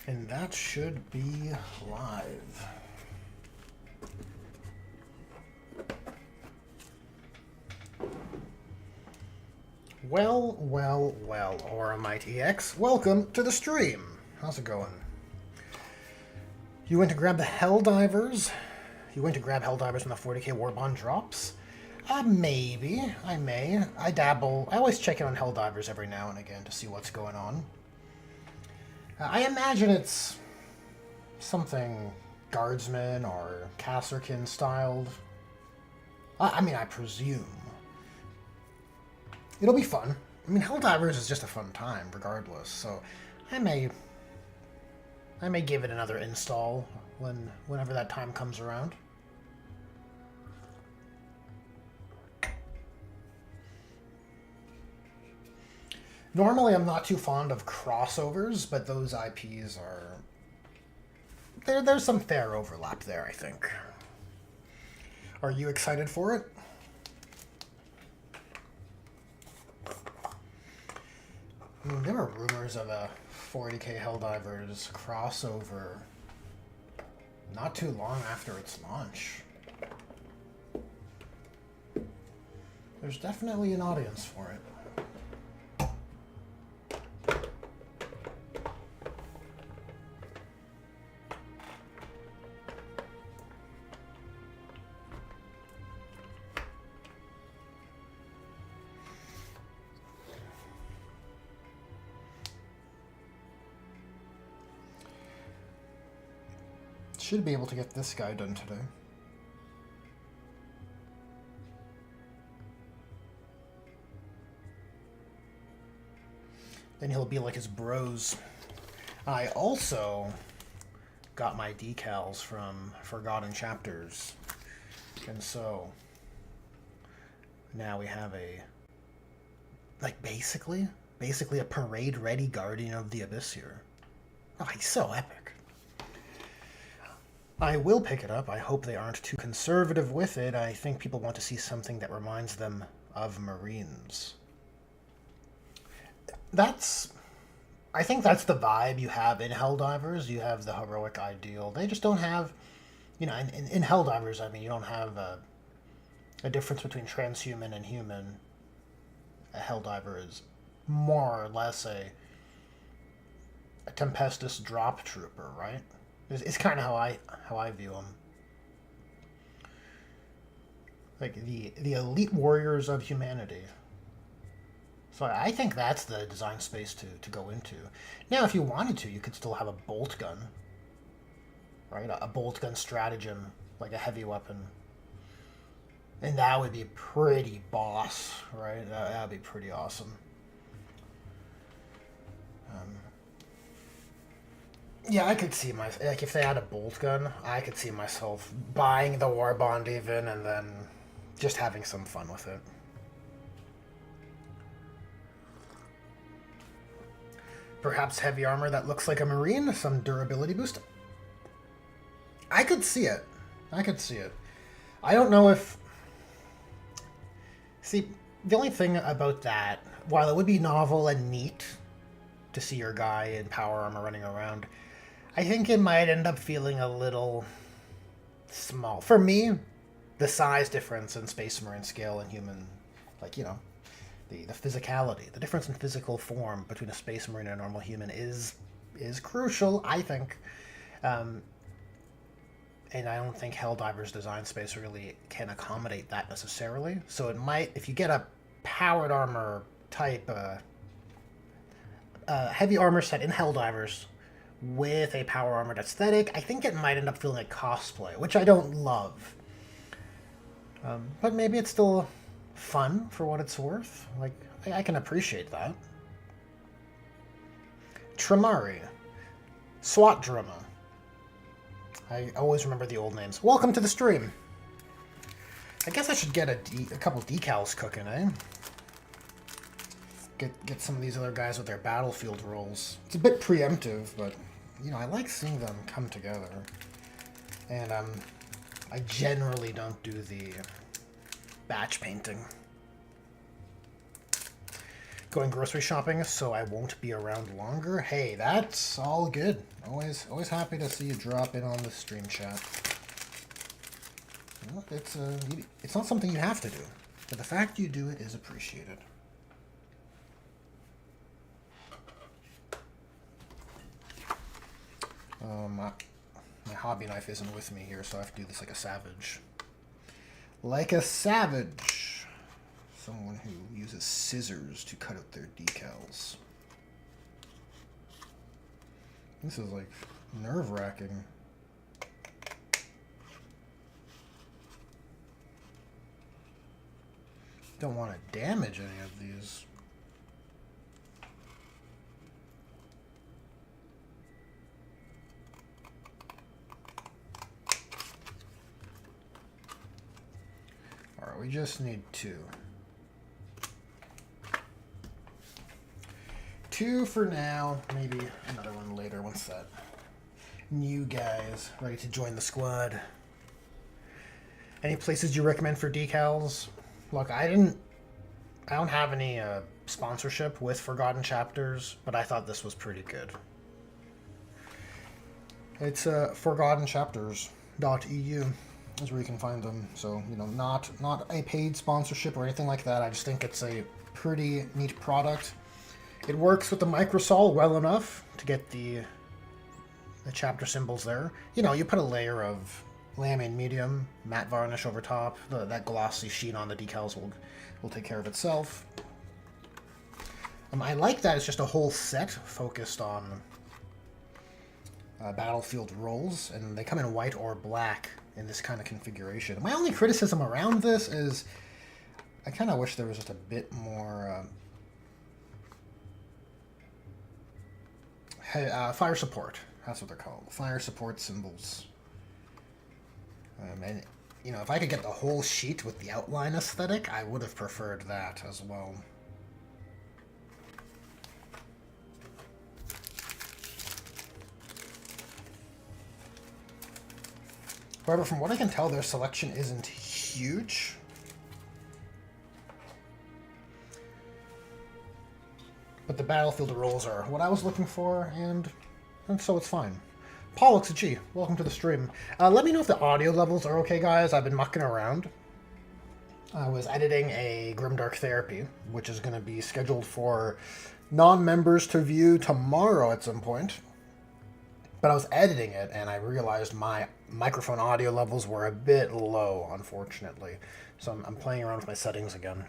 And that should be live. Well, Alright EX, welcome to the stream. How's it going? You went to grab the Helldivers? You went to grab Helldivers when the 40k War Bond drops? Maybe. I may. I dabble. I always check in on Helldivers every now and again to see what's going on. I imagine it's something Guardsman or Kasserkin styled. I mean, I presume. It'll be fun. I mean, Helldivers is just a fun time, regardless. So, I may give it another install whenever that time comes around. Normally, I'm not too fond of crossovers, but those IPs are... There's some fair overlap there, I think. Are you excited for it? I mean, there were rumors of a 40k Helldivers crossover not too long after its launch. There's definitely an audience for it. Should be able to get this guy done today. Then he'll be like his bros. I also got my decals from Forgotten Chapters. And so now we have a, like, basically a parade-ready Guardian of the Abyss here. Oh, he's so epic. I will pick it up. I hope they aren't too conservative with it. I think people want to see something that reminds them of Marines. I think that's the vibe you have in Helldivers. You have the heroic ideal. They just don't have, in Helldivers, I mean, you don't have a difference between transhuman and human. A Helldiver is more or less a Tempestus drop trooper, right? It's kind of how I view them. Like the elite warriors of humanity. So I think that's the design space to go into. Now, if you wanted to, you could still have a bolt gun. Right? A bolt gun stratagem, like a heavy weapon. And that would be pretty boss, right? That would be pretty awesome. Yeah, I could see like if they had a bolt gun, I could see myself buying the war bond even and then just having some fun with it. Perhaps heavy armor that looks like a marine, some durability boost. I could see it. I don't know if... See, the only thing about that, while it would be novel and neat to see your guy in power armor running around, I think it might end up feeling a little small. For me, the size difference in Space Marine scale and human, like, the physicality, the difference in physical form between a Space Marine and a normal human is crucial, I think. And I don't think Helldivers design space really can accommodate that necessarily. So it might, if you get a powered armor type, heavy armor set in Helldivers, with a power armored aesthetic, I think it might end up feeling like cosplay, which I don't love. But maybe it's still fun for what it's worth. Like, I can appreciate that. Tremari. SWAT Drama. I always remember the old names. Welcome to the stream. I guess I should get a couple decals cooking, eh? Get some of these other guys with their battlefield roles. It's a bit preemptive, but... I like seeing them come together. And I generally don't do the batch painting. going grocery shopping, so I won't be around longer. Hey, that's all good. Always happy to see you drop in on the stream chat. You know, it's not something you have to do, but the fact you do it is appreciated. My hobby knife isn't with me here, so I have to do this like a savage. Like a savage. Someone who uses scissors to cut out their decals. This is like nerve-wracking. Don't want to damage any of these. Alright, we just need two. Two for now, maybe another one later once that new guy's ready to join the squad. Any places you recommend for decals? Look, I don't have any sponsorship with Forgotten Chapters, but I thought this was pretty good. It's forgottenchapters.eu is where you can find them. So, you know, not a paid sponsorship or anything like that. I just think it's a pretty neat product. It works with the microsol well enough to get the chapter symbols there. You know, you put a layer of lamine medium, matte varnish over top. That glossy sheen on the decals will take care of itself. I like that it's just a whole set focused on battlefield rolls, and they come in white or black in this kind of configuration. My only criticism around this is I kind of wish there was just a bit more fire support. That's what they're called. Fire support symbols. And, you know, if I could get the whole sheet with the outline aesthetic, I would have preferred that as well. However, from what I can tell, their selection isn't huge. But the battlefield rolls are what I was looking for, and so it's fine. Pollux G, welcome to the stream. Let me know if the audio levels are okay, guys. I've been mucking around. I was editing a Grimdark Therapy, which is going to be scheduled for non-members to view tomorrow at some point. But I was editing it, and I realized my microphone audio levels were a bit low, unfortunately. So I'm playing around with my settings again.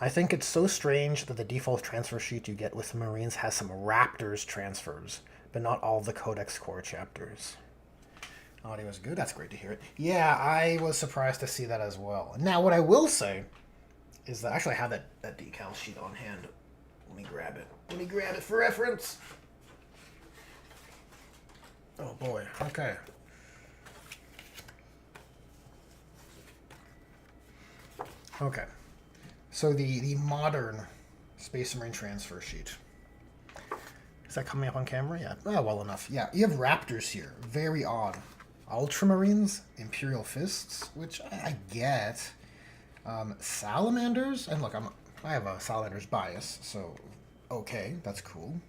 I think it's so strange that the default transfer sheet you get with Marines has some Raptors transfers, but not all the Codex Core chapters. Audio is good. That's great to hear it. Yeah, I was surprised to see that as well. Now, what I will say is that actually I have that decal sheet on hand. Let me grab it. Let me grab it for reference. Oh boy. Okay. Okay. So the modern Space Marine transfer sheet. Is that coming up on camera? Yeah. Oh, well enough. Yeah, you have Raptors here. Very odd. Ultramarines, Imperial Fists, which I get. Salamanders, and look, I have a Salamander's bias, so okay, that's cool.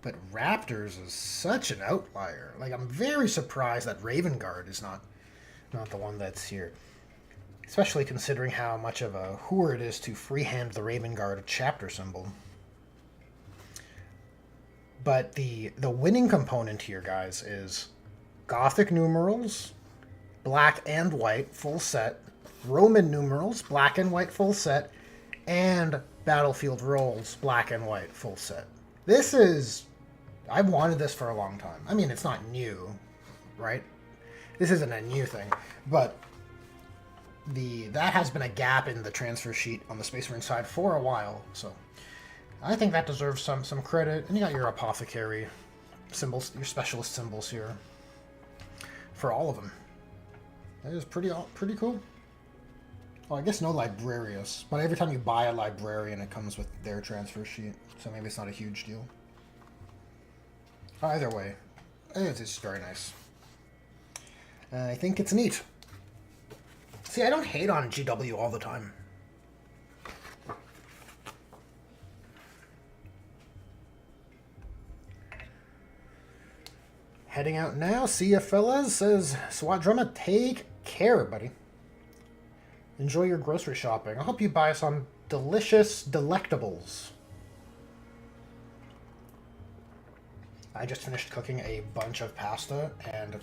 But Raptors is such an outlier. Like, I'm very surprised that Raven Guard is not the one that's here. Especially considering how much of a whore it is to freehand the Raven Guard chapter symbol. But the winning component here, guys, is Gothic numerals, black and white, full set, Roman numerals, black and white, full set, and battlefield rolls, black and white, full set. This is... I've wanted this for a long time. I mean, it's not new, right? This isn't a new thing, but that has been a gap in the transfer sheet on the Space Marine side for a while, so I think that deserves some credit. And you got your apothecary symbols, your specialist symbols here for all of them. That is pretty cool. Well, I guess no Librarius, but every time you buy a Librarian, it comes with their transfer sheet, so maybe it's not a huge deal. Either way, it's just very nice. I think it's neat. See, I don't hate on GW all the time. Heading out now. See ya, fellas. Says SWAT Drama. Take care, buddy. Enjoy your grocery shopping. I'll help you buy some delicious delectables. I just finished cooking a bunch of pasta, and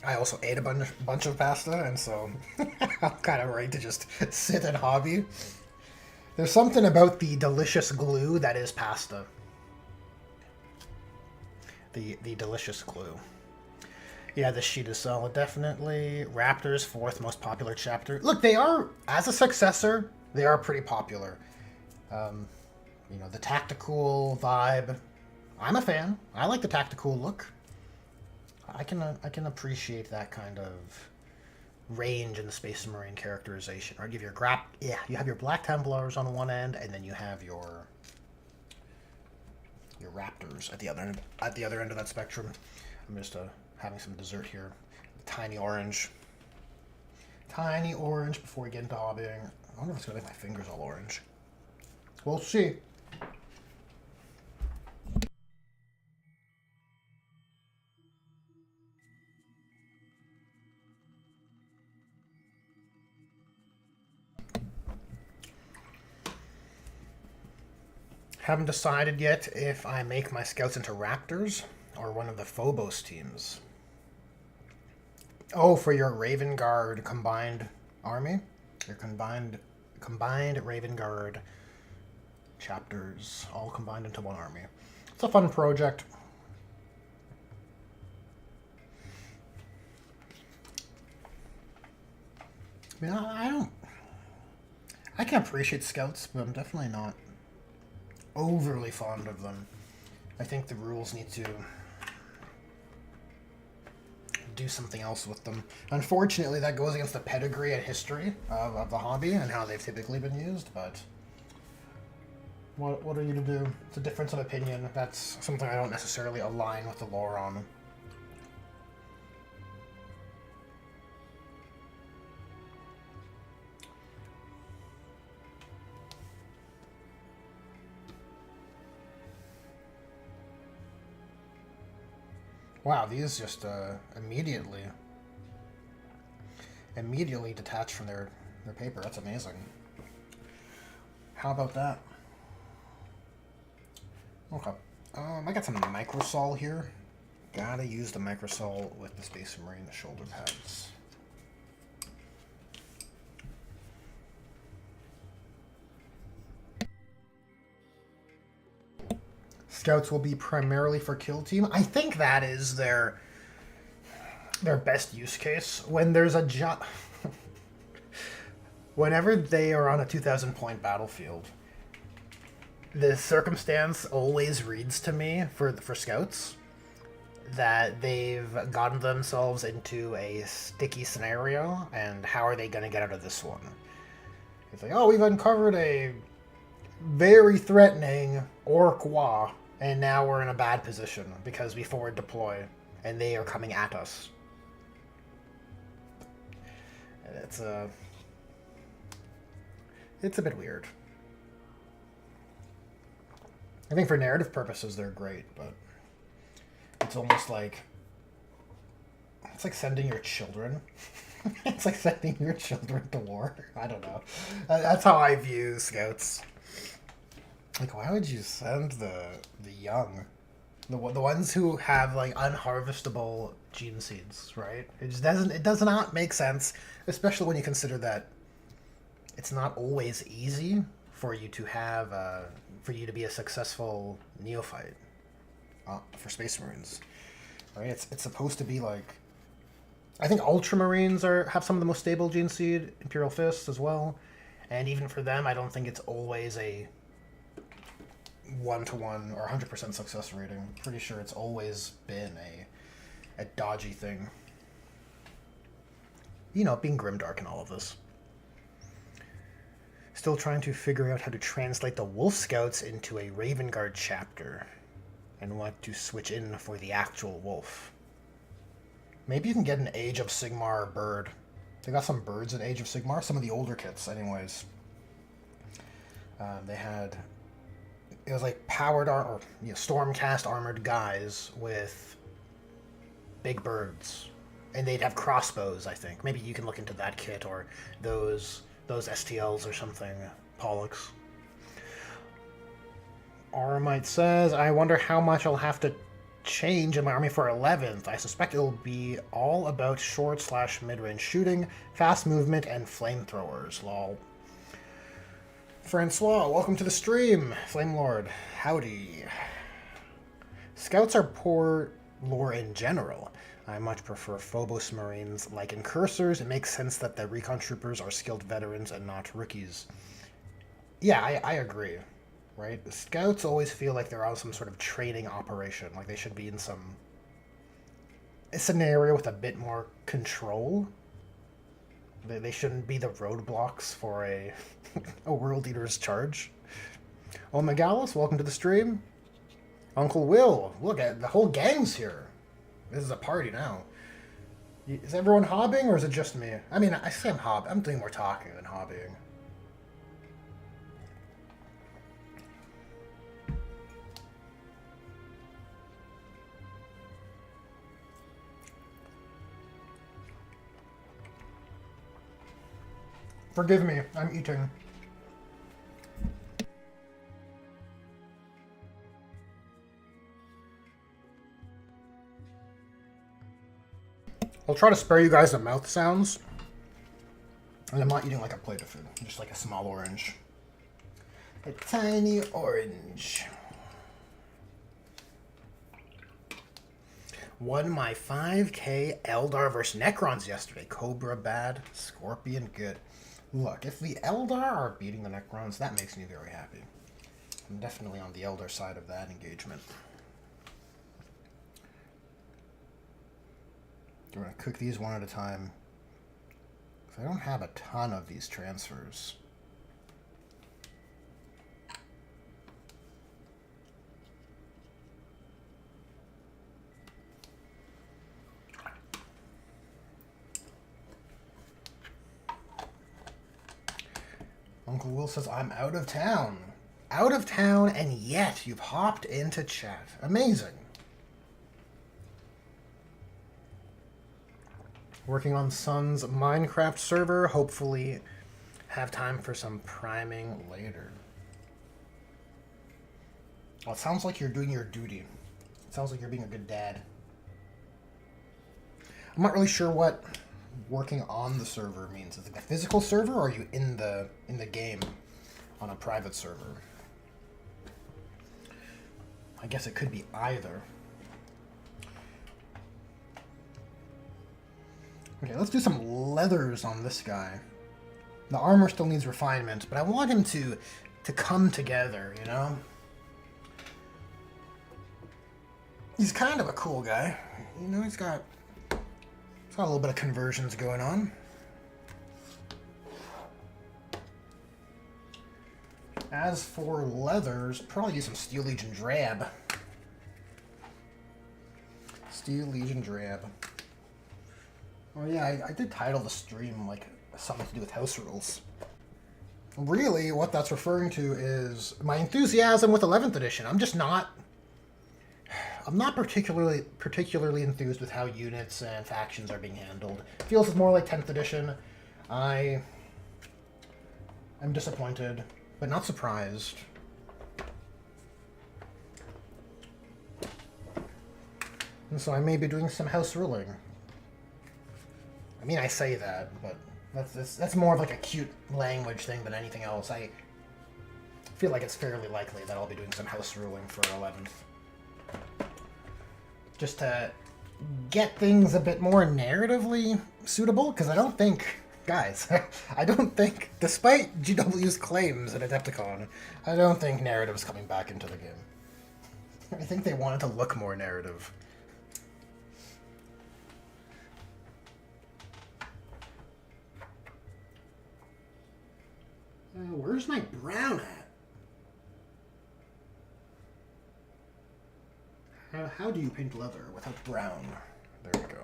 I also ate a bunch of pasta, and so I'm kind of ready to just sit and hobby. There's something about the delicious glue that is pasta. The delicious glue. Yeah, this sheet is solid, definitely. Raptors, 4th most popular chapter. Look, they are, as a successor, they are pretty popular. You know, the tactical vibe. I'm a fan. I like the tactical look. I can appreciate that kind of range in the Space Marine characterization. Right, you have your Black Templars on one end, and then you have your Raptors at the other end of that spectrum. I'm just having some dessert here. Tiny orange before we get into hobbying. I wonder if it's gonna make my fingers all orange. We'll see. Haven't decided yet if I make my scouts into Raptors or one of the Phobos teams. Oh, for your Raven Guard combined army? Your combined Raven Guard chapters all combined into one army. It's a fun project. I mean, I can appreciate scouts, but I'm definitely not overly fond of them. I think the rules need to do something else with them. Unfortunately, that goes against the pedigree and history of the hobby and how they've typically been used, but what are you to do? It's a difference of opinion. That's something I don't necessarily align with the lore on. Wow, these just immediately detach from their paper. That's amazing. How about that? Okay. I got some microsol here. Gotta use the microsol with the Space Marine shoulder pads. Scouts will be primarily for kill team. I think that is their best use case. When there's a job, whenever they are on a 2,000 point battlefield, the circumstance always reads to me for scouts that they've gotten themselves into a sticky scenario, and how are they going to get out of this one? It's like, oh, we've uncovered a very threatening Orc-Wa, and now we're in a bad position because we forward deploy and they are coming at us. It's a bit weird. I think for narrative purposes they're great, but it's almost like sending your children. It's like sending your children to war. I don't know. That's how I view scouts. Like, why would you send the young, the ones who have like unharvestable gene seeds, right? It does not make sense, especially when you consider that it's not always easy for you to have for you to be a successful neophyte for Space Marines, right? It's supposed to be like, I think Ultramarines have some of the most stable gene seed, Imperial Fists as well, and even for them, I don't think it's always a 1-to-1 or 100% success rating. Pretty sure it's always been a dodgy thing. You know, being grimdark and all of this. Still trying to figure out how to translate the Wolf Scouts into a Raven Guard chapter and what to switch in for the actual wolf. Maybe you can get an Age of Sigmar bird. They got some birds in Age of Sigmar, some of the older kits anyways. They had, it was like powered or Stormcast armored guys with big birds. And they'd have crossbows, I think. Maybe you can look into that kit or those STLs or something. Pollux. Aramite says, I wonder how much I'll have to change in my army for 11th. I suspect it'll be all about short / mid-range shooting, fast movement, and flamethrowers. Lol. Francois, welcome to the stream. Flame Lord, howdy. Scouts are poor lore in general. I much prefer Phobos Marines. Like in Cursors, it makes sense that the recon troopers are skilled veterans and not rookies. Yeah, I agree. Right? The Scouts always feel like they're on some sort of training operation. Like they should be in a scenario with a bit more control. They shouldn't be the roadblocks for a World Eater's charge. Oh, Megalis, welcome to the stream. Uncle Will, look at the whole gang's here. This is a party now. Is everyone hobbying or is it just me? I mean, I say I'm doing more talking than hobbying. Forgive me, I'm eating. I'll try to spare you guys the mouth sounds. And I'm not eating like a plate of food, just like a small orange. A tiny orange. Won my 5k Eldar vs Necrons yesterday. Cobra bad, Scorpion good. Look, if the Eldar are beating the Necrons, that makes me very happy. I'm definitely on the Eldar side of that engagement. We're going to cook these one at a time. I don't have a ton of these transfers. Uncle Will says, I'm out of town. Out of town, and yet you've hopped into chat. Amazing. Working on Son's Minecraft server. Hopefully have time for some priming later. Well, it sounds like you're doing your duty. It sounds like you're being a good dad. I'm not really sure what working on the server means. Is it a physical server, or are you in the game on a private server? I guess it could be either. Okay, let's do some leathers on this guy. The armor still needs refinement, but I want him to come together, you know? He's kind of a cool guy. You know, he's got a little bit of conversions going on. As for leathers, probably use some Steel Legion Drab. Steel Legion Drab. Oh yeah, I did title the stream like something to do with house rules. Really, what that's referring to is my enthusiasm with 11th edition. I'm not particularly enthused with how units and factions are being handled. It feels more like 10th edition. I'm disappointed, but not surprised. And so I may be doing some house ruling. I mean, I say that, but that's more of like a cute language thing than anything else. I feel like it's fairly likely that I'll be doing some house ruling for 11th. Just to get things a bit more narratively suitable, because I don't think, guys, I don't think, despite GW's claims at Adepticon, I don't think narrative is coming back into the game. I think they wanted to look more narrative. Where's my brown at? How do you paint leather without brown? There we go.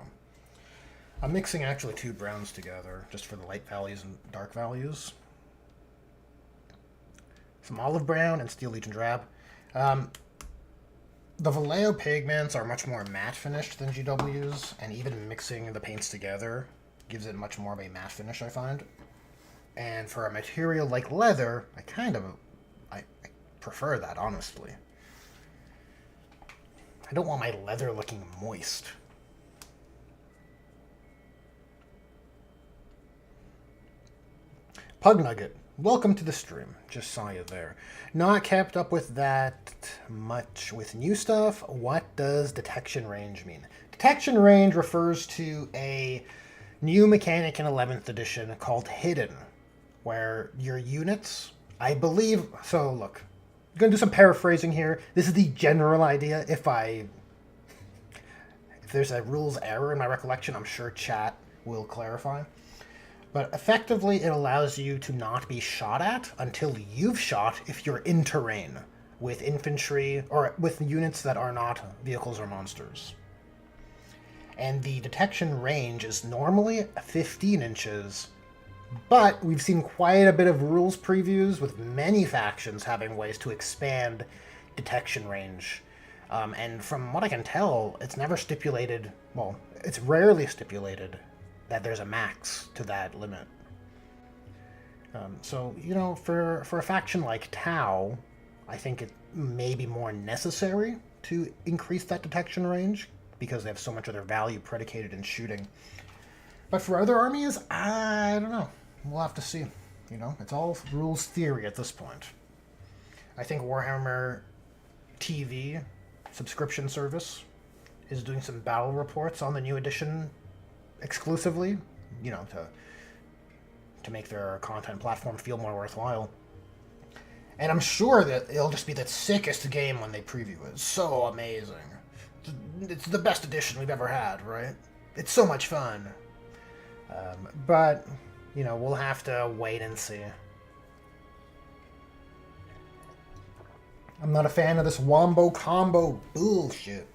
I'm mixing actually two browns together, just for the light values and dark values. Some olive brown and Steel Legion Drab. The Vallejo pigments are much more matte finished than GW's, and even mixing the paints together gives it much more of a matte finish, I find. And for a material like leather, I prefer that, honestly. I don't want my leather looking moist. Pug Nugget, welcome to the stream. Just saw you there. Not kept up with that much with new stuff. What does detection range mean? Detection range refers to a new mechanic in 11th edition called Hidden, where your units, I believe, so look, I'm going to do some paraphrasing here. This is the general idea. If there's a rules error in my recollection, I'm sure chat will clarify. But effectively, it allows you to not be shot at until you've shot if you're in terrain with infantry or with units that are not vehicles or monsters. And the detection range is normally 15 inches, but we've seen quite a bit of rules previews with many factions having ways to expand detection range. And from what I can tell, it's never stipulated, well, it's rarely stipulated that there's a max to that limit. So, you know, for a faction like Tau, I think it may be more necessary to increase that detection range because they have so much of their value predicated in shooting. But for other armies, I don't know. We'll have to see. You know, it's all rules theory at this point. I think Warhammer TV subscription service is doing some battle reports on the new edition exclusively, you know, to make their content platform feel more worthwhile. And I'm sure that it'll just be the sickest game when they preview it. It's so amazing. It's the best edition we've ever had, right? It's so much fun. But, you know, we'll have to wait and see. I'm not a fan of this wombo combo bullshit.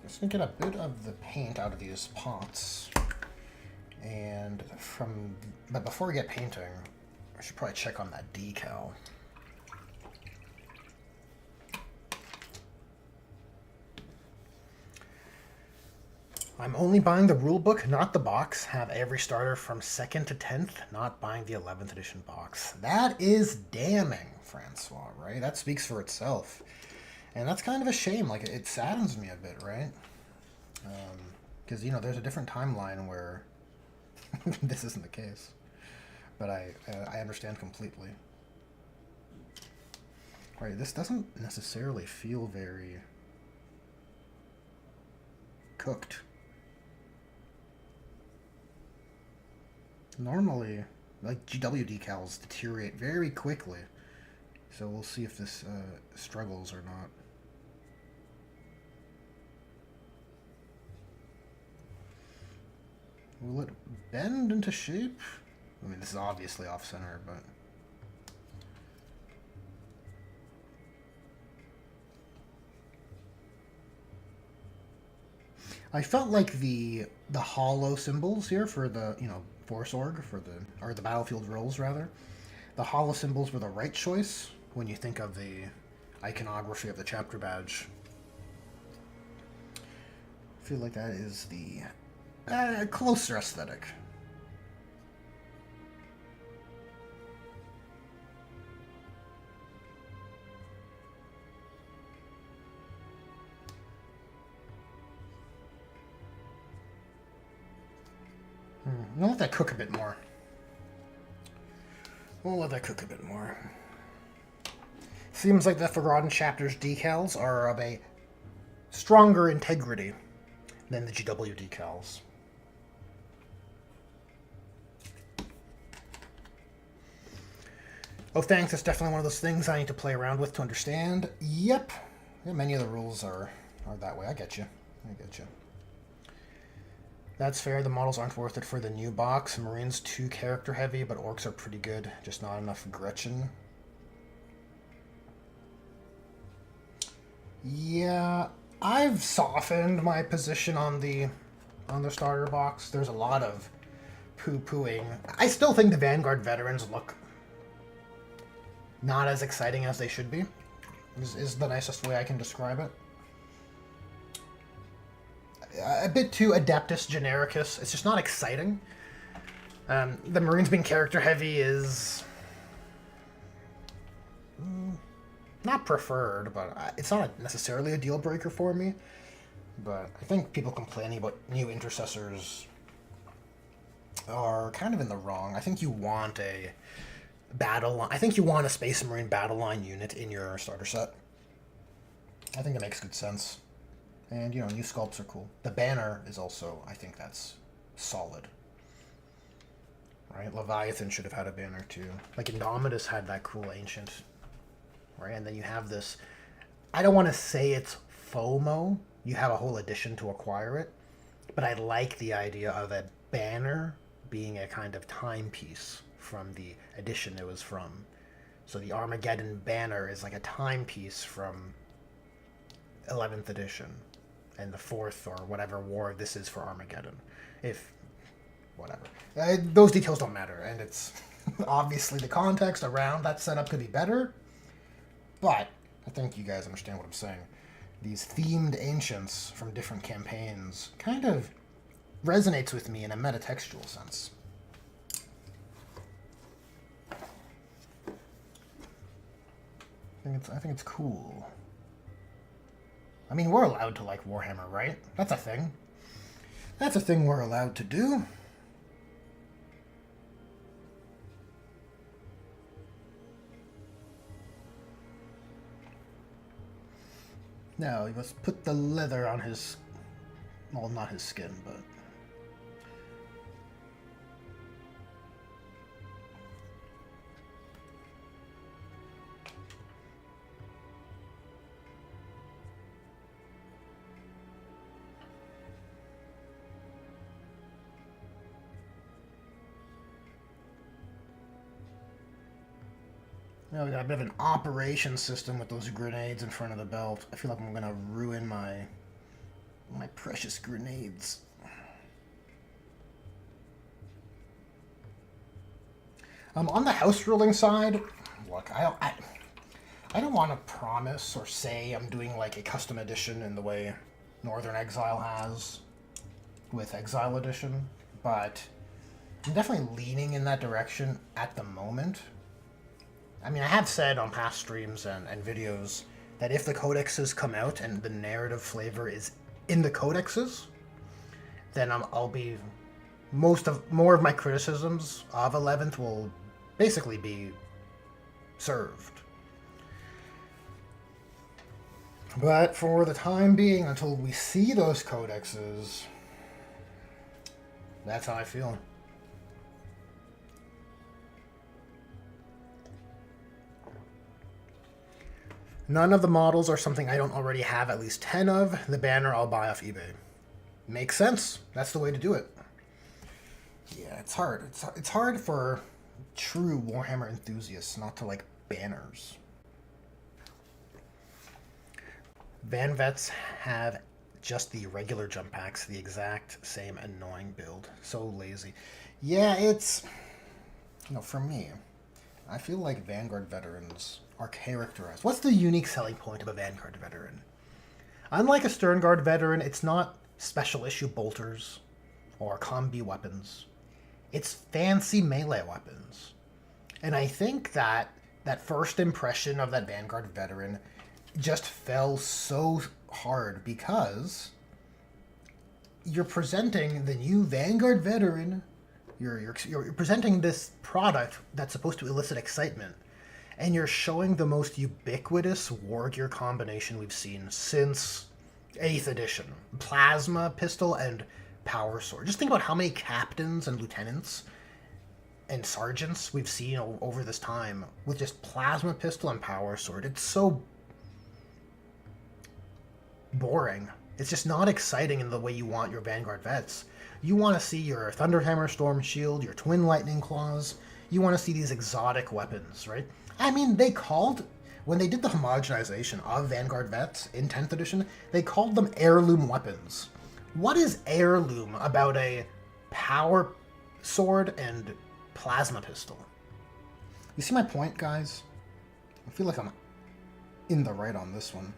Just gonna get a bit of the paint out of these pots. But before we get painting, I should probably check on that decal. I'm only buying the rulebook, not the box. Have every starter from 2nd to 10th, not buying the 11th edition box. That is damning, Francois, right? That speaks for itself. And that's kind of a shame. Like, it saddens me a bit, right? Because, you know, there's a different timeline where this isn't the case. But I understand completely. Right, this doesn't necessarily feel very cooked. Normally, like, GW decals deteriorate very quickly. So we'll see if this struggles or not. Will it bend into shape? I mean, this is obviously off-center, but... I felt like the hollow symbols here for the, you know, Force Org, or the Battlefield Rolls, rather. The hollow symbols were the right choice when you think of the iconography of the chapter badge. I feel like that is the closer aesthetic. We'll let that cook a bit more. Seems like the Forgotten Chapters decals are of a stronger integrity than the GW decals. Oh, thanks. That's definitely one of those things I need to play around with to understand. Yep. Yeah, many of the rules are that way. I get you. That's fair. The models aren't worth it for the new box. Marines too character heavy, but orcs are pretty good. Just not enough Gretchen. Yeah, I've softened my position on the starter box. There's a lot of poo-pooing. I still think the Vanguard veterans look not as exciting as they should be, is the nicest way I can describe it. A bit too Adeptus Genericus. It's just not exciting. The Marines being character heavy is not preferred, but it's not necessarily a deal breaker for me. But I think people complaining about new intercessors are kind of in the wrong. I think you want a battle line. I think you want a Space Marine battle line unit in your starter set. I think it makes good sense. And, you know, new sculpts are cool. The banner is also, I think that's solid. Right? Leviathan should have had a banner too. Like Indomitus had that cool ancient. Right? And then you have this, I don't want to say it's FOMO. You have a whole edition to acquire it. But I like the idea of a banner being a kind of timepiece from the edition it was from. So the Armageddon banner is like a timepiece from 11th edition and the 4th or whatever war this is for Armageddon. If, whatever. Those details don't matter, and it's obviously the context around that setup could be better, but I think you guys understand what I'm saying. These themed ancients from different campaigns kind of resonates with me in a metatextual sense. I think it's cool. I mean, we're allowed to like Warhammer, right? That's a thing. That's a thing we're allowed to do. Now, he must put the leather on his... Well, not his skin, but... Now we got a bit of an operation system with those grenades in front of the belt. I feel like I'm gonna ruin my precious grenades. On the house ruling side, look, I don't want to promise or say I'm doing like a custom edition in the way Northern Exile has with Exile Edition, but I'm definitely leaning in that direction at the moment. I mean, I have said on past streams and videos that if the codexes come out and the narrative flavor is in the codexes, then I'll be... more of my criticisms of 11th will basically be served. But for the time being, until we see those codexes, that's how I feel. None of the models are something I don't already have at least 10 of. The banner I'll buy off eBay. Makes sense. That's the way to do it. Yeah, it's hard. It's hard for true Warhammer enthusiasts not to like banners. Van Vets have just the regular jump packs, the exact same annoying build. So lazy. Yeah, it's... You know, for me, I feel like Vanguard veterans are characterized. What's the unique selling point of a Vanguard veteran? Unlike a Sternguard veteran, it's not special issue bolters or combi weapons. It's fancy melee weapons. And I think that first impression of that Vanguard veteran just fell so hard because you're presenting the new Vanguard veteran. You're presenting this product that's supposed to elicit excitement, and you're showing the most ubiquitous war gear combination we've seen since 8th edition. Plasma pistol and power sword. Just think about how many captains and lieutenants and sergeants we've seen over this time with just plasma pistol and power sword. It's so boring. It's just not exciting in the way you want your Vanguard vets. You want to see your Thunderhammer Storm Shield, your Twin Lightning Claws. You want to see these exotic weapons, right? I mean, when they did the homogenization of Vanguard vets in 10th edition, they called them heirloom weapons. What is heirloom about a power sword and plasma pistol. You see my point, guys? I feel like I'm in the right on this one.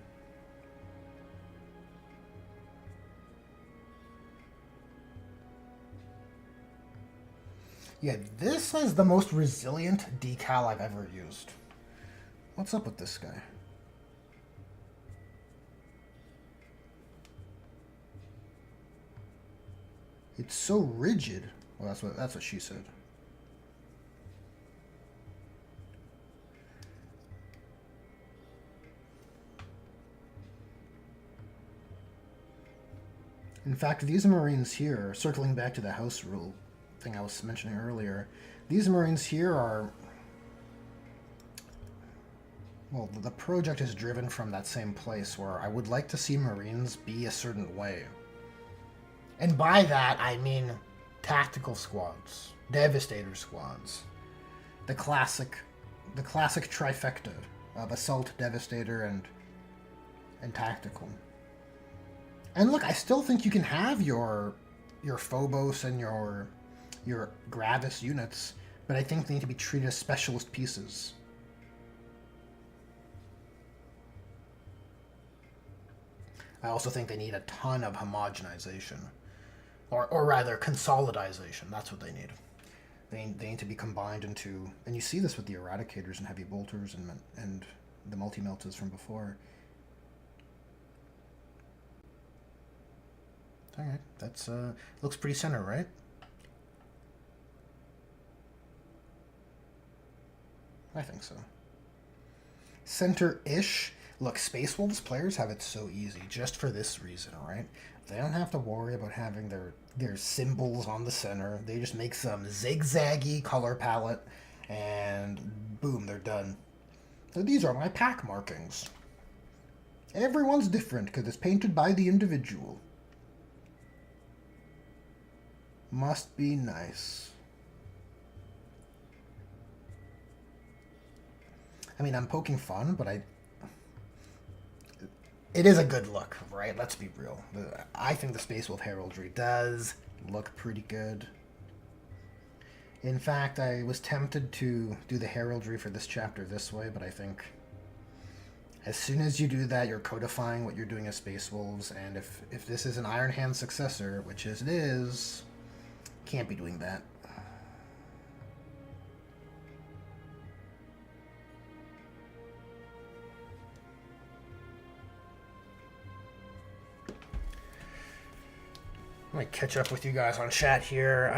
Yeah, this is the most resilient decal I've ever used. What's up with this guy? It's so rigid. Well, that's what she said. In fact, these Marines here, circling back to the house rule thing I was mentioning earlier, these Marines here are... Well, the project is driven from that same place where I would like to see Marines be a certain way. And by that, I mean tactical squads, Devastator squads, the classic trifecta of Assault, Devastator, and Tactical. And look, I still think you can have your Phobos and your Gravis units, but I think they need to be treated as specialist pieces. I also think they need a ton of homogenization. Or rather, consolidization. That's what they need. They need to be combined into... And you see this with the Eradicators and Heavy Bolters and the Multi-Meltas from before. Alright, that's... looks pretty center, right? I think so. Center-ish. Look, Space Wolves players have it so easy, just for this reason, right? They don't have to worry about having their symbols on the center. They just make some zigzaggy color palette, and boom, they're done. So these are my pack markings. Everyone's different, because it's painted by the individual. Must be nice. I mean, I'm poking fun, but it is a good look, right? Let's be real. I think the Space Wolf heraldry does look pretty good. In fact, I was tempted to do the heraldry for this chapter this way, but I think as soon as you do that, you're codifying what you're doing as Space Wolves, and if this is an Iron Hand successor, which it is, can't be doing that. Let me catch up with you guys on chat here.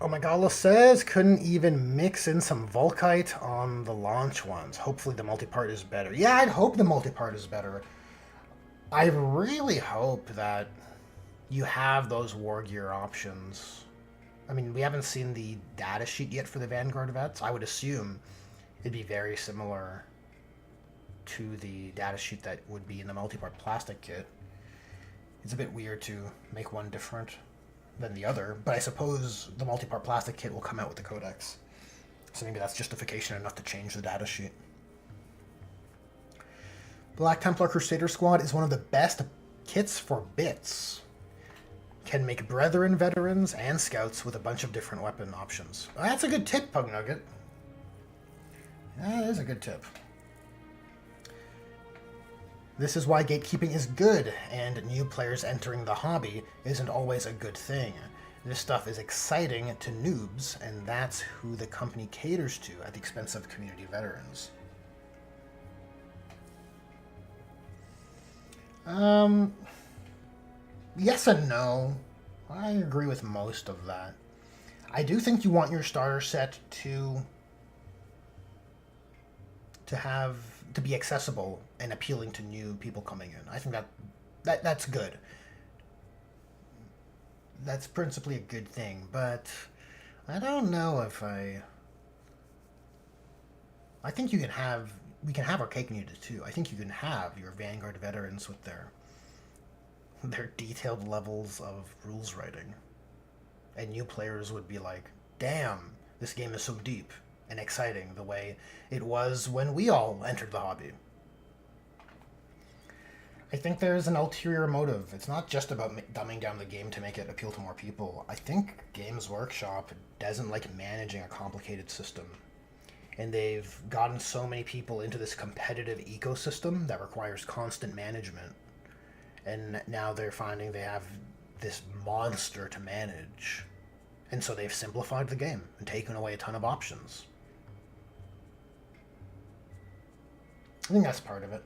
Omegala says, couldn't even mix in some Volkite on the launch ones. Hopefully the multi-part is better. Yeah, I'd hope the multi-part is better. I really hope that you have those war gear options. I mean, we haven't seen the data sheet yet for the Vanguard vets. I would assume it'd be very similar to the data sheet that would be in the multi-part plastic kit. It's a bit weird to make one different than the other, but I suppose the multi-part plastic kit will come out with the codex. So maybe that's justification enough to change the data sheet. Black Templar Crusader Squad is one of the best kits for bits. Can make Brethren veterans and scouts with a bunch of different weapon options. That's a good tip, Pug Nugget. That is a good tip. This is why gatekeeping is good, and new players entering the hobby isn't always a good thing. This stuff is exciting to noobs, and that's who the company caters to at the expense of community veterans. Yes and no. I agree with most of that. I do think you want your starter set to be accessible and appealing to new people coming in. I think that's good. That's principally a good thing, but I don't know if I think we can have our cake and eat it too. I think you can have your Vanguard veterans with their detailed levels of rules writing. And new players would be like, damn, this game is so deep and exciting the way it was when we all entered the hobby. I think there's an ulterior motive. It's not just about dumbing down the game to make it appeal to more people. I think Games Workshop doesn't like managing a complicated system. And they've gotten so many people into this competitive ecosystem that requires constant management. And now they're finding they have this monster to manage. And so they've simplified the game and taken away a ton of options. I think that's part of it.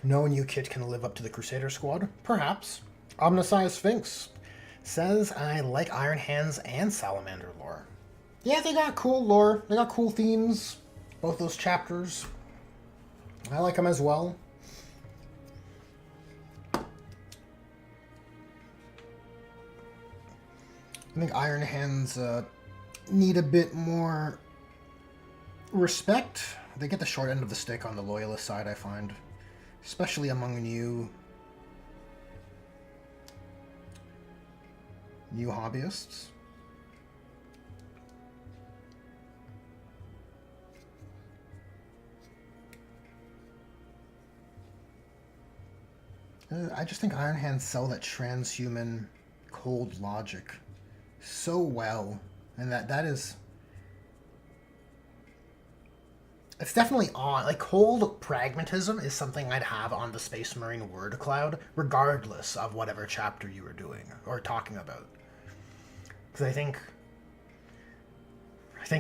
No new kit can live up to the Crusader squad? Perhaps. Omniscience Sphinx says, I like Iron Hands and Salamander lore. Yeah, they got cool lore. They got cool themes. Both those chapters. I like them as well. I think Iron Hands need a bit more respect. They get the short end of the stick on the loyalist side, I find. Especially among new hobbyists. I just think Iron Hands sell that transhuman cold logic so well, and that is, it's definitely on. Like, cold pragmatism is something I'd have on the Space Marine word cloud, regardless of whatever chapter you were doing or talking about. Because I think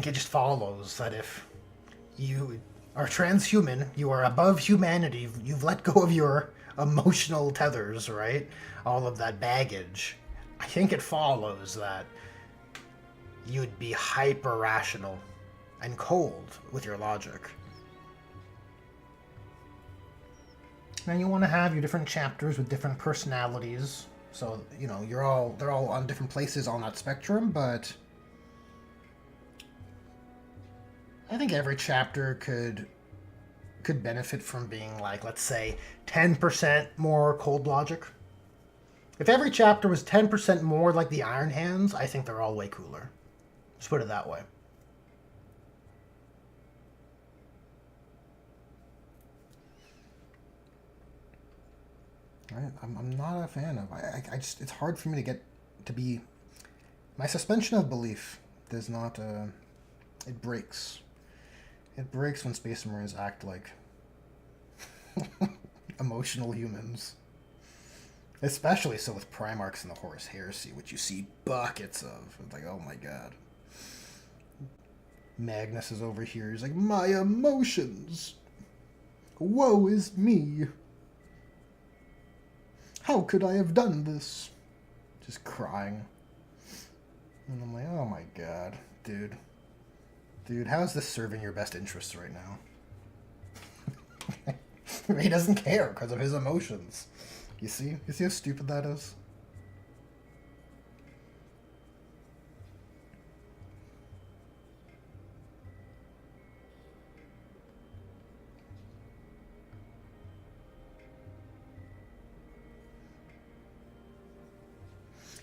it just follows that if you are transhuman, you are above humanity, you've let go of your emotional tethers, right? All of that baggage. I think it follows that you'd be hyper-rational and cold with your logic. Now you want to have your different chapters with different personalities, so you know they're all on different places on that spectrum, but I think every chapter could benefit from being, like, let's say 10% more cold logic. If every chapter was 10% more like the Iron Hands, I think they're all way cooler. Let's put it that way. I'm not a fan of. I just, it's hard for me to get to be. My suspension of belief does not. It breaks. It breaks when Space Marines act like emotional humans. Especially so with Primarchs and the Horus Heresy, which you see buckets of. It's like, oh my god. Magnus is over here. He's like, my emotions. Woe is me. How could I have done this? Just crying. And I'm like, oh my god, dude. Dude, how is this serving your best interests right now? He doesn't care because of his emotions. You see? You see how stupid that is?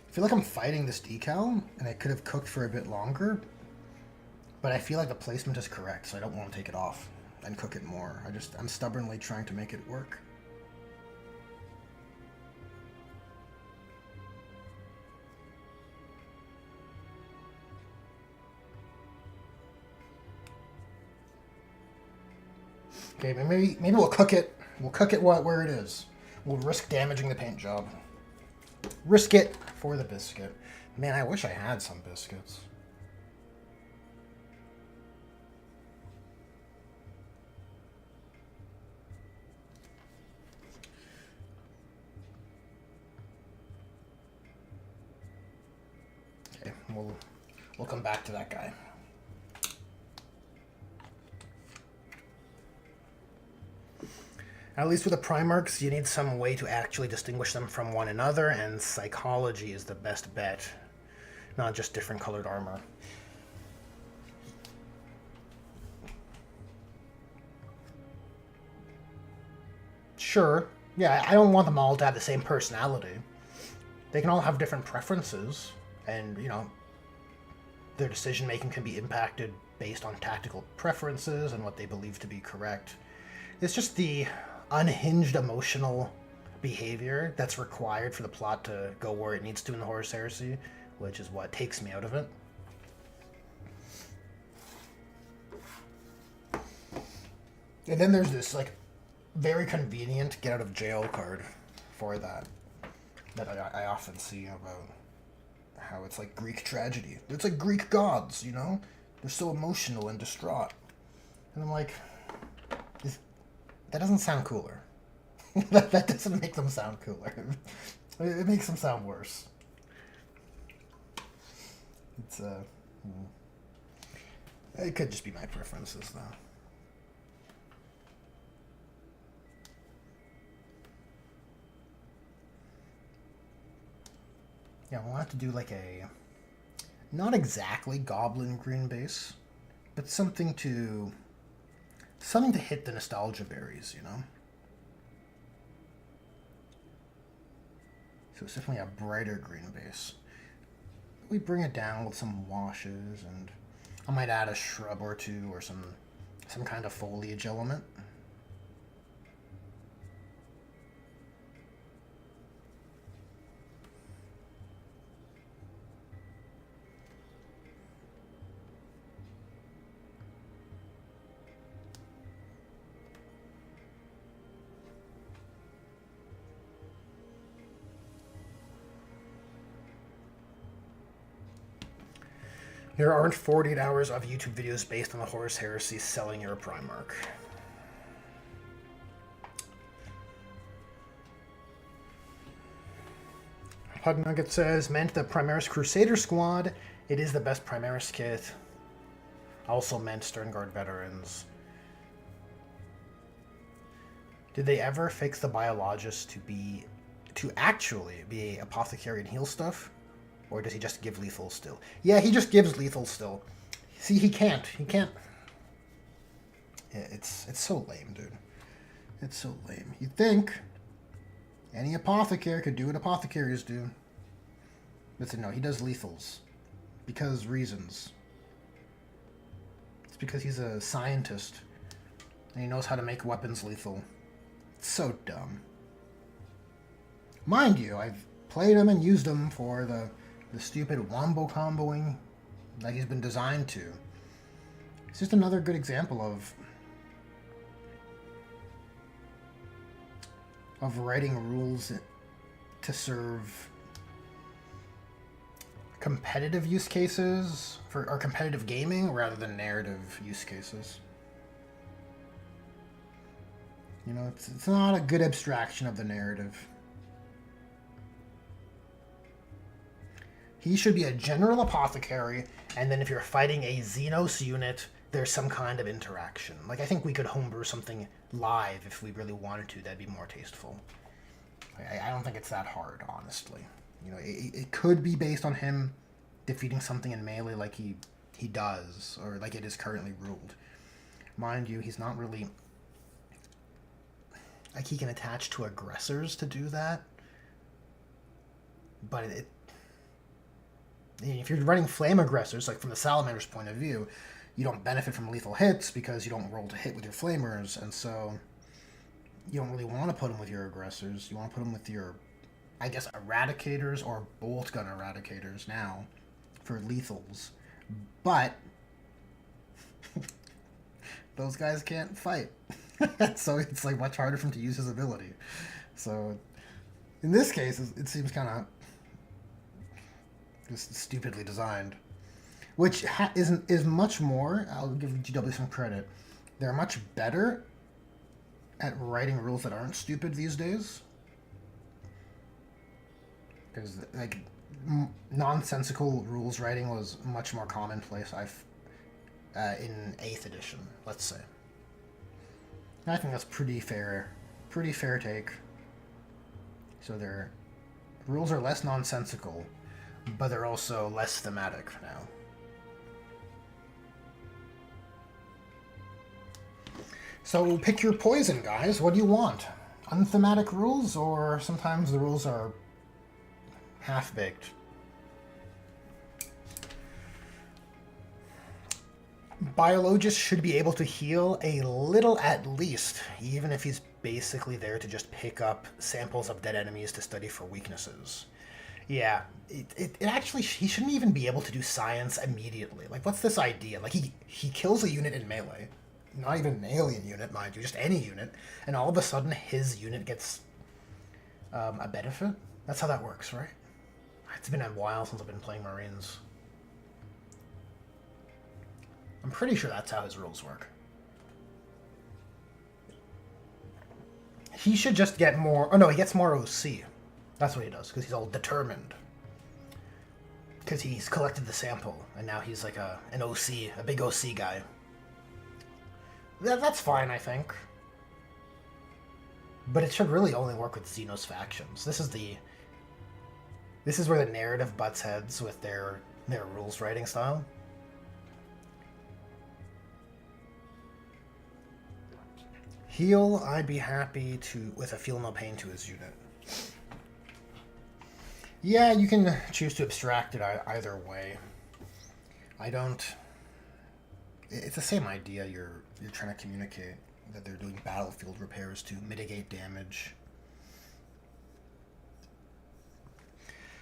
I feel like I'm fighting this decal, and I could have cooked for a bit longer, but I feel like the placement is correct, so I don't want to take it off and cook it more. I'm stubbornly trying to make it work. Okay, maybe we'll cook it. We'll cook it where it is. We'll risk damaging the paint job. Risk it for the biscuit. Man, I wish I had some biscuits. Okay, we'll come back to that guy. At least with the Primarchs, you need some way to actually distinguish them from one another, and psychology is the best bet, not just different colored armor. Sure, yeah, I don't want them all to have the same personality. They can all have different preferences, and, you know, Their decision making can be impacted based on tactical preferences and what they believe to be correct. It's just the unhinged emotional behavior that's required for the plot to go where it needs to in the Horus Heresy, which is what takes me out of it. And then there's this like very convenient get out of jail card for that I often see about how it's like Greek tragedy. It's like Greek gods, you know? They're so emotional and distraught. And I'm like, that doesn't sound cooler. that doesn't make them sound cooler. It makes them sound worse. It's it could just be my preferences though. Yeah, we'll have to do like a, not exactly goblin green base, but something to hit the nostalgia berries, you know? So it's definitely a brighter green base. We bring it down with some washes, and I might add a shrub or two or some kind of foliage element. There aren't 48 hours of YouTube videos based on the Horus Heresy selling your Primarch. Pug Nugget says, meant the Primaris Crusader squad. It is the best Primaris kit. Also meant Sternguard veterans. Did they ever fix the Biologist to actually be apothecary and heal stuff? Or does he just give lethal still? Yeah, he just gives lethal still. See, he can't. Yeah, it's so lame, dude. It's so lame. You'd think any apothecary could do what apothecaries do. But no, he does lethals. Because reasons. It's because he's a scientist. And he knows how to make weapons lethal. It's so dumb. Mind you, I've played him and used him for the stupid wombo comboing that he's been designed to. It's just another good example of writing rules to serve competitive use cases or competitive gaming rather than narrative use cases. You know, it's not a good abstraction of the narrative. He should be a general apothecary, and then if you're fighting a Xenos unit, there's some kind of interaction. Like, I think we could homebrew something live if we really wanted to. That'd be more tasteful. I don't think it's that hard, honestly. You know, it could be based on him defeating something in melee like he does, or like it is currently ruled. Mind you, he's not really... Like, he can attach to aggressors to do that. But if you're running flame aggressors, like from the Salamander's point of view, you don't benefit from lethal hits because you don't roll to hit with your flamers, and so you don't really want to put them with your aggressors. You want to put them with your, I guess, eradicators or bolt gun eradicators now for lethals. But those guys can't fight. So it's like much harder for him to use his ability. So in this case, it seems kind of just stupidly designed, which is much more. I'll give GW some credit. They're much better at writing rules that aren't stupid these days, because like nonsensical rules writing was much more commonplace. In 8th edition, let's say. I think that's pretty fair take. So their rules are less nonsensical, but they're also less thematic now. So pick your poison, guys. What do you want? Unthematic rules, or sometimes the rules are half-baked? Biologist should be able to heal a little at least, even if he's basically there to just pick up samples of dead enemies to study for weaknesses. Yeah, it actually, he shouldn't even be able to do science immediately. Like, what's this idea? Like, he kills a unit in melee, not even an alien unit, mind you, just any unit, and all of a sudden his unit gets a benefit? That's how that works, right? It's been a while since I've been playing Marines. I'm pretty sure that's how his rules work. He should just get more... Oh, no, he gets more OC. That's what he does, because he's all determined. Because he's collected the sample, and now he's like an OC, a big OC guy. That's fine, I think. But it should really only work with Xenos factions. This is where the narrative butts heads with their rules writing style. Heal, I'd be happy with a feel no pain to his unit. Yeah, you can choose to abstract it either way. I don't... It's the same idea you're trying to communicate, that they're doing battlefield repairs to mitigate damage.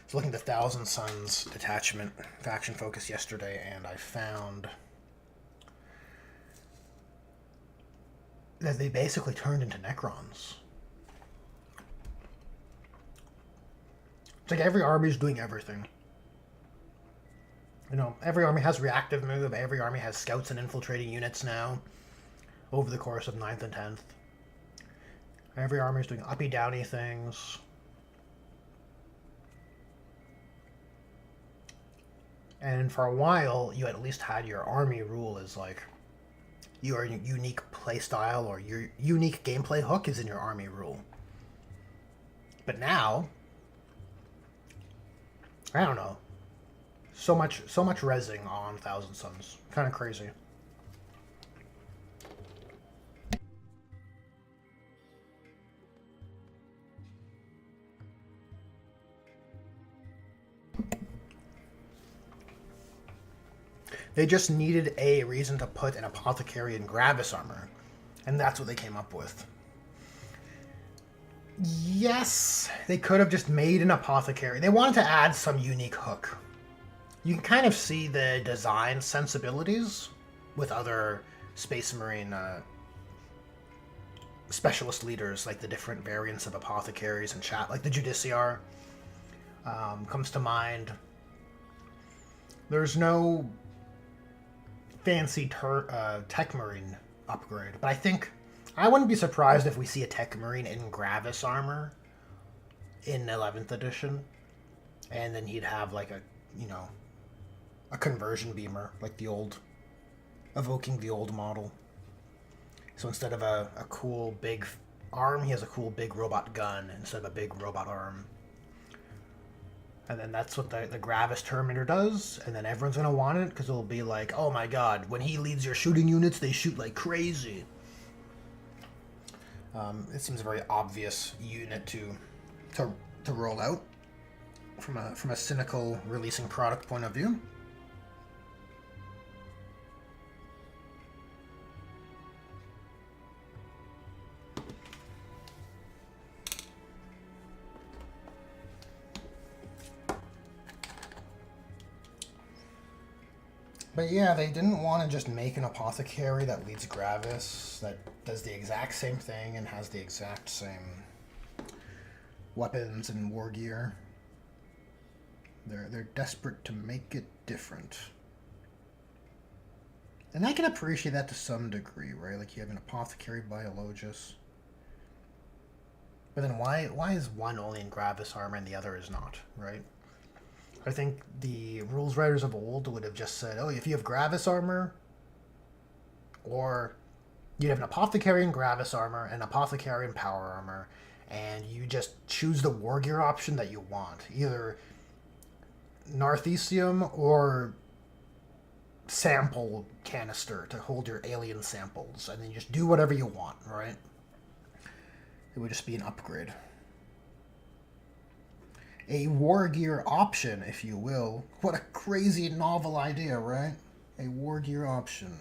So looking at the Thousand Suns detachment faction focus yesterday, and I found that they basically turned into Necrons. It's like every army's doing everything. You know, every army has reactive move, every army has scouts and infiltrating units now, over the course of 9th and 10th. Every army's doing uppy downy things. And for a while, you at least had your army rule as like, your unique playstyle or your unique gameplay hook is in your army rule. But now, I don't know. So much rezzing on Thousand Suns. Kind of crazy. They just needed a reason to put an apothecary in Gravis armor, and that's what they came up with. Yes, they could have just made an apothecary. They wanted to add some unique hook. You can kind of see the design sensibilities with other Space Marine specialist leaders, like the different variants of apothecaries and chat, like the Judiciar comes to mind. There's no fancy Tech Marine upgrade, but I think I wouldn't be surprised if we see a Tech Marine in Gravis armor in 11th edition, and then he'd have like a conversion beamer, like the old, evoking the old model. So instead of a cool big arm, he has a cool big robot gun instead of a big robot arm. And then that's what the Gravis Terminator does, and then everyone's going to want it, because it'll be like, oh my god, when he leads your shooting units, they shoot like crazy. It seems a very obvious unit to roll out from a cynical releasing product point of view. But yeah, they didn't want to just make an apothecary that leads Gravis, that does the exact same thing and has the exact same weapons and war gear. They're desperate to make it different. And I can appreciate that to some degree, right? Like you have an apothecary biologist. But then why is one only in Gravis armor and the other is not, right? I think the rules writers of old would have just said, oh, if you have Gravis armor, or you'd have an apothecary in Gravis armor, and an apothecary in power armor, and you just choose the war gear option that you want. Either Narthesium or sample canister to hold your alien samples, and then you just do whatever you want, right? It would just be an upgrade. A war gear option, if you will. What a crazy novel idea, right? a war gear option.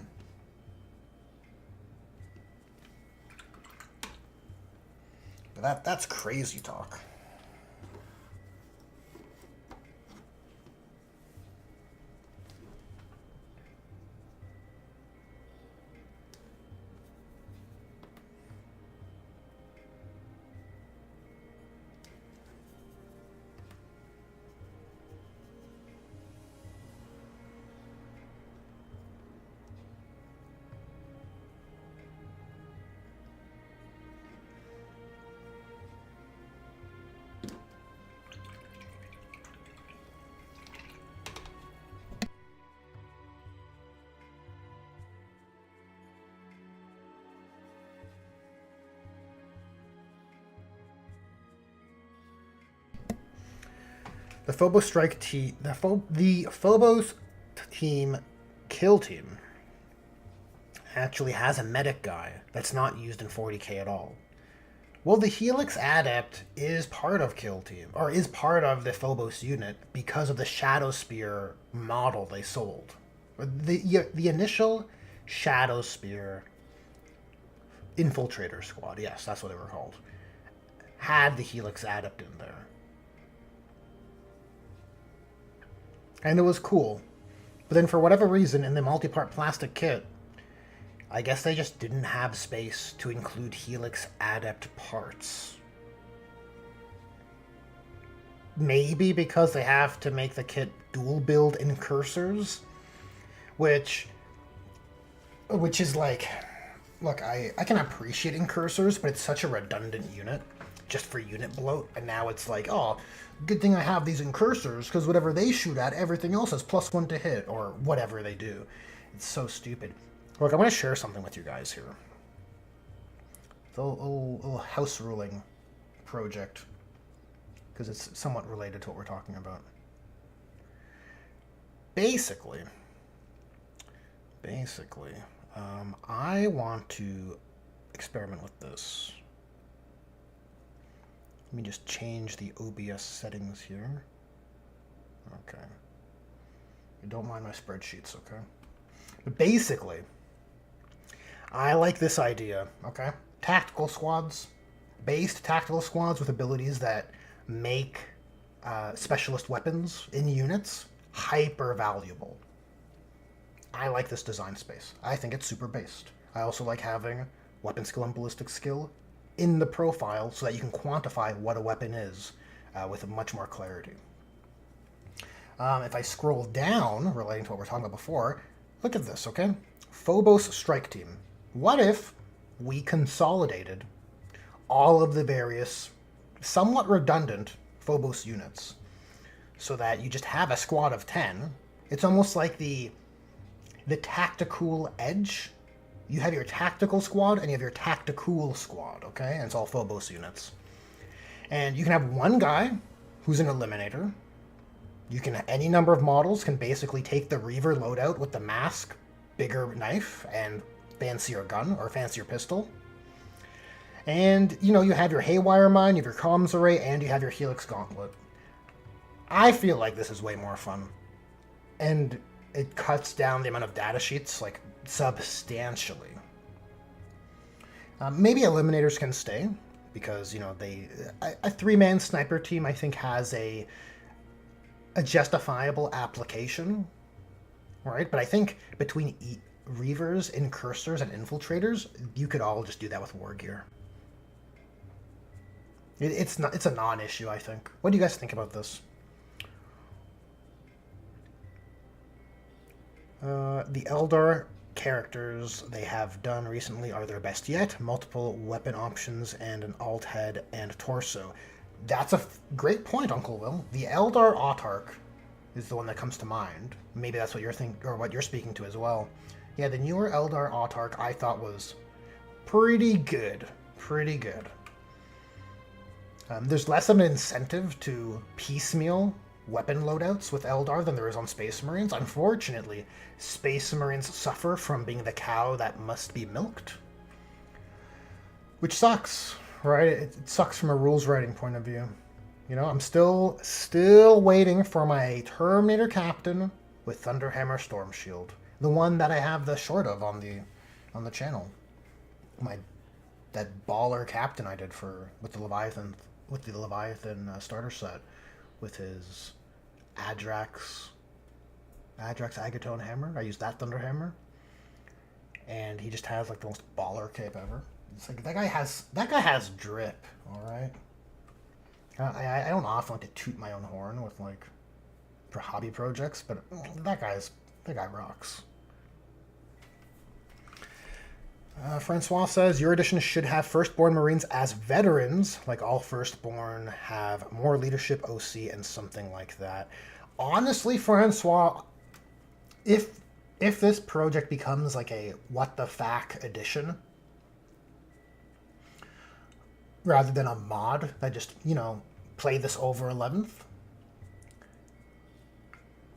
But that's crazy talk. The Phobos Strike team, the Phobos team kill team actually has a medic guy that's not used in 40k at all. Well, the Helix Adept is part of kill team, or is part of the Phobos unit because of the Shadow Spear model they sold. The initial Shadow Spear infiltrator squad, yes, that's what they were called, had the Helix Adept in there. And it was cool. But then for whatever reason, in the multi-part plastic kit, I guess they just didn't have space to include Helix Adept parts. Maybe because they have to make the kit dual build incursors, which is like, look, I can appreciate incursors, but it's such a redundant unit just for unit bloat, and now it's like, oh, good thing I have these incursors, because whatever they shoot at, everything else has +1 to hit, or whatever they do. It's so stupid. Look, I want to share something with you guys here. It's a little house ruling project, because it's somewhat related to what we're talking about. Basically, I want to experiment with this. Let me just change the OBS settings here. Okay. You don't mind my spreadsheets, okay? But basically, I like this idea, okay? Tactical squads, based tactical squads with abilities that make specialist weapons in units hyper valuable. I like this design space. I think it's super based. I also like having weapon skill and ballistic skill in the profile so that you can quantify what a weapon is with much more clarity. If I scroll down, relating to what we were talking about before, look at this, okay? Phobos Strike Team. What if we consolidated all of the various, somewhat redundant Phobos units so that you just have a squad of 10? It's almost like the tactical edge. You have your tactical squad and you have your tactical squad, okay? And it's all Phobos units. And you can have one guy who's an eliminator. You can, any number of models can basically take the Reaver loadout with the mask, bigger knife, and fancier gun or fancier pistol. And, you know, you have your Haywire Mine, you have your comms array, and you have your Helix Gauntlet. I feel like this is way more fun. And it cuts down the amount of data sheets, like, substantially. Maybe eliminators can stay because, you know, a three-man sniper team, I think, has a justifiable application, right? But I think between Reavers, Incursors, and Infiltrators, you could all just do that with war gear. It's a non-issue, I think. What do you guys think about this? The Eldar characters they have done recently are their best yet. Multiple weapon options and an alt head and torso. That's a great point, Uncle Will. The Eldar Autarch is the one that comes to mind. Maybe that's what you're thinking, or what you're speaking to as well. Yeah, the newer Eldar Autarch I thought was pretty good. Pretty good. There's less of an incentive to piecemeal weapon loadouts with Eldar than there is on Space Marines. Unfortunately, Space Marines suffer from being the cow that must be milked. Which sucks, right? It sucks from a rules writing point of view. You know, I'm still waiting for my Terminator Captain with Thunderhammer Storm Shield. The one that I have the short of on the channel. My that baller captain I did for with the Leviathan starter set with his Adrax Agatone hammer. I used that Thunder hammer, and he just has like the most baller cape ever. It's like that guy has drip. All right. I don't often like to toot my own horn with like for hobby projects, but that guy rocks. Francois says, your edition should have Firstborn Marines as veterans, like all Firstborn have more leadership, OC, and something like that. Honestly, Francois, if this project becomes like a what the fact edition, rather than a mod that just, play this over 11th,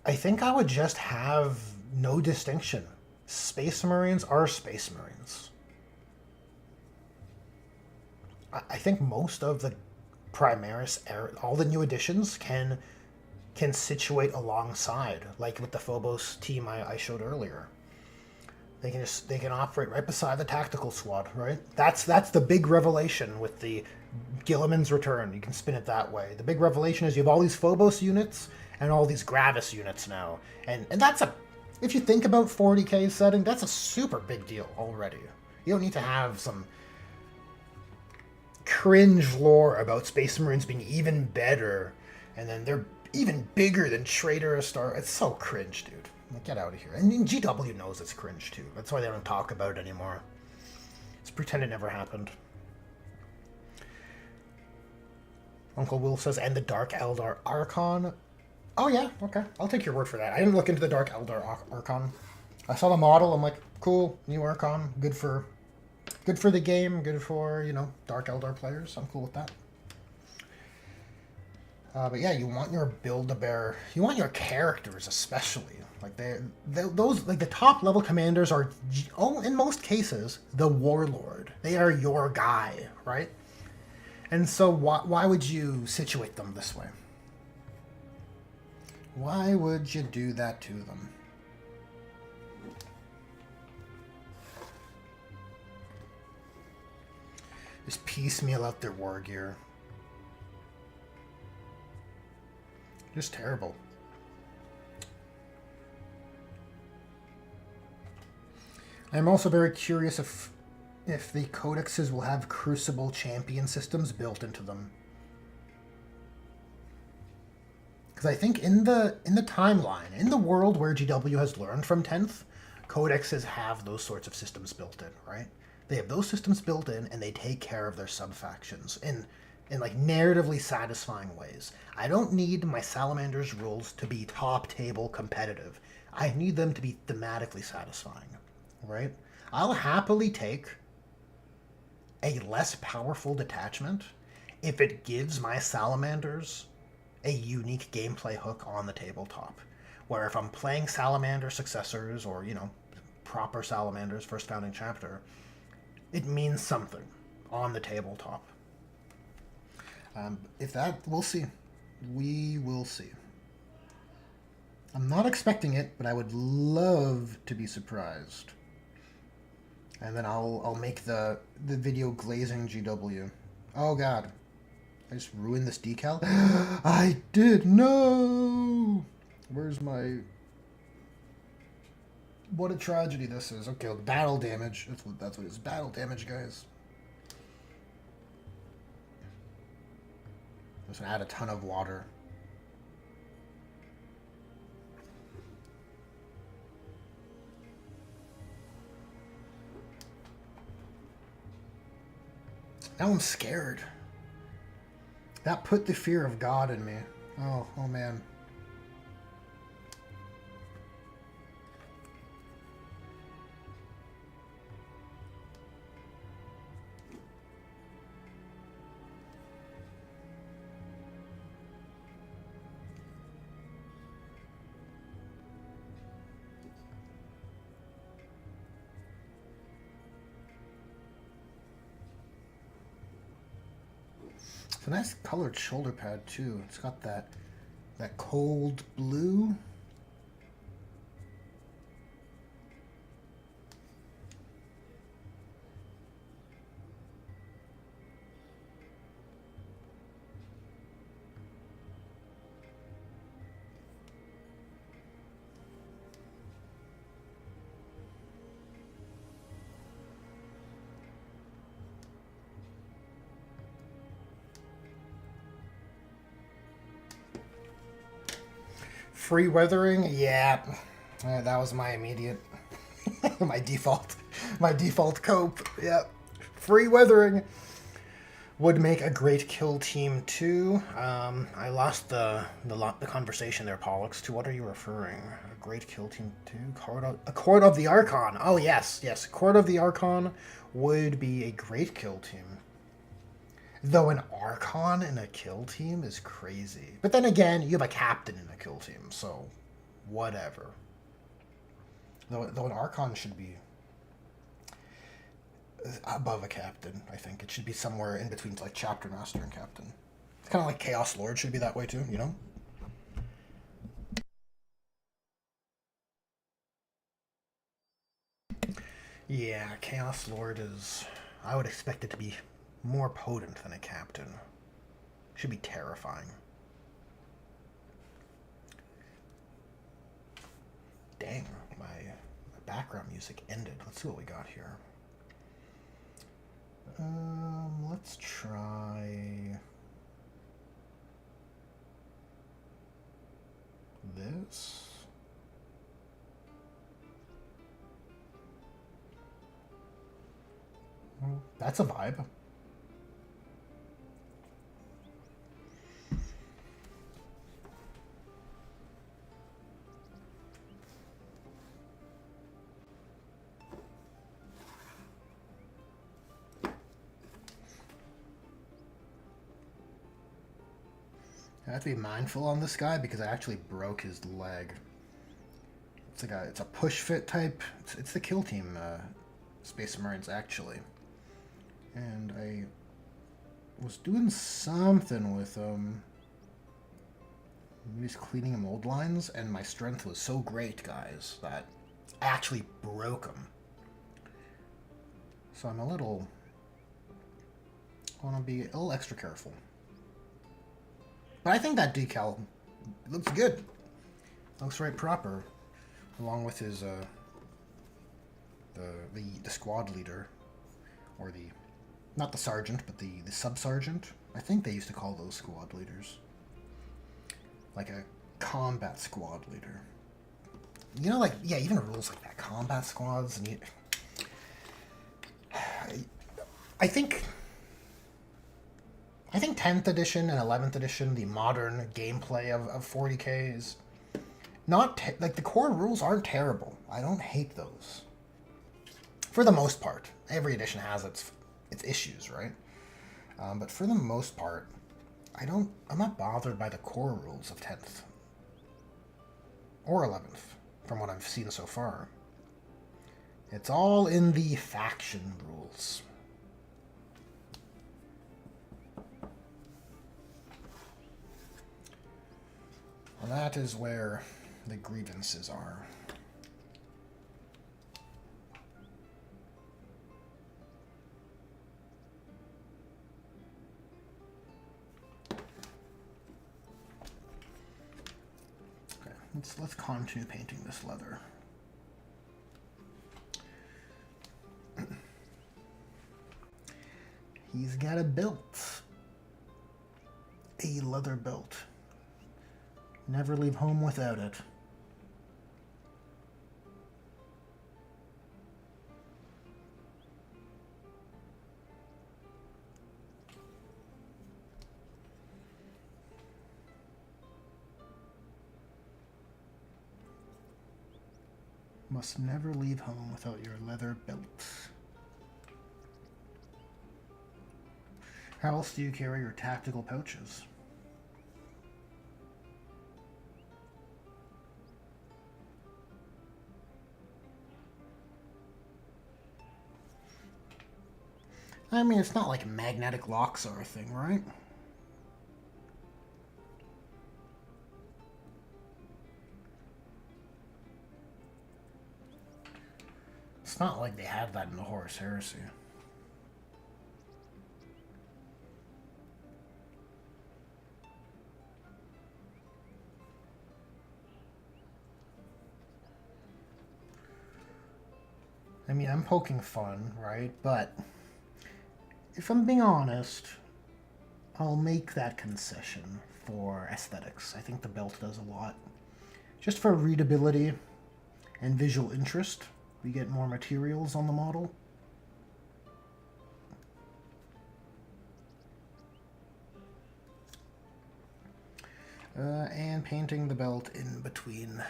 I think I would just have no distinction. Space Marines are Space Marines. I think most of the Primaris, all the new additions can situate alongside, like with the Phobos team I showed earlier. They can operate right beside the tactical squad, right? That's the big revelation with the Gilliman's Return. You can spin it that way. The big revelation is you have all these Phobos units and all these Gravis units now, and that's if you think about 40k setting, that's a super big deal already. You don't need to have some cringe lore about Space Marines being even better, and then they're even bigger than Traitor Star. It's so cringe, dude. Like, get out of here. And GW knows it's cringe too. That's why they don't talk about it anymore. Let's pretend it never happened. Uncle Will says, and the Dark Eldar Archon. Oh yeah, okay. I'll take your word for that. I didn't look into the Dark Eldar Archon. I saw the model. I'm like, cool, new Archon. Good for the game. Good for, Dark Eldar players. I'm cool with that. But yeah, you want your Build-A-Bear. You want your characters especially. Like those, like the top level commanders are, in most cases, the warlord. They are your guy, right? And so why would you situate them this way? Why would you do that to them? Just piecemeal out their war gear. Just terrible. I'm also very curious if the codexes will have Crucible champion systems built into them. Because I think in the timeline, in the world where GW has learned from 10th, codexes have those sorts of systems built in, right? They have those systems built in, and they take care of their sub-factions in like narratively satisfying ways. I don't need my Salamander's rules to be top table competitive. I need them to be thematically satisfying, right? I'll happily take a less powerful detachment if it gives my Salamanders a unique gameplay hook on the tabletop. Where if I'm playing Salamander successors or, proper Salamanders, first founding chapter, it means something on the tabletop. We'll see. We will see. I'm not expecting it, but I would love to be surprised. And then I'll make the video glazing GW. Oh god. I just ruined this decal? I did! No! Where's my... What a tragedy this is. Okay, well, battle damage. That's what it is. Battle damage, guys. Just gonna add a ton of water. Now I'm scared. That put the fear of God in me. Oh man. It's a nice colored shoulder pad too. It's got that cold blue. Free weathering, yeah. That was my immediate, my default cope. Yep. Free weathering would make a great kill team too. I lost the conversation there, Pollux. To what are you referring? A great kill team too? A Court of the Archon. Oh yes, yes. Court of the Archon would be a great kill team. Though an Archon in a kill team is crazy. But then again, you have a captain in a kill team, so whatever. Though an Archon should be above a captain, I think. It should be somewhere in between, like, chapter master and captain. It's kind of like Chaos Lord should be that way too, you know? Yeah, Chaos Lord is... I would expect it to be more potent than a captain. Should be terrifying. Dang, my background music ended. Let's see what we got here. Let's try this. That's a vibe. I have to be mindful on this guy because I actually broke his leg. It's a push fit type. It's the kill team Space Marines actually. And I was doing something with him. He was cleaning mold lines, and my strength was so great, guys, that I actually broke him. So I want to be a little extra careful. But I think that decal looks good. Looks right proper, along with his the squad leader, or the not the sergeant, but the sub-sergeant. I think they used to call those squad leaders, like a combat squad leader. You know, like, yeah, even rules like that, combat squads, and I think 10th edition and 11th edition, the modern gameplay of 40k is not like, the core rules aren't terrible. I don't hate those. For the most part, every edition has its issues, right? But for the most part, I'm not bothered by the core rules of 10th or 11th, from what I've seen so far. It's all in the faction rules. Well, that is where the grievances are. Okay, let's continue painting this leather. He's got a belt. A leather belt. Never leave home without it. Must never leave home without your leather belt. How else do you carry your tactical pouches? I mean, it's not like magnetic locks are a thing, right? It's not like they had that in the Horus Heresy. I mean, I'm poking fun, right? But if I'm being honest, I'll make that concession for aesthetics. I think the belt does a lot. Just for readability and visual interest, we get more materials on the model. And painting the belt in between.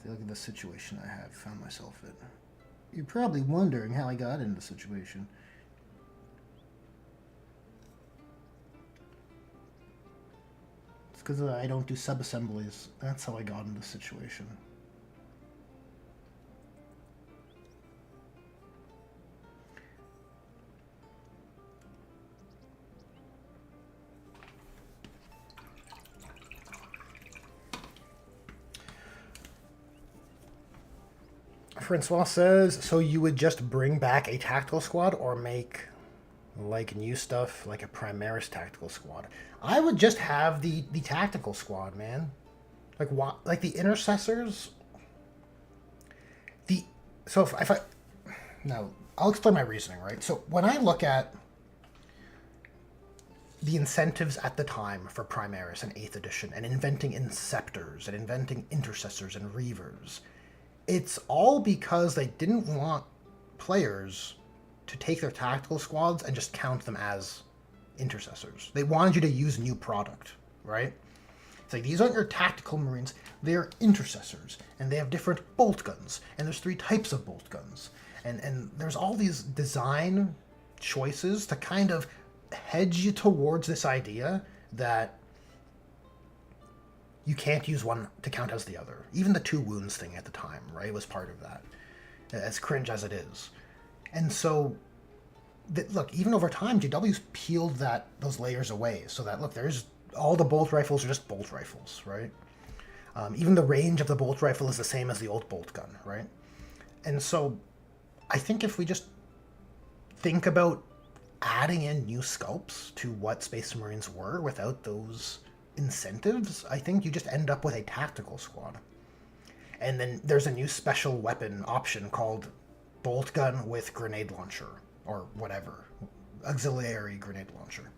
See, look at the situation I have found myself in. You're probably wondering how I got in the situation. It's because I don't do sub-assemblies. That's how I got in this situation. Francois says, so you would just bring back a tactical squad or make like new stuff like a Primaris tactical squad? I would just have the tactical squad, man. Like what? Like the intercessors. If I no, I'll explain my reasoning, right? So when I look at the incentives at the time for Primaris and 8th edition and inventing Inceptors and inventing intercessors and reavers, it's all because they didn't want players to take their tactical squads and just count them as intercessors. They wanted you to use new product, right? It's like, these aren't your tactical Marines, they're intercessors, and they have different bolt guns, and there's 3 types of bolt guns. And there's all these design choices to kind of hedge you towards this idea that you can't use one to count as the other. Even the 2 wounds thing at the time, right, was part of that, as cringe as it is. And so, look, even over time, GW's peeled those layers away, so that, look, there's all the bolt rifles are just bolt rifles, right? Even the range of the bolt rifle is the same as the old bolt gun, right? And so, I think if we just think about adding in new sculpts to what Space Marines were without those incentives, I think you just end up with a tactical squad. And then there's a new special weapon option called bolt gun with grenade launcher, or whatever, auxiliary grenade launcher.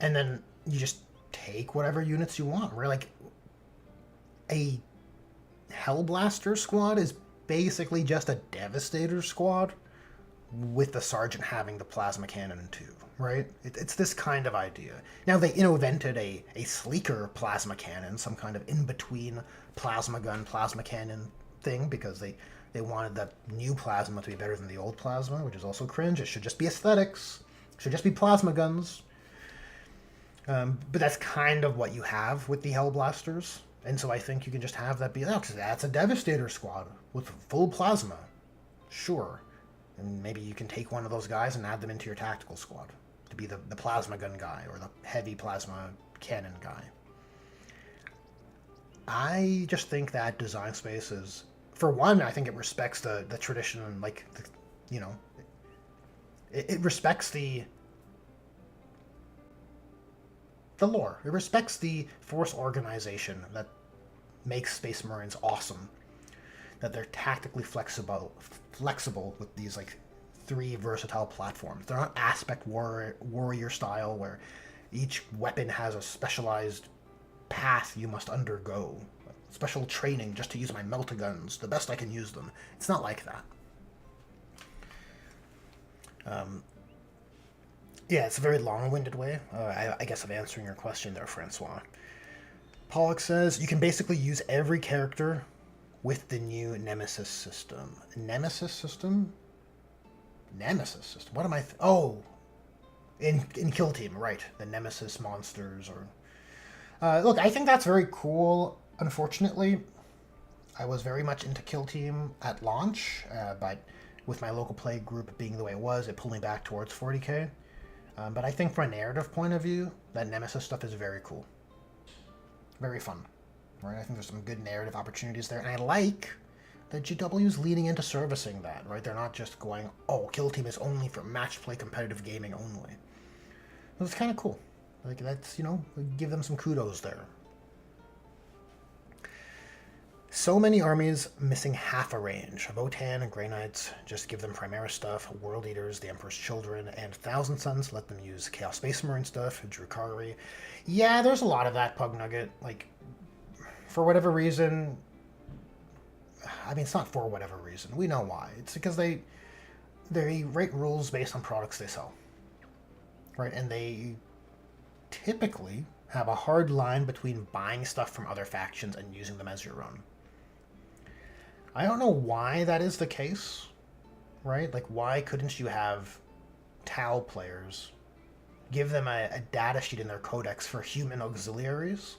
And then you just take whatever units you want. We're like, a Hellblaster squad is basically just a Devastator squad with the Sergeant having the plasma cannon too, right? It's this kind of idea. Now they invented a sleeker plasma cannon, some kind of in-between plasma gun, plasma cannon thing, because they wanted that new plasma to be better than the old plasma, which is also cringe. It should just be aesthetics. It should just be plasma guns. But that's kind of what you have with the Hellblasters. And so I think you can just have that be, oh, that's a Devastator squad with full plasma. Sure. And maybe you can take one of those guys and add them into your tactical squad to be the plasma gun guy or the heavy plasma cannon guy. I just think that design space is, for one, I think it respects the tradition, like, it respects the lore. It respects the force organization that makes Space Marines awesome. That they're tactically flexible with these, like, 3 versatile platforms. They're not aspect warrior style where each weapon has a specialized path you must undergo. Special training just to use my melta-guns, the best I can use them. It's not like that. Yeah, it's a very long-winded way, I guess, of answering your question there, Francois. Pollock says, you can basically use every character with the new Nemesis system. Nemesis system? Nemesis system? What am I... in Kill Team, right. The Nemesis monsters, or... look, I think that's very cool. Unfortunately, I was very much into Kill Team at launch, but with my local play group being the way it was, it pulled me back towards 40k. But I think from a narrative point of view, that Nemesis stuff is very cool. Very fun. Right? I think there's some good narrative opportunities there, and I like that GW's leaning into servicing that, right? They're not just going, oh, Kill Team is only for match play competitive gaming only. It's kind of cool. Like, that's, give them some kudos there. So many armies missing half a range. Votan and Grey Knights, just give them Primera stuff. World Eaters, the Emperor's Children, and Thousand Suns, let them use Chaos Space Marine stuff. Drukari. Yeah, there's a lot of that, Pug Nugget. Like, for whatever reason... I mean, it's not for whatever reason. We know why. It's because they rate rules based on products they sell. Right? And they typically have a hard line between buying stuff from other factions and using them as your own. I don't know why that is the case, right? Like, why couldn't you have Tau players give them a data sheet in their codex for human auxiliaries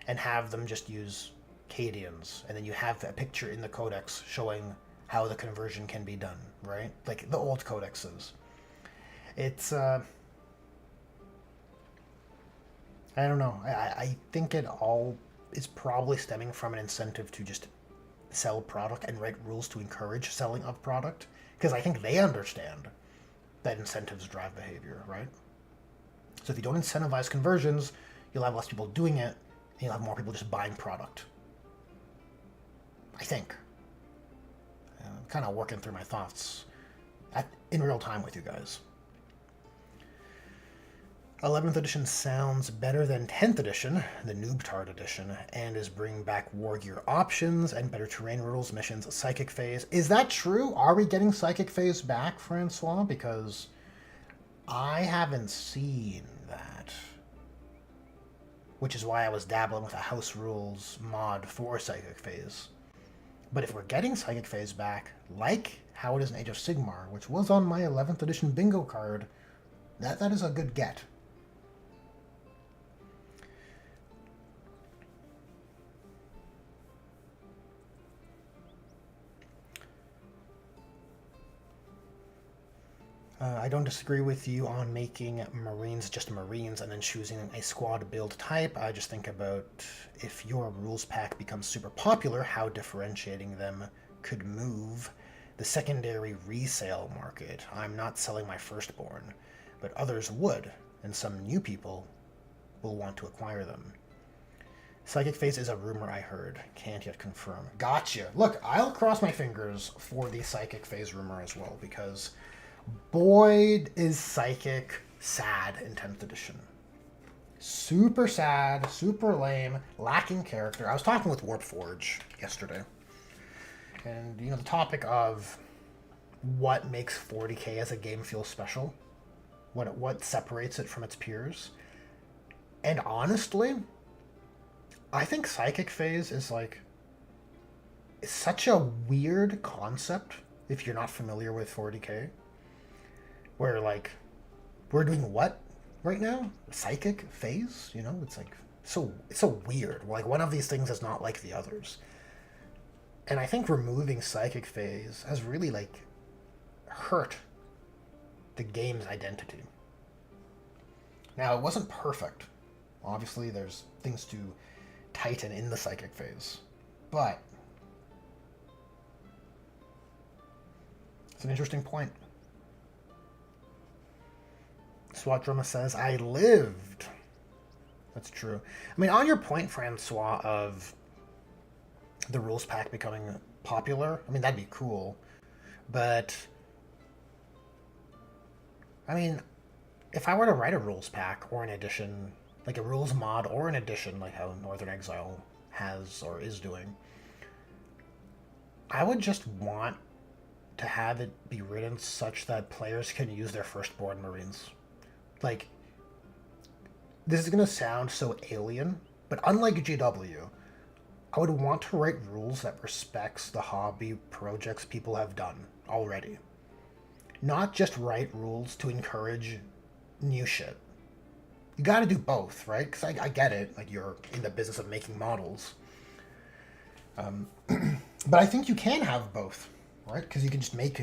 and have them just use Cadians, and then you have a picture in the codex showing how the conversion can be done, right? Like the old codexes. It's, I don't know. I think it all is probably stemming from an incentive to just sell product and write rules to encourage selling of product, because I think they understand that incentives drive behavior, right? So if you don't incentivize conversions, you'll have less people doing it, and you'll have more people just buying product. I think. I'm kind of working through my thoughts in real time with you guys. 11th edition sounds better than 10th edition, the Noobtard edition, and is bringing back war gear options and better terrain rules, missions, Psychic Phase. Is that true? Are we getting Psychic Phase back, Francois? Because I haven't seen that. Which is why I was dabbling with a House Rules mod for Psychic Phase. But if we're getting Psychic Phase back, like how it is in Age of Sigmar, which was on my 11th edition bingo card, that is a good get. I don't disagree with you on making Marines just Marines and then choosing a squad build type. I just think about if your rules pack becomes super popular, how differentiating them could move the secondary resale market. I'm not selling my firstborn, but others would, and some new people will want to acquire them. Psychic Phase is a rumor I heard. Can't yet confirm. Gotcha. Look, I'll cross my fingers for the Psychic Phase rumor as well, because boy, is Psychic sad in 10th edition. Super sad, super lame, lacking character. I was talking with Warpforge yesterday, and the topic of what makes 40k as a game feel special, what separates it from its peers. And honestly, I think Psychic Phase is it's such a weird concept if you're not familiar with 40k. Where, we're doing what right now? Psychic Phase? It's so weird. One of these things is not like the others. And I think removing Psychic Phase has really, hurt the game's identity. Now, it wasn't perfect. Obviously, there's things to tighten in the Psychic Phase. But it's an interesting point. SWAT Drama says, I lived. That's true. I mean, on your point, Francois, of the rules pack becoming popular, I mean, that'd be cool. But, I mean, if I were to write a rules pack or an edition, like a rules mod or an edition, like how Northern Exile has or is doing, I would just want to have it be written such that players can use their firstborn Marines. This is going to sound so alien, but unlike GW, I would want to write rules that respects the hobby projects people have done already. Not just write rules to encourage new shit. You got to do both, right? Because I get it, you're in the business of making models. But I think you can have both, right? Because you can just make...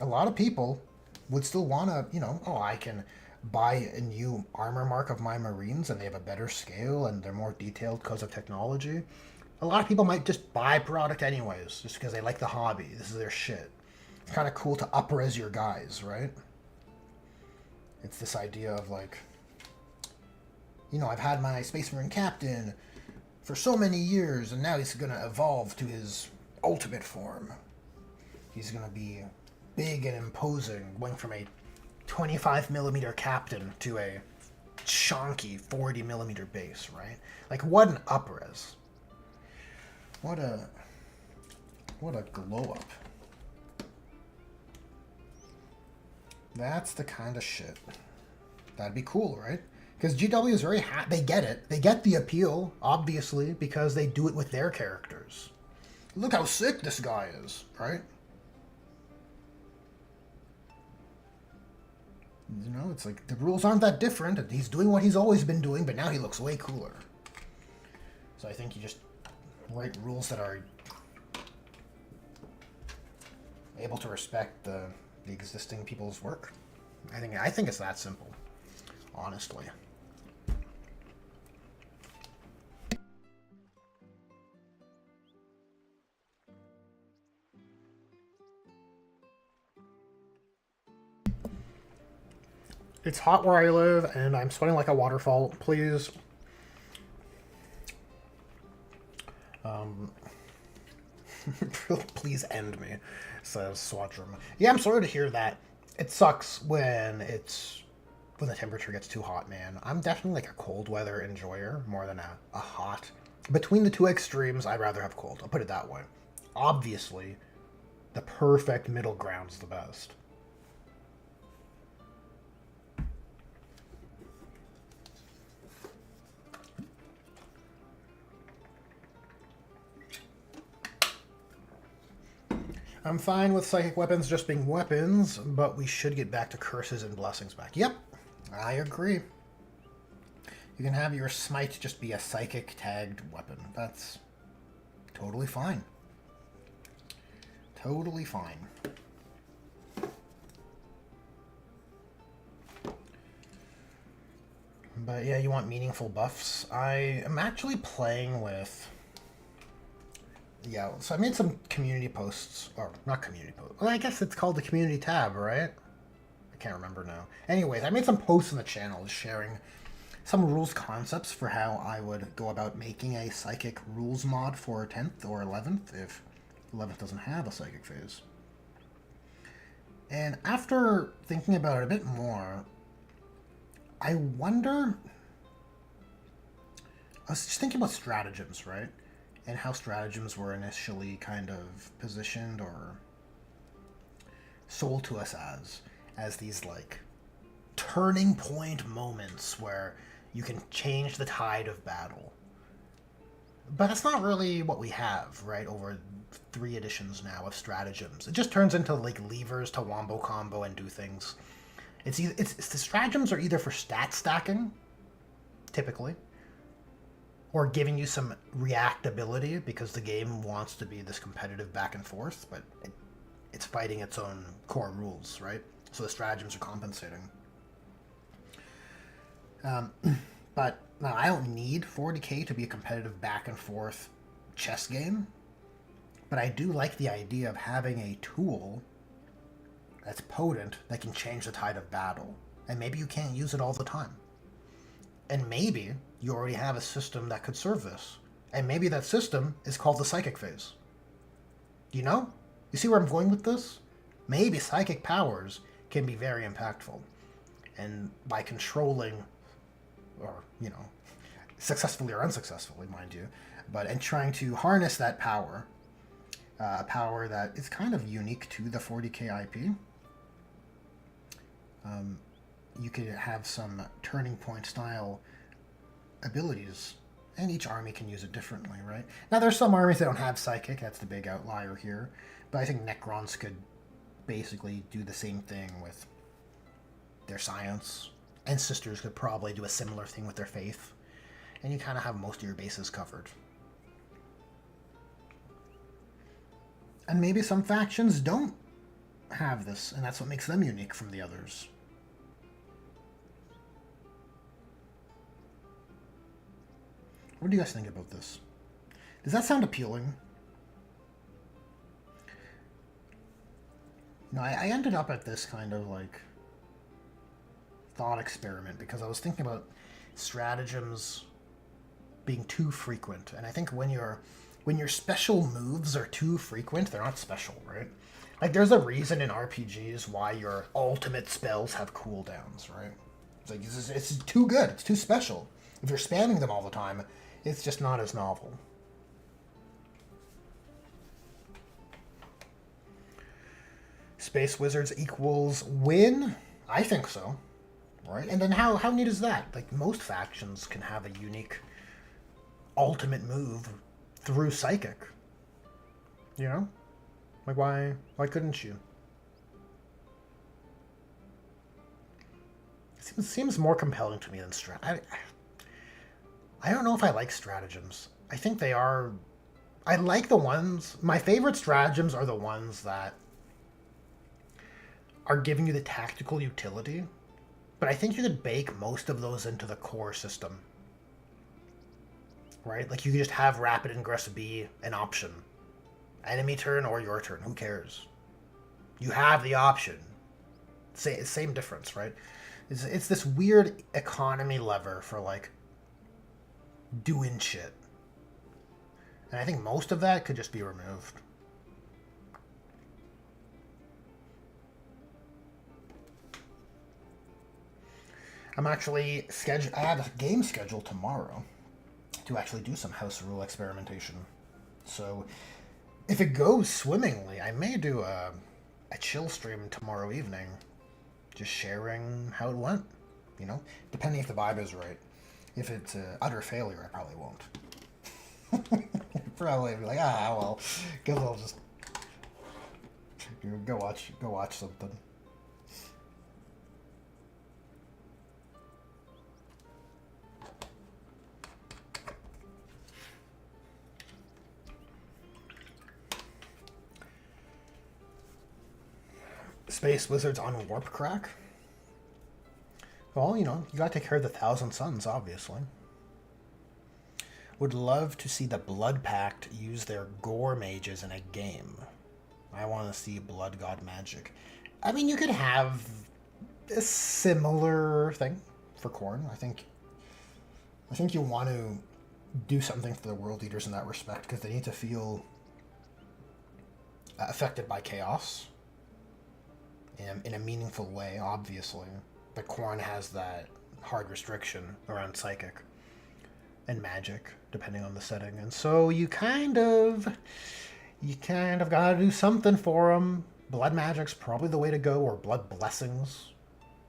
A lot of people would still want to, I can buy a new armor mark of my Marines and they have a better scale and they're more detailed because of technology. A lot of people might just buy product anyways, just because they like the hobby. This is their shit. It's kind of cool to up-res your guys, right? It's this idea of I've had my Space Marine Captain for so many years, and now he's going to evolve to his ultimate form. He's going to be big and imposing, going from a 25mm captain to a chonky 40mm base, right? Like, what an up-res. What a glow-up. That's the kind of shit. That'd be cool, right? Because GW is very they get it. They get the appeal, obviously, because they do it with their characters. Look how sick this guy is, right? You know, it's like the rules aren't that different. He's doing what he's always been doing, but now he looks way cooler. So I think you just write rules that are able to respect the existing people's work. I think it's that simple, honestly. It's hot where I live, and I'm sweating like a waterfall. Please. Please end me, says Swatrum. Yeah, I'm sorry to hear that. It sucks when the temperature gets too hot, man. I'm definitely like a cold weather enjoyer more than a hot. Between the two extremes, I'd rather have cold. I'll put it that way. Obviously, the perfect middle ground's the best. I'm fine with psychic weapons just being weapons, but we should get back to curses and blessings back. Yep, I agree. You can have your smite just be a psychic tagged weapon. That's totally fine. Totally fine. But yeah, you want meaningful buffs. I am actually playing with... Yeah, so I made some community posts, or not community posts. Well, I guess it's called the community tab, right? I can't remember now. Anyways, I made some posts on the channel sharing some rules concepts for how I would go about making a psychic rules mod for 10th or 11th if 11th doesn't have a psychic phase. And after thinking about it a bit more, I wonder... I was just thinking about stratagems, right? And how stratagems were initially kind of positioned or sold to us as these like turning point moments where you can change the tide of battle. But that's not really what we have, right? Over 3 editions now of stratagems. It just turns into like levers to wombo combo and do things. It's the stratagems are either for stat stacking, typically, or giving you some reactability because the game wants to be this competitive back and forth, but it's fighting its own core rules, right? So the stratagems are compensating. But no, I don't need 40k to be a competitive back and forth chess game, but I do like the idea of having a tool that's potent that can change the tide of battle. And maybe you can't use it all the time. And maybe you already have a system that could serve this. And maybe that system is called the psychic phase. You know? You see where I'm going with this? Maybe psychic powers can be very impactful. And by controlling, or, you know, successfully or unsuccessfully, mind you, and trying to harness that power, a power that is kind of unique to the 40k IP, you could have some turning point style abilities, and each army can use it differently, right? Now, there's some armies that don't have psychic, that's the big outlier here, but I think Necrons could basically do the same thing with their science, and Sisters could probably do a similar thing with their faith, and you kind of have most of your bases covered. And maybe some factions don't have this, and that's what makes them unique from the others. What do you guys think about this? Does that sound appealing? No, I ended up at this kind of like thought experiment because I was thinking about stratagems being too frequent. And I think when your special moves are too frequent, they're not special, right? Like there's a reason in RPGs why your ultimate spells have cooldowns, right? It's like it's too good, it's too special. If you're spamming them all the time, it's just not as novel. Space Wizards equals win? I think so. Right? And then how neat is that? Like most factions can have a unique ultimate move through Psychic. You know? Like why couldn't you? It seems more compelling to me than I don't know if I like stratagems. I think they are. I like the ones. My favorite stratagems are the ones that are giving you the tactical utility, but I think you could bake most of those into the core system. Right? Like you could just have Rapid Ingress be an option. Enemy turn or your turn, who cares? You have the option. Same difference, right? It's this weird economy lever for like doing shit. And I think most of that could just be removed. I'm actually I have a game scheduled tomorrow to actually do some house rule experimentation. So if it goes swimmingly, I may do a chill stream tomorrow evening, just sharing how it went, you know, depending if the vibe is right. If it's an utter failure, I probably won't. Probably be like, well, guess I'll just go watch something. Space Wizards on Warp Crack? Well, you know, you gotta take care of the Thousand Suns, obviously. Would love to see the Blood Pact use their Gore Mages in a game. I want to see Blood God magic. I mean, you could have a similar thing for Khorne. I think you want to do something for the World Eaters in that respect, because they need to feel affected by chaos in a meaningful way, obviously. But Khorne has that hard restriction around Psychic and magic, depending on the setting. And so you kind of got to do something for them. Blood magic's probably the way to go, or blood blessings.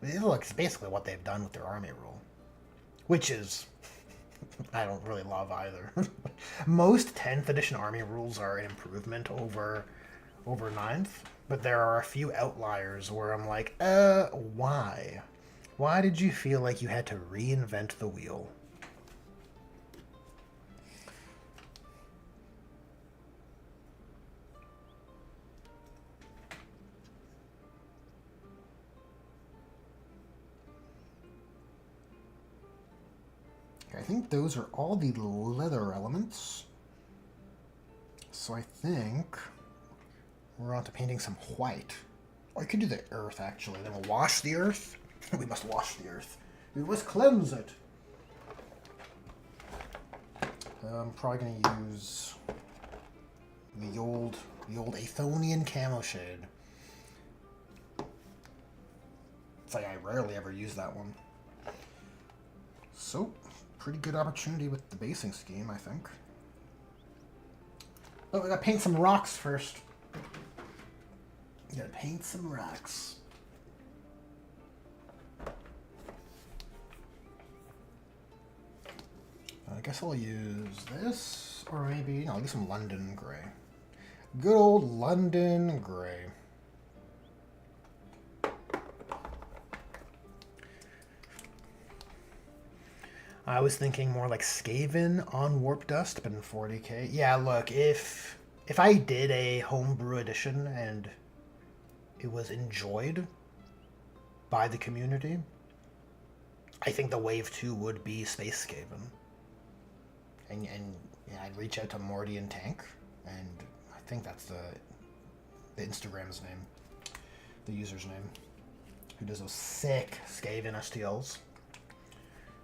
It looks basically what they've done with their army rule, which is I don't really love either. Most 10th edition army rules are an improvement over 9th, but there are a few outliers where I'm like, why? Why did you feel like you had to reinvent the wheel? I think those are all the leather elements. So I think we're on to painting some white. Or I could do the earth, actually. Then we'll wash the earth. We must wash the earth. We must cleanse it. I'm probably going to use the old Athonian camo shade. It's like I rarely ever use that one. So, pretty good opportunity with the basing scheme, I think. Oh, we gotta paint some rocks first. You gotta paint some rocks. I guess I'll use this, or maybe, I'll use some London Grey. Good old London Grey. I was thinking more like Skaven on Warp Dust, but in 40k. Yeah, look, if I did a homebrew edition and it was enjoyed by the community, I think the wave 2 would be Space Skaven. And yeah, I'd reach out to Morty and Tank, and I think that's the Instagram's name, the user's name, who does those sick Skaven STLs.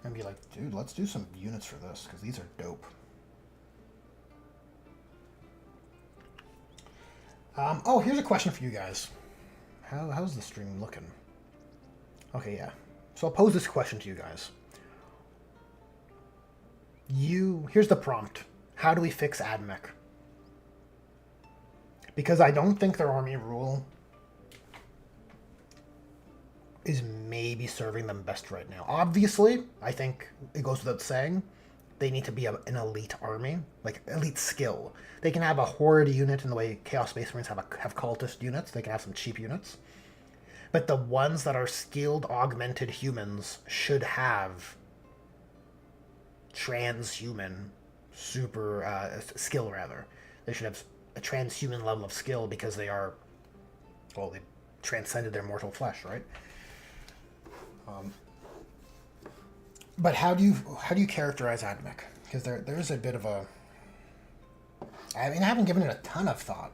and be like, dude, let's do some units for this, because these are dope. Oh, here's a question for you guys. How's the stream looking? Okay, yeah. So I'll pose this question to you guys. Here's the prompt. How do we fix AdMech? Because I don't think their army rule is maybe serving them best right now. Obviously, I think it goes without saying, they need to be an elite army, like elite skill. They can have a horde unit in the way Chaos Space Marines have cultist units. They can have some cheap units. But the ones that are skilled augmented humans should have transhuman skill, rather. They should have a transhuman level of skill because they are, well, they transcended their mortal flesh, right? But how do you characterize AdMech? Because there's a bit of a, I mean, I haven't given it a ton of thought,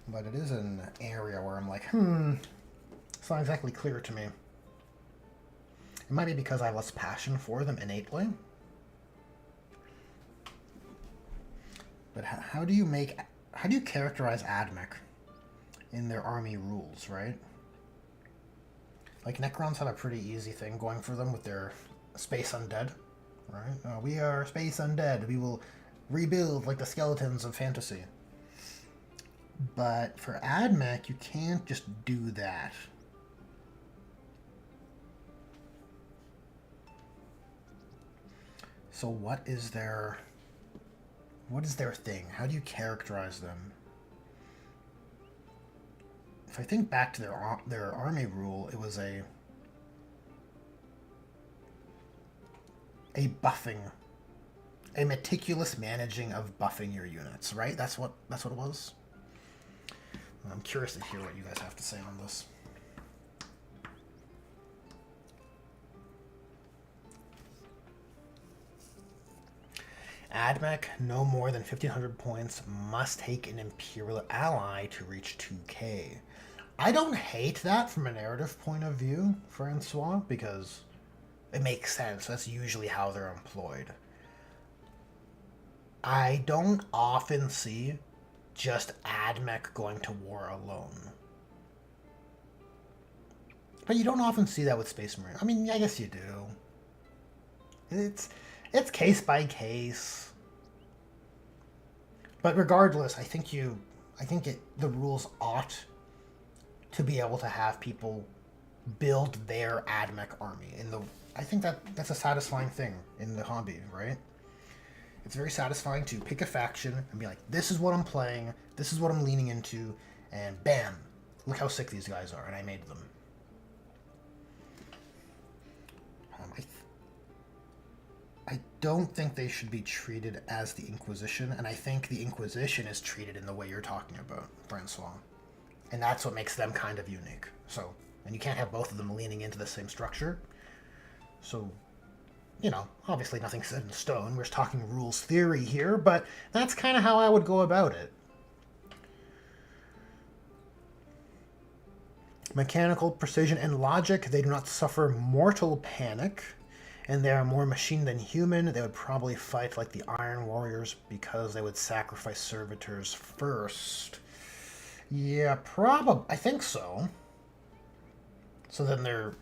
but it is an area where I'm like, it's not exactly clear to me. It might be because I have less passion for them innately. But how do you characterize AdMech in their army rules, right? Like, Necrons have a pretty easy thing going for them with their space undead, right? We are space undead. We will rebuild like the skeletons of fantasy. But for AdMech, you can't just do that. So what is their thing? How do you characterize them? If I think back to their army rule, it was a buffing, a meticulous managing of buffing your units, right? That's what it was. I'm curious to hear what you guys have to say on this. AdMech, no more than 1,500 points, must take an Imperial ally to reach 2k. I don't hate that from a narrative point of view, Francois, because it makes sense. That's usually how they're employed. I don't often see just AdMech going to war alone. But you don't often see that with Space Marine. I mean, I guess you do. It's case by case. But regardless, I think the rules ought to be able to have people build their AdMech army. I think that's a satisfying thing in the hobby, right? It's very satisfying to pick a faction and be like, this is what I'm playing, this is what I'm leaning into, and bam, look how sick these guys are, and I made them. I don't think they should be treated as the Inquisition, and I think the Inquisition is treated in the way you're talking about, Francois. And that's what makes them kind of unique. So, and you can't have both of them leaning into the same structure. So, you know, obviously nothing's set in stone. We're just talking rules theory here, but that's kind of how I would go about it. Mechanical precision and logic, they do not suffer mortal panic, and they are more machine than human. They would probably fight like the Iron Warriors because they would sacrifice servitors first. Yeah, probably. I think so. So then they're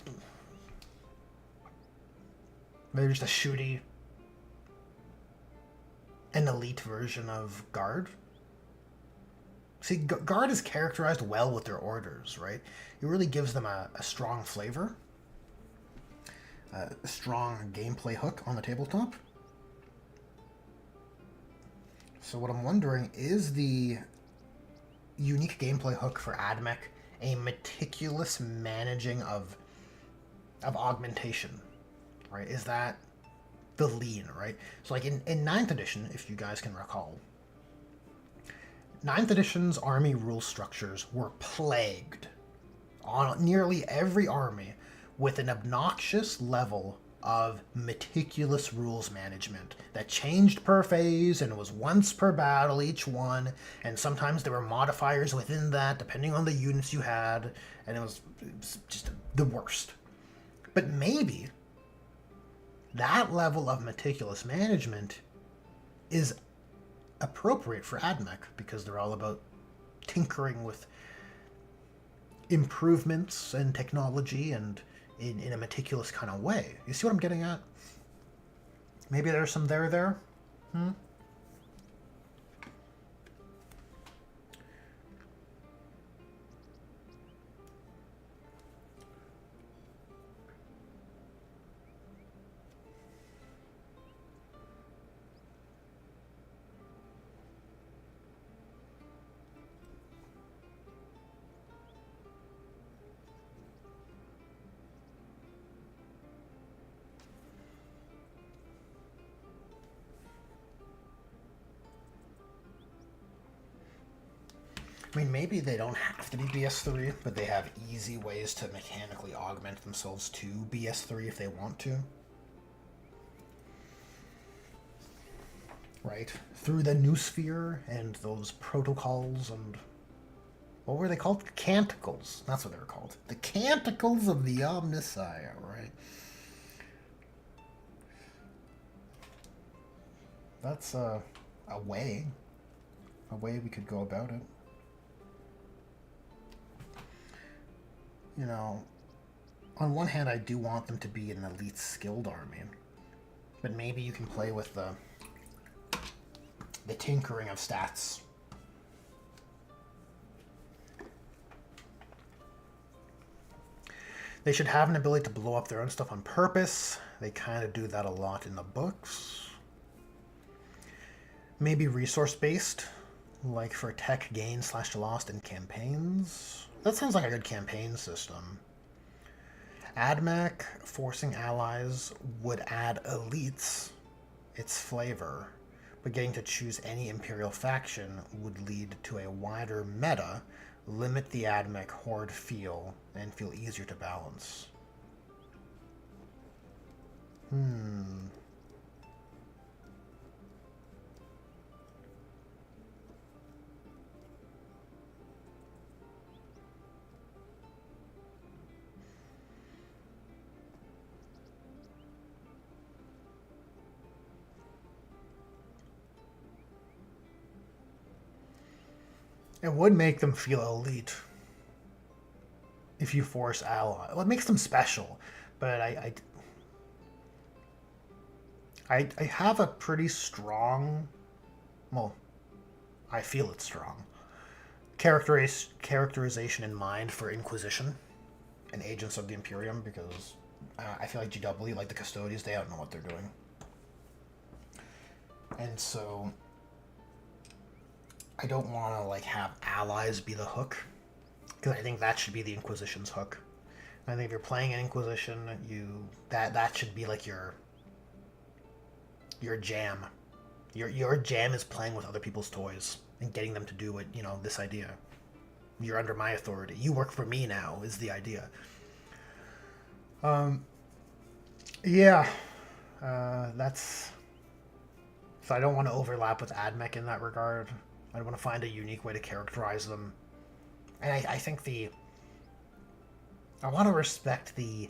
just a shooty, an elite version of Guard. See, Guard is characterized well with their orders, right? It really gives them a strong flavor, a strong gameplay hook on the tabletop. So what I'm wondering, is the unique gameplay hook for AdMech a meticulous managing of augmentation, right? Is that the lean, right? So like in 9th edition, if you guys can recall, 9th edition's army rule structures were plagued on nearly every army with an obnoxious level of meticulous rules management that changed per phase and was once per battle each one, and sometimes there were modifiers within that depending on the units you had, and it was just the worst. But maybe That level of meticulous management is appropriate for AdMech because they're all about tinkering with improvements and technology and in a meticulous kind of way. You see what I'm getting at? Maybe there's some there. Hmm? I mean, maybe they don't have to be BS3, but they have easy ways to mechanically augment themselves to BS3 if they want to. Right? Through the Noosphere and those protocols and... what were they called? Canticles. That's what they were called. The Canticles of the Omnissiah, right? That's a way we could go about it. You know, on one hand, I do want them to be an elite skilled army, but maybe you can play with the tinkering of stats. They should have an ability to blow up their own stuff on purpose. They kind of do that a lot in the books. Maybe resource-based, like for tech gain / lost in campaigns. That sounds like a good campaign system. AdMech forcing allies would add elites its flavor, but getting to choose any Imperial faction would lead to a wider meta, limit the AdMech horde feel, and feel easier to balance. It would make them feel elite if you force ally. Well, it makes them special, but I have a pretty strong, well, I feel it's strong, characterization in mind for Inquisition and Agents of the Imperium, because I feel like GW, like the Custodians, they don't know what they're doing. And so I don't want to like have allies be the hook, because I think that should be the Inquisition's hook. I think if you're playing an Inquisition, that should be like your jam. Your jam is playing with other people's toys and getting them to do what, this idea. You're under my authority. You work for me now is the idea. That's... So I don't want to overlap with AdMech in that regard. I want to find a unique way to characterize them. And I think I want to respect the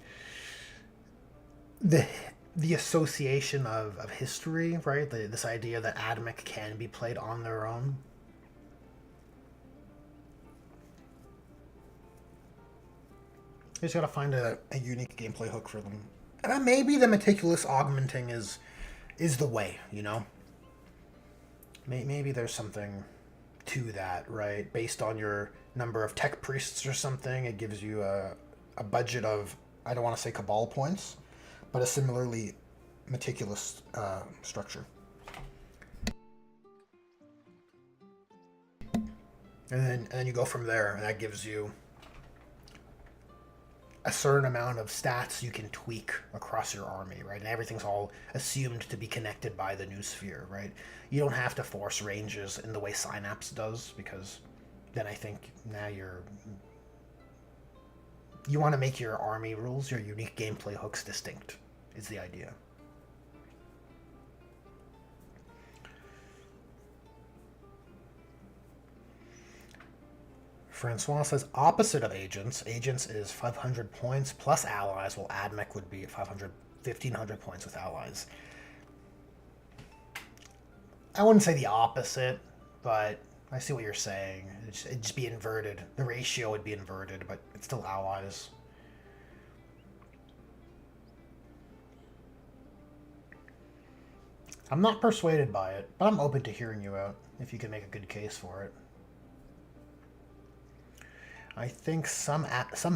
association of history, right? This idea that AdMech can be played on their own. You just gotta find a unique gameplay hook for them. And maybe the meticulous augmenting is the way, Maybe there's something to that, right? Based on your number of tech priests or something, it gives you a budget of, I don't want to say Cabal points, but a similarly meticulous structure. And then you go from there, and that gives you a certain amount of stats you can tweak across your army, right? And everything's all assumed to be connected by the Noosphere, right? You don't have to force ranges in the way Synapse does, because then I think now you want to make your army rules, your unique gameplay hooks distinct, is the idea. Francois says, opposite of Agents. Agents is 500 points plus allies, while AdMech would be at 550 1,500 points with allies. I wouldn't say the opposite, but I see what you're saying. It'd just be inverted. The ratio would be inverted, but it's still allies. I'm not persuaded by it, but I'm open to hearing you out if you can make a good case for it. I think some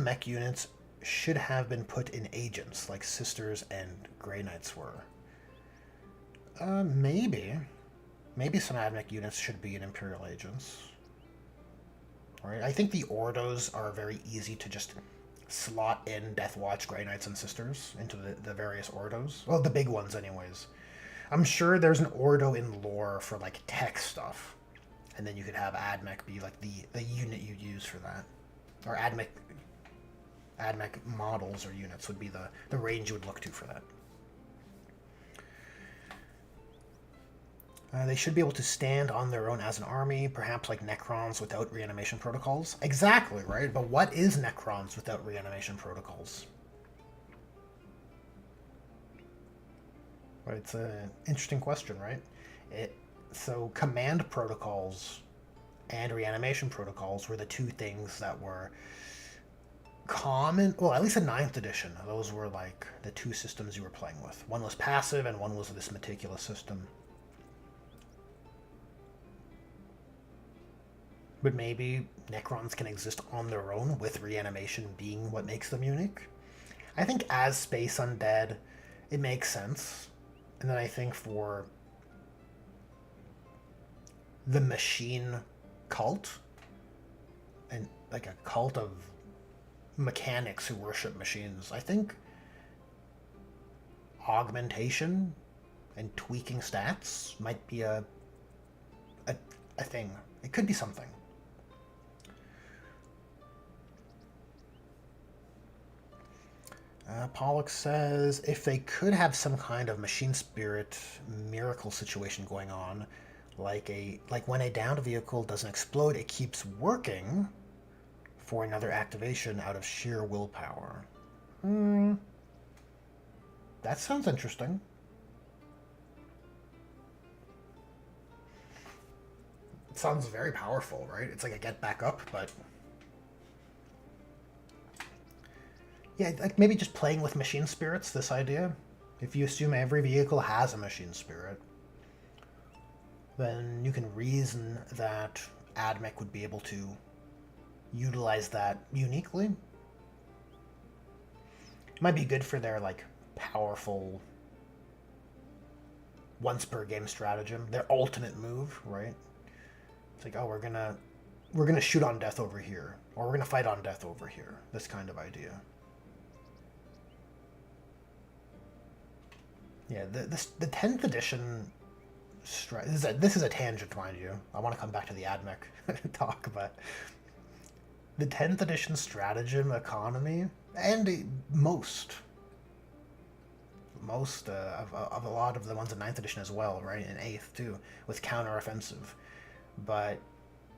mech units should have been put in agents, like Sisters and Grey Knights were. Maybe. Maybe some AdMech units should be in Imperial agents. Right? I think the Ordos are very easy to just slot in Deathwatch, Grey Knights, and Sisters into the various Ordos. Well, the big ones anyways. I'm sure there's an Ordo in lore for like tech stuff. And then you could have AdMech be like the unit you use for that. Or AdMech models or units would be the range you would look to for that. They should be able to stand on their own as an army, perhaps like Necrons without reanimation protocols. Exactly, right? But what is Necrons without reanimation protocols? Right, it's an interesting question, right? So command protocols and reanimation protocols were the two things that were common, well, at least in 9th edition. Those were like the two systems you were playing with. One was passive and one was this meticulous system. But maybe Necrons can exist on their own, with reanimation being what makes them unique. I think as Space Undead, it makes sense. And then I think for the machine cult, and like a cult of mechanics who worship machines, I think augmentation and tweaking stats might be a thing. It could be something. Pollock says, if they could have some kind of machine spirit miracle situation going on, like when a downed vehicle doesn't explode, it keeps working for another activation out of sheer willpower. That sounds interesting. It sounds very powerful, right? It's like a get back up, but yeah, like maybe just playing with machine spirits, this idea. If you assume every vehicle has a machine spirit, then you can reason that AdMech would be able to utilize that uniquely. It might be good for their like powerful once per game stratagem, their ultimate move, right? It's like, oh, we're gonna shoot on death over here, or we're gonna fight on death over here. This kind of idea. Yeah, the 10th edition. This is a tangent, mind you. I want to come back to the AdMech talk, but the 10th edition stratagem economy, and most of a lot of the ones in 9th edition as well, right, and 8th too, with counter-offensive. But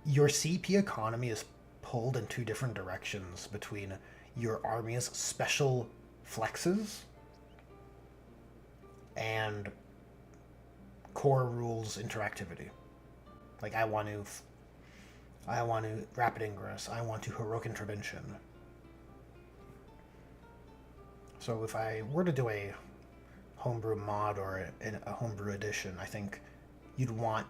your CP economy is pulled in two different directions between your army's special flexes and core rules interactivity. Like I want to rapid ingress, I want to heroic intervention. So if I were to do a homebrew mod or a homebrew edition, I think you wouldn't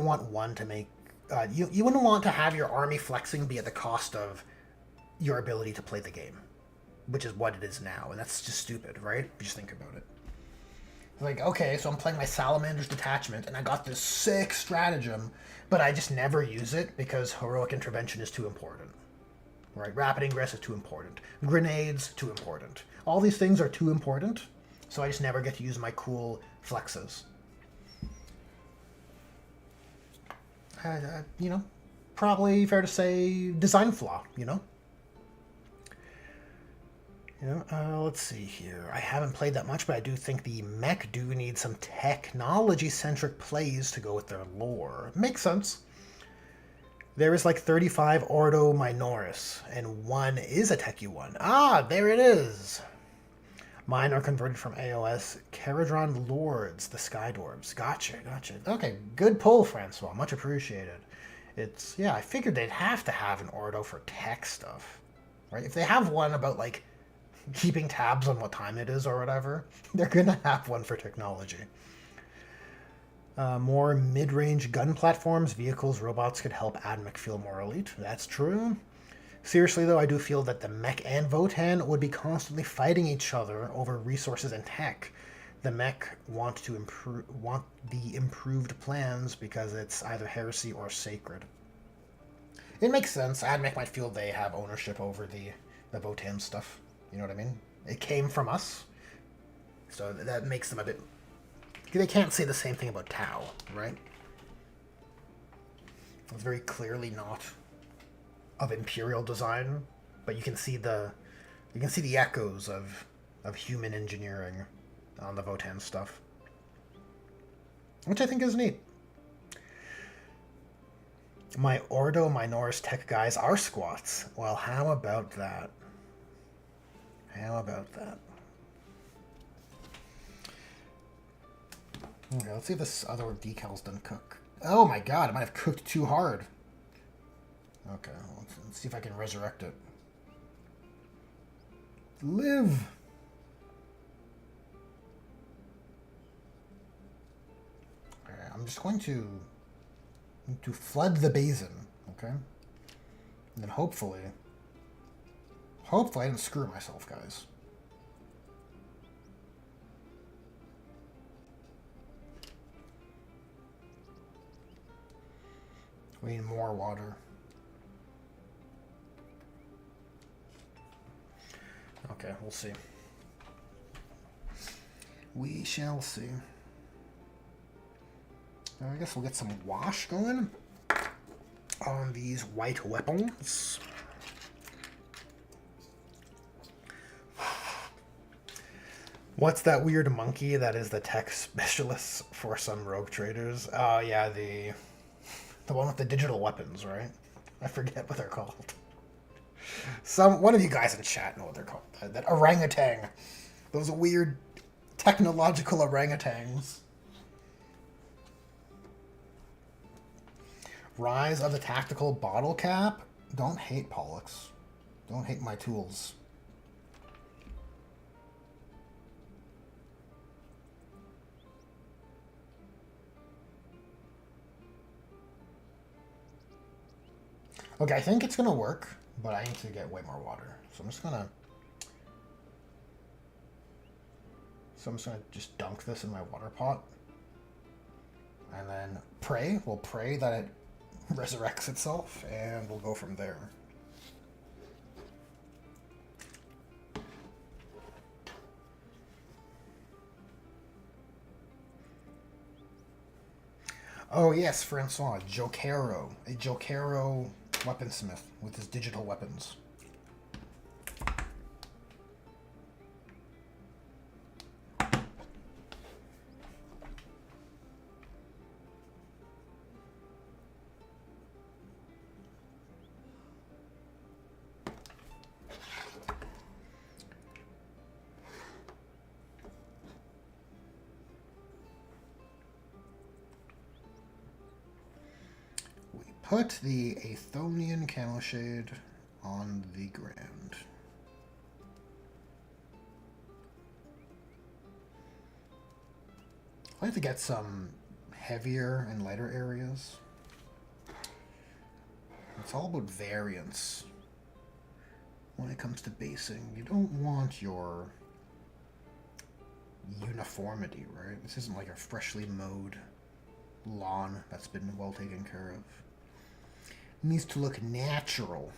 want one to make you wouldn't want to have your army flexing be at the cost of your ability to play the game, which is what it is now, and that's just stupid, right? If you just think about it. Like, okay, so I'm playing my Salamander's detachment, and I got this sick stratagem, but I just never use it because heroic intervention is too important. Right? Rapid ingress is too important. Grenades, too important. All these things are too important, so I just never get to use my cool flexes. Probably fair to say design flaw, let's see here. I haven't played that much, but I do think the mech do need some technology-centric plays to go with their lore. Makes sense. There is like 35 Ordo Minoris, and one is a techie one. Ah, there it is. Mine are converted from AOS. Caradron Lords, the Sky Dwarves. Gotcha, gotcha. Okay, good pull, Francois. Much appreciated. It's, yeah, I figured they'd have to have an Ordo for tech stuff, right? If they have one about, like, keeping tabs on what time it is or whatever, they're gonna have one for technology. More mid-range gun platforms, vehicles, robots could help AdMech feel more elite. That's true. Seriously, though, I do feel that the mech and Votan would be constantly fighting each other over resources and tech. The mech want the improved plans because it's either heresy or sacred. It makes sense. AdMech might feel they have ownership over the Votan stuff. You know what I mean? It came from us, so that makes them a bit. They can't say the same thing about Tau, right? It's very clearly not of Imperial design, but you can see the echoes of human engineering on the Votan stuff, which I think is neat. My Ordo Minoris tech guys are squats. Well, how about that? How about that? Okay, let's see if this other decal's done cook. Oh my god, it might have cooked too hard. Okay, let's see if I can resurrect it. Live! Okay, I'm just going to flood the basin, okay? And then hopefully I didn't screw myself, guys. We need more water. Okay, we'll see. We shall see. I guess we'll get some wash going on these white weapons. What's that weird monkey that is the tech specialist for some rogue traders? Oh yeah, the one with the digital weapons, right? I forget what they're called. One of you guys in chat know what they're called. That orangutan. Those weird technological orangutans. Rise of the Tactical Bottle Cap. Don't hate Pollux. Don't hate my tools. Okay, I think it's going to work, but I need to get way more water. So I'm just going to just dunk this in my water pot. And then pray. We'll pray that it resurrects itself, and we'll go from there. Oh yes, Francois, Jokero. A Jokero weaponsmith with his digital weapons. Put the Athonian Camel Shade on the ground. I have to get some heavier and lighter areas. It's all about variance when it comes to basing. You don't want your uniformity, right? This isn't like a freshly mowed lawn that's been well taken care of. It needs to look natural.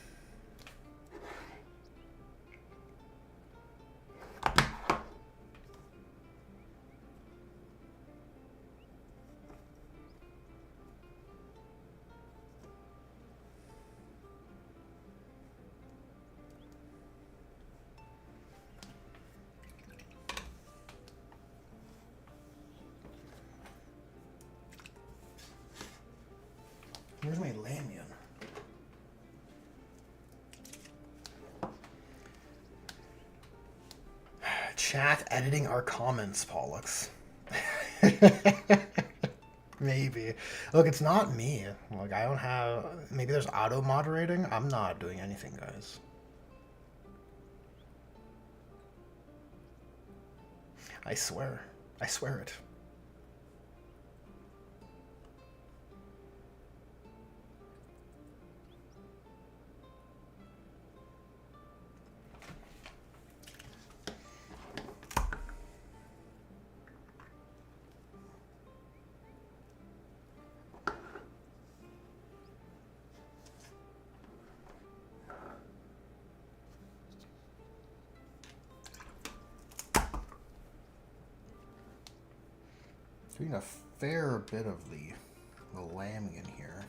Where's my lanyard? chat editing our comments, Pollux. Maybe. Look, it's not me. Like, I don't have... Maybe there's auto-moderating? I'm not doing anything, guys. I swear. I swear it. Doing a fair bit of the lambing in here.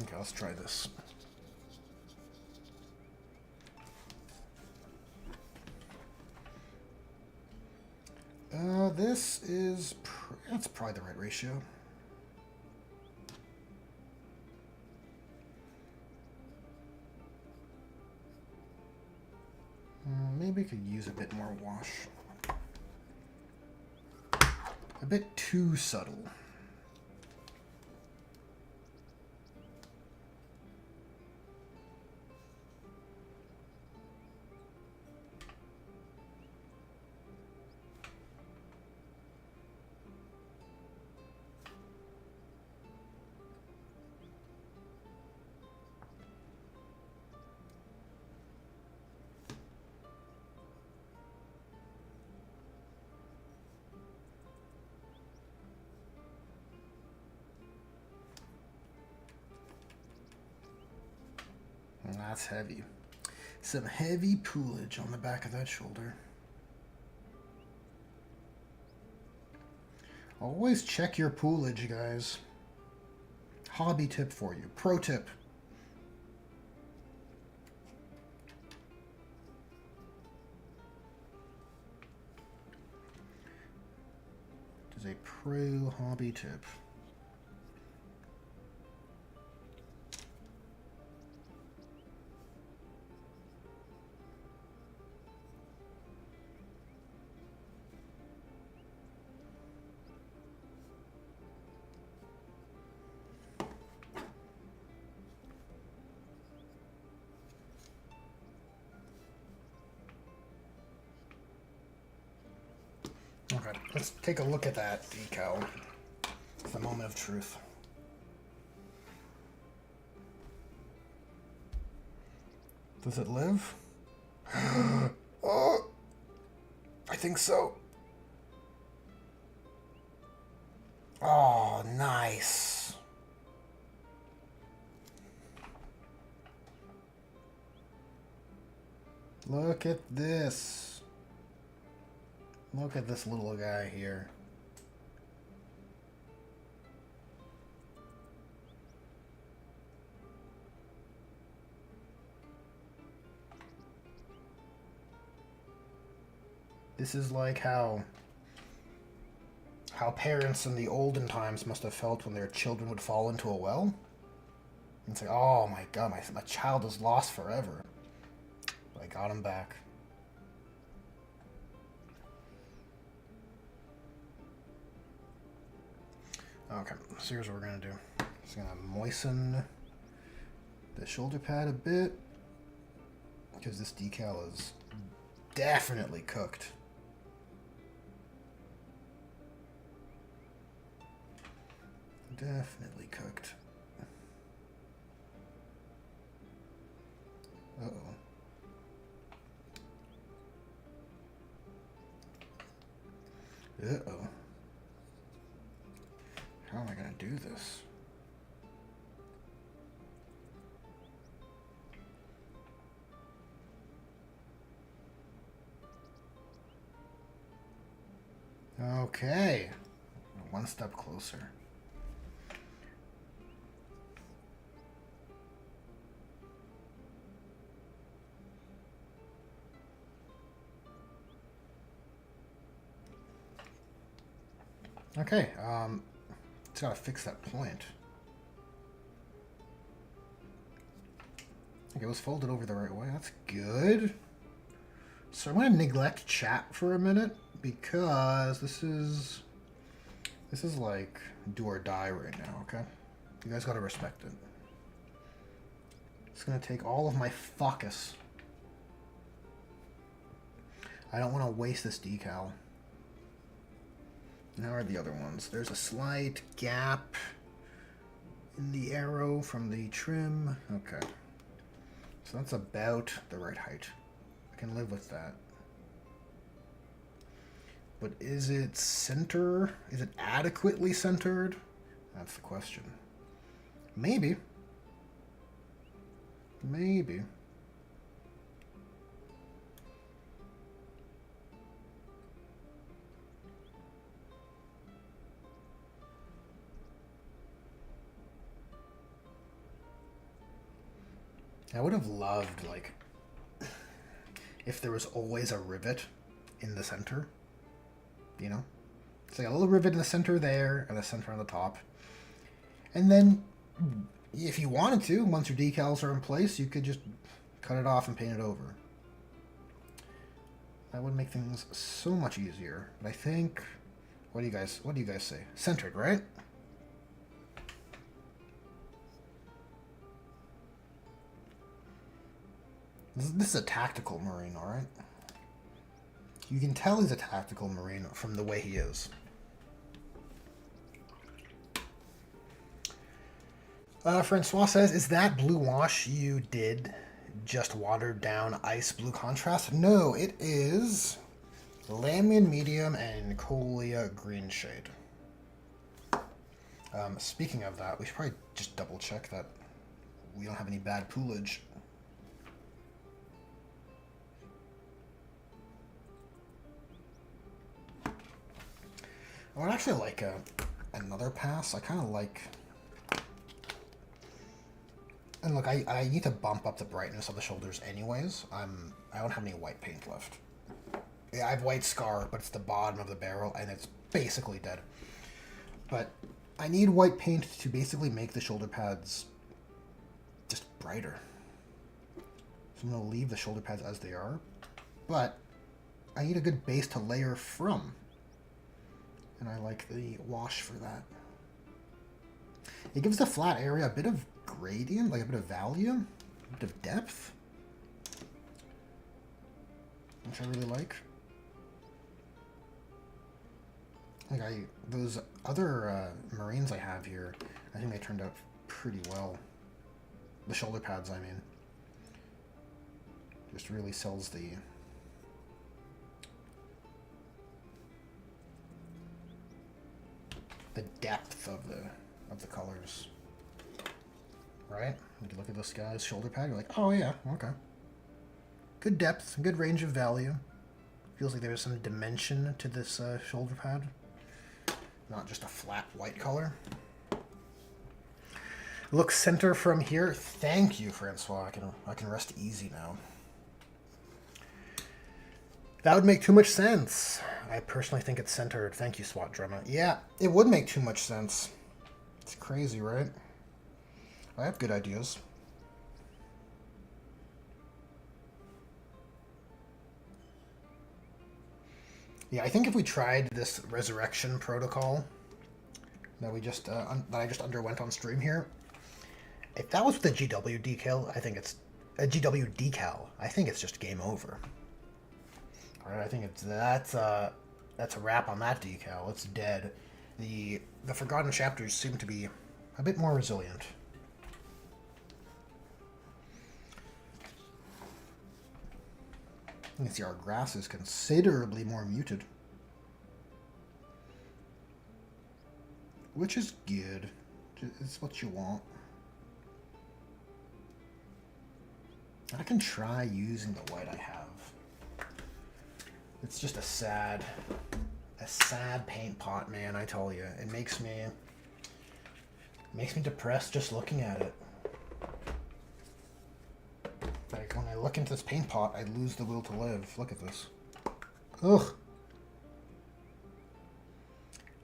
Okay, let's try this. This is... That's probably the right ratio. Maybe could use a bit more wash. A bit too subtle. That's heavy. Some heavy poolage on the back of that shoulder. Always check your poolage, guys. Hobby tip for you. Pro tip. It is a pro hobby tip. Okay, let's take a look at that decal. It's the moment of truth. Does it live? Oh, I think so. Oh, nice. Look at this. Look at this little guy here. This is like how parents in the olden times must have felt when their children would fall into a well. And say, oh my god, my child is lost forever. But I got him back. Okay, so here's what we're gonna do. Just gonna moisten the shoulder pad a bit because this decal is definitely cooked. Definitely cooked. Uh-oh. Uh-oh. How am I going to do this? Okay. One step closer. Okay, It's got to fix that point. Okay, it was folded over the right way. That's good. So I'm going to neglect chat for a minute because this is like do or die right now, okay? You guys got to respect it. It's going to take all of my focus. I don't want to waste this decal. Now are the other ones. There's a slight gap in the arrow from the trim. Okay. So that's about the right height. I can live with that. But is it center? Is it adequately centered? That's the question. Maybe. Maybe. I would have loved, like, if there was always a rivet in the center, you know? It's like a little rivet in the center there, and a center on the top. And then, if you wanted to, once your decals are in place, you could just cut it off and paint it over. That would make things so much easier. But I think, what do you guys say? Centered, right? This is a tactical Marine, alright? You can tell he's a tactical Marine from the way he is. Francois says, is that blue wash you did just watered down ice blue contrast? No, it is Lamian medium and Colia green shade. Speaking of that, we should probably just double check that we don't have any bad poolage. I would actually like another pass. I kind of like... And look, I need to bump up the brightness of the shoulders anyways. I don't have any white paint left. Yeah, I have white scar, but it's the bottom of the barrel, and it's basically dead. But I need white paint to basically make the shoulder pads just brighter. So I'm going to leave the shoulder pads as they are, but I need a good base to layer from. And I like the wash for that. It gives the flat area a bit of gradient, like a bit of value, a bit of depth, which I really like. Like those other Marines I have here, I think they turned out pretty well. The shoulder pads, I mean, just really sells the depth of the colors, right? You look at this guy's shoulder pad, you're like, oh yeah, okay. Good depth, good range of value. Feels like there's some dimension to this shoulder pad, not just a flat white color. Look center from here. Thank you, Francois. I can rest easy now. That would make too much sense. I personally think it's centered. Thank you, SWAT Drama. Yeah, it would make too much sense. It's crazy, right? I have good ideas. Yeah, I think if we tried this resurrection protocol that we just that I just underwent on stream here, if that was with a GW decal, I think it's a GW decal. I think it's just game over. All right, I think that's a wrap on that decal. It's dead. The Forgotten Chapters seem to be a bit more resilient. You can see our grass is considerably more muted, which is good. It's what you want. I can try using the white I have. It's just a sad paint pot, man. I tell you, it makes me depressed just looking at it. Like when I look into this paint pot, I lose the will to live. Look at this. Ugh.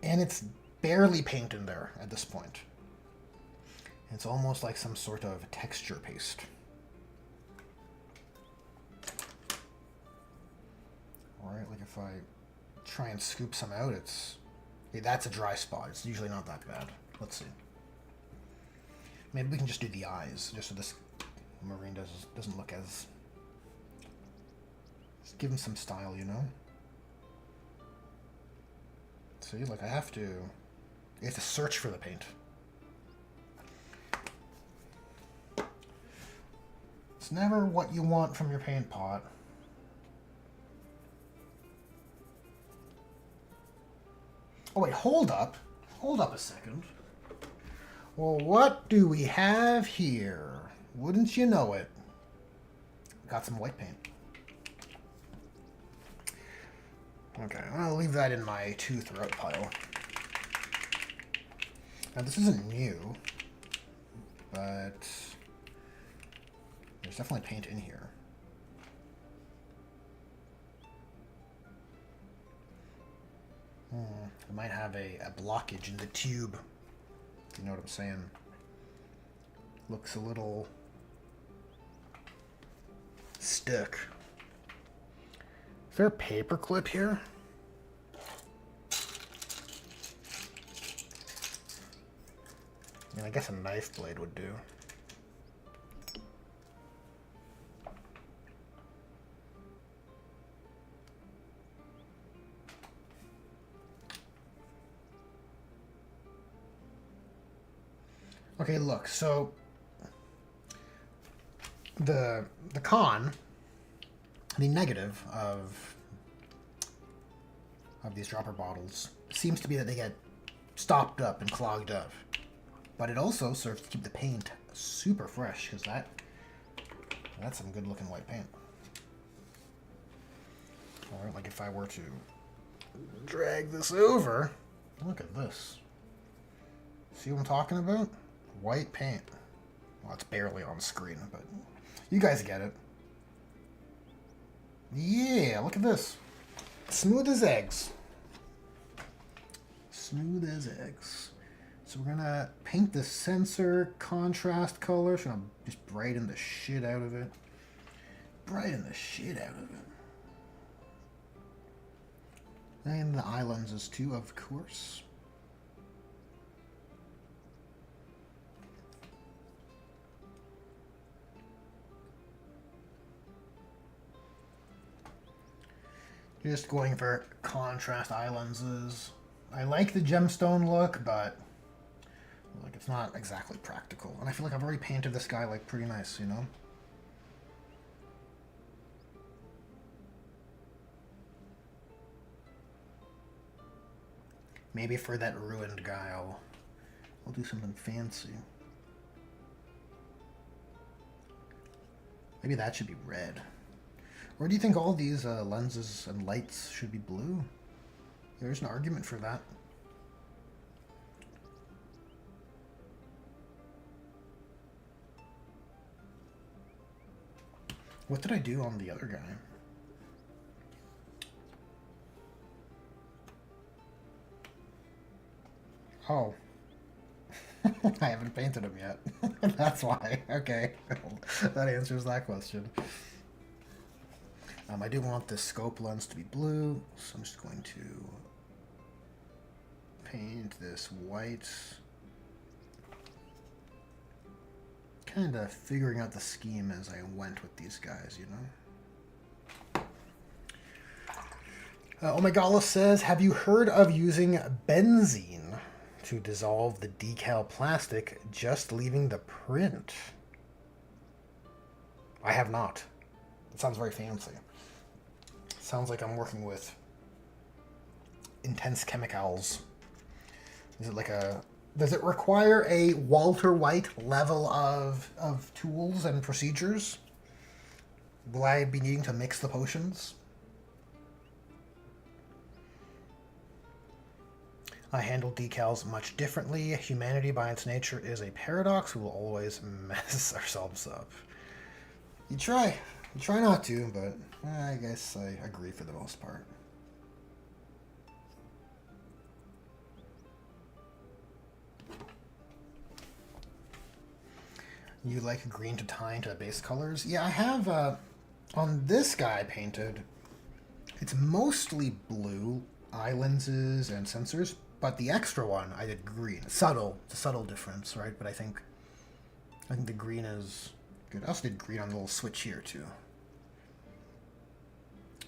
And it's barely paint in there at this point. It's almost like some sort of texture paste. Alright, like if I try and scoop some out, it's... Hey, that's a dry spot. It's usually not that bad. Let's see. Maybe we can just do the eyes, just so this marine doesn't look as... Just give him some style, you know? See, like I have to... You have to search for the paint. It's never what you want from your paint pot. Oh wait, hold up. Hold up a second. Well, what do we have here? Wouldn't you know it? Got some white paint. Okay, I'm gonna leave that in my to throughout pile. Now this isn't new, but there's definitely paint in here. I might have a blockage in the tube. You know what I'm saying? Looks a little stuck. Is there a paper clip here? I mean, I guess a knife blade would do. Okay, look, so the negative of these dropper bottles seems to be that they get stopped up and clogged up. But it also serves to keep the paint super fresh, because that's some good looking white paint. Or like if I were to drag this over, look at this. See what I'm talking about? White paint. Well, it's barely on screen, but you guys get it. Yeah, look at this. Smooth as eggs. Smooth as eggs. So we're gonna paint the sensor contrast color. So I'm just brighten the shit out of it. Brighten the shit out of it. And the eye lenses too, of course. Just going for contrast eye lenses. I like the gemstone look, but like it's not exactly practical. And I feel like I've already painted this guy like pretty nice, you know? Maybe for that ruined guy, I'll do something fancy. Maybe that should be red. Or do you think all these lenses and lights should be blue? There's an argument for that. What did I do on the other guy? Oh. I haven't painted him yet. That's why. Okay. That answers that question. I do want the scope lens to be blue, so I'm just going to paint this white. Kind of figuring out the scheme as I went with these guys, you know? Omegala says, have you heard of using benzene to dissolve the decal plastic, just leaving the print? I have not. It sounds very fancy. Sounds like I'm working with intense chemicals. Is it like a... Does it require a Walter White level of tools and procedures? Will I be needing to mix the potions? I handle decals much differently. Humanity by its nature is a paradox. We will always mess ourselves up. You try. You try not to, but I guess I agree for the most part. You like green to tie into the base colors? Yeah, I have, on this guy painted, it's mostly blue, eye lenses and sensors, but the extra one I did green. Subtle. It's a subtle difference, right? But I think the green is good. I also did green on the little switch here, too.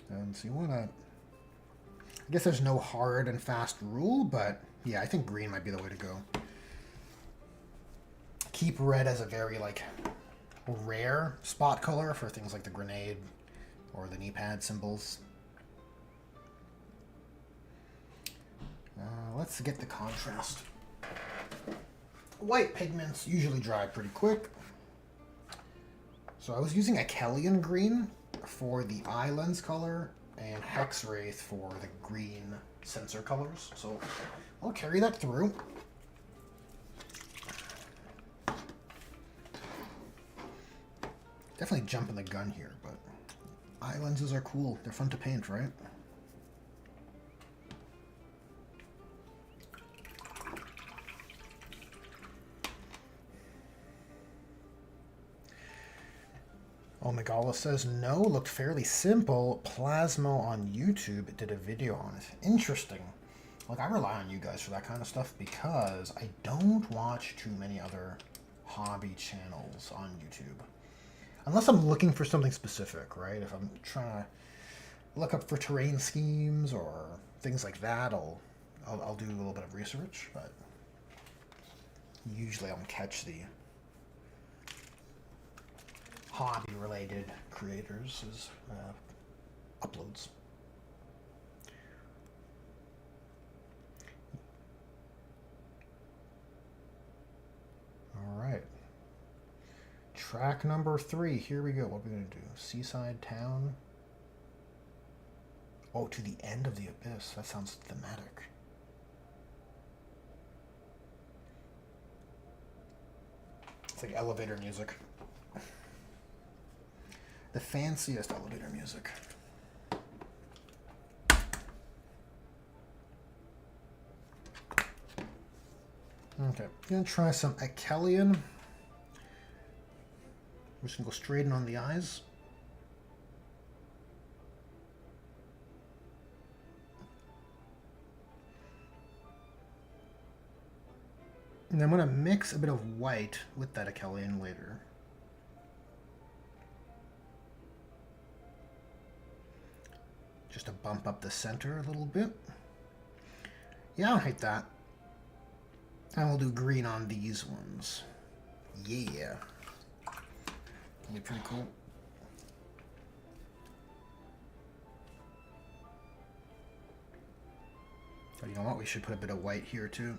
And so you want to... I guess there's no hard and fast rule, but yeah, I think green might be the way to go. Keep red as a very, like, rare spot color for things like the grenade or the knee pad symbols. Let's get the contrast. White pigments usually dry pretty quick. So I was using Achelian green for the eye lens color and Hexwraith for the green sensor colors. So I'll carry that through. Definitely jumping the gun here, but eye lenses are cool. They're fun to paint, right? Omegala says, no, looked fairly simple. Plasmo on YouTube did a video on it. Interesting. Like, I rely on you guys for that kind of stuff because I don't watch too many other hobby channels on YouTube. Unless I'm looking for something specific, right? If I'm trying to look up for terrain schemes or things like that, I'll do a little bit of research, but usually I don't catch the hobby-related creators' uploads. All right. Track number 3. Here we go. What are we going to do? Seaside town. Oh, to the end of the abyss. That sounds thematic. It's like elevator music. The fanciest elevator music. Okay, I'm gonna try some Achelian. We're just gonna go straight in on the eyes. And I'm gonna mix a bit of white with that Achelian later. Just to bump up the center a little bit. Yeah, I don't hate that. And we'll do green on these ones. Yeah. That'll be pretty cool. Oh, you know what? We should put a bit of white here too.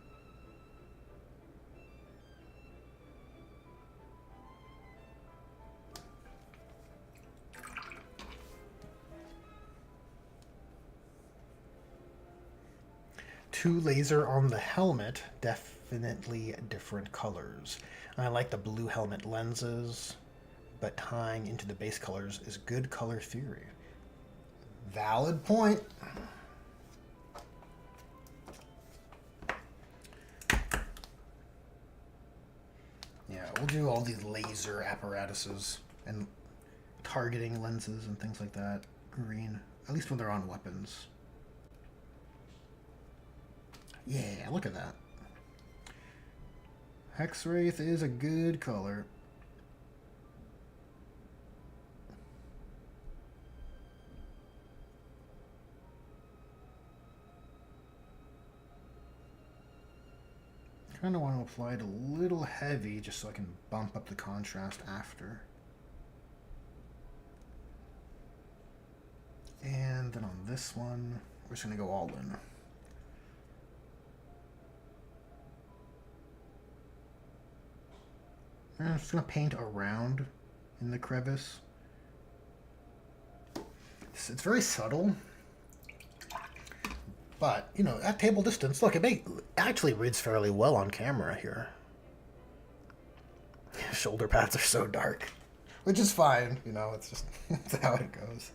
Two laser on the helmet, definitely different colors. I like the blue helmet lenses, but tying into the base colors is good color theory. Valid point. Yeah, we'll do all these laser apparatuses and targeting lenses and things like that. Green, at least when they're on weapons. Yeah, look at that. Hexwraith is a good color. Kind of want to apply it a little heavy just so I can bump up the contrast after. And then on this one, we're just going to go all in. And I'm just going to paint around in the crevice. It's very subtle. But, you know, at table distance, look, it actually reads fairly well on camera here. Shoulder pads are so dark. Which is fine, you know, it's just it's how it goes.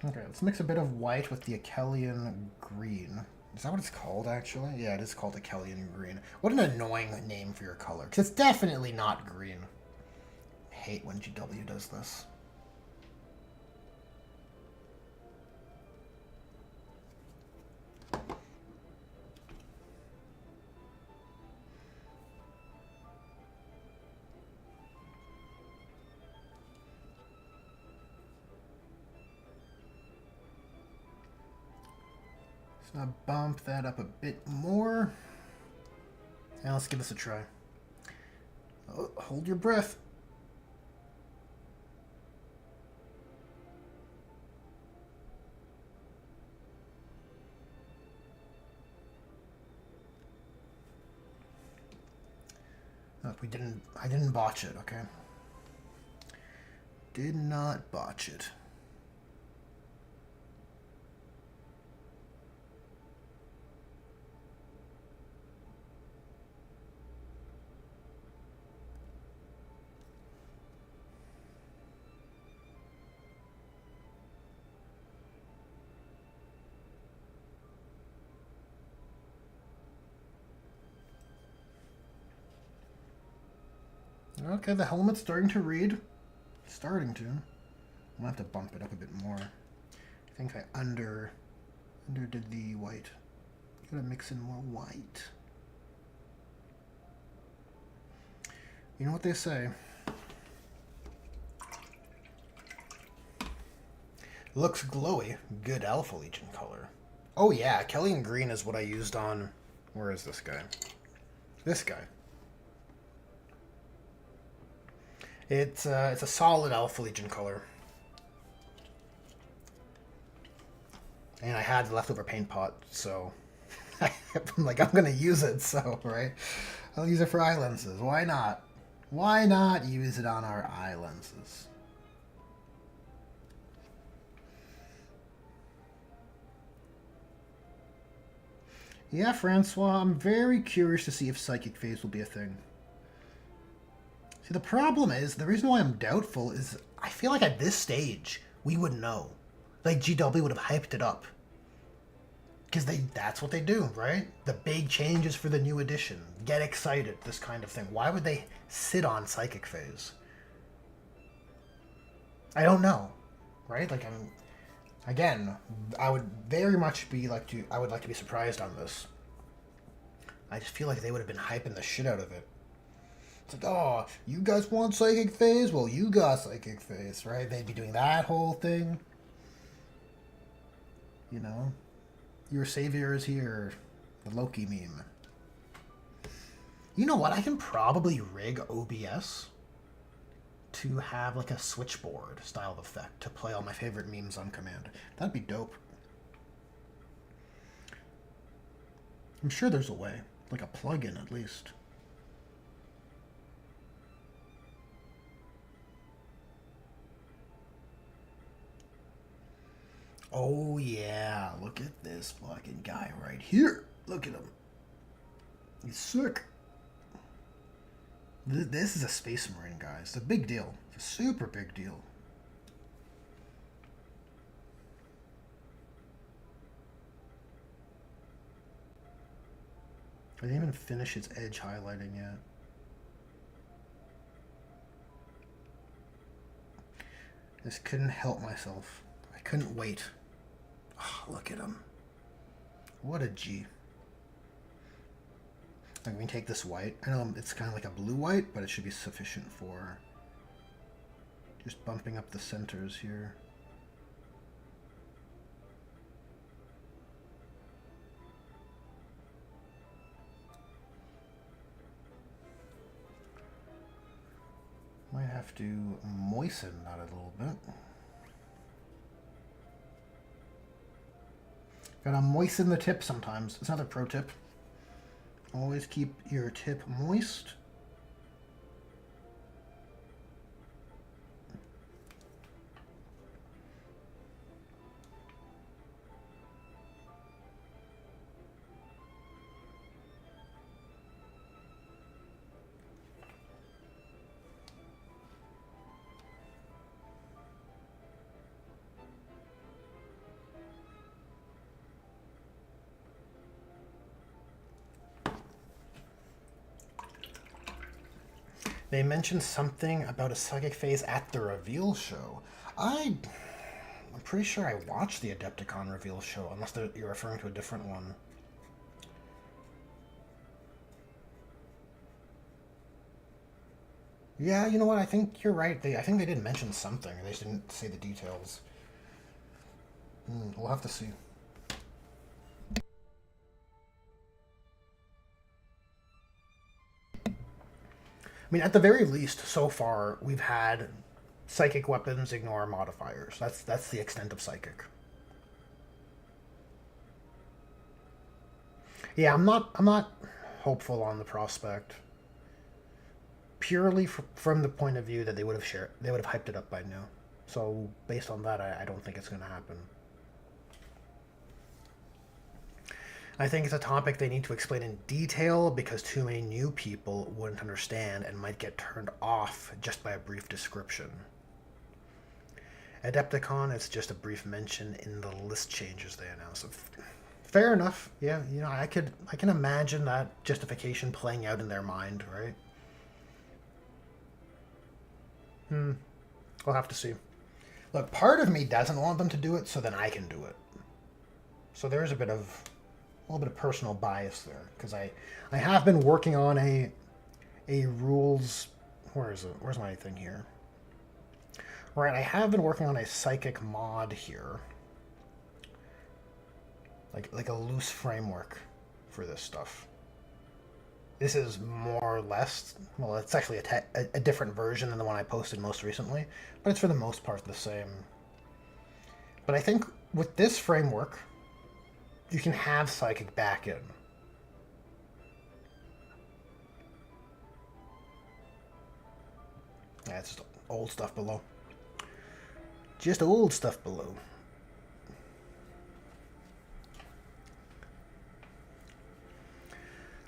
Okay, let's mix a bit of white with the Achelian green. Is that what it's called, actually? Yeah, it is called a Kellyan green. What an annoying name for your color. Because it's definitely not green. I hate when GW does this. So I'll bump that up a bit more. And let's give this a try. Oh, hold your breath. Look, I didn't botch it, okay? Did not botch it. Okay, the helmet's starting to read. Starting to. I'm gonna have to bump it up a bit more. I think I underdid the white. Gotta mix in more white. You know what they say? Looks glowy. Good Alpha Legion color. Oh yeah, Kellyan green is what I used on... Where is this guy? This guy. It's a solid Alpha Legion color. And I had the leftover paint pot, so... I'm like, I'm gonna use it, so, right? I'll use it for eye lenses. Why not? Why not use it on our eye lenses? Yeah, Francois, I'm very curious to see if Psychic Phase will be a thing. See, the problem is, the reason why I'm doubtful is I feel like at this stage, we would know. Like, GW would have hyped it up. Because that's what they do, right? The big changes for the new edition. Get excited, this kind of thing. Why would they sit on Psychic Phase? I don't know, right? Like, again, I would very much I would like to be surprised on this. I just feel like they would have been hyping the shit out of it. It's like, oh, you guys want Psychic Phase? Well, you got Psychic Phase, right? They'd be doing that whole thing. You know? Your savior is here. The Loki meme. You know what? I can probably rig OBS to have like a switchboard style effect to play all my favorite memes on command. That'd be dope. I'm sure there's a way. Like a plugin at least. Oh yeah, look at this fucking guy right here. Look at him. He's sick. This is a Space Marine, guys. It's a big deal. It's a super big deal. I didn't even finish its edge highlighting yet. Just couldn't help myself. I couldn't wait. Oh, look at him. What a G. I'm going to take this white. I know it's kind of like a blue-white, but it should be sufficient for just bumping up the centers here. Might have to moisten that a little bit. Gotta moisten the tip sometimes. It's another pro tip. Always keep your tip moist. They mentioned something about a psychic phase at the reveal show. I'm pretty sure I watched the Adepticon reveal show, unless you're referring to a different one. Yeah, you know what? I think you're right. I think they did mention something. They just didn't say the details. We'll have to see. I mean, at the very least, so far we've had psychic weapons ignore modifiers. That's the extent of psychic. Yeah, I'm not hopeful on the prospect. Purely from the point of view that they would have hyped it up by now. So based on that, I don't think it's going to happen. I think it's a topic they need to explain in detail because too many new people wouldn't understand and might get turned off just by a brief description. Adepticon is just a brief mention in the list changes they announced. Fair enough. Yeah, I can imagine that justification playing out in their mind, right? We'll have to see. Look, part of me doesn't want them to do it, so then I can do it. So there's a little bit of personal bias there, because I have been working on a rules. Where is it? Where's my thing here? Right, I have been working on a psychic mod here, like a loose framework for this stuff. This is more or less, well, it's actually a different version than the one I posted most recently, but it's for the most part the same. But I think with this framework, you can have Psychic back in. Yeah, it's just old stuff below. Just old stuff below.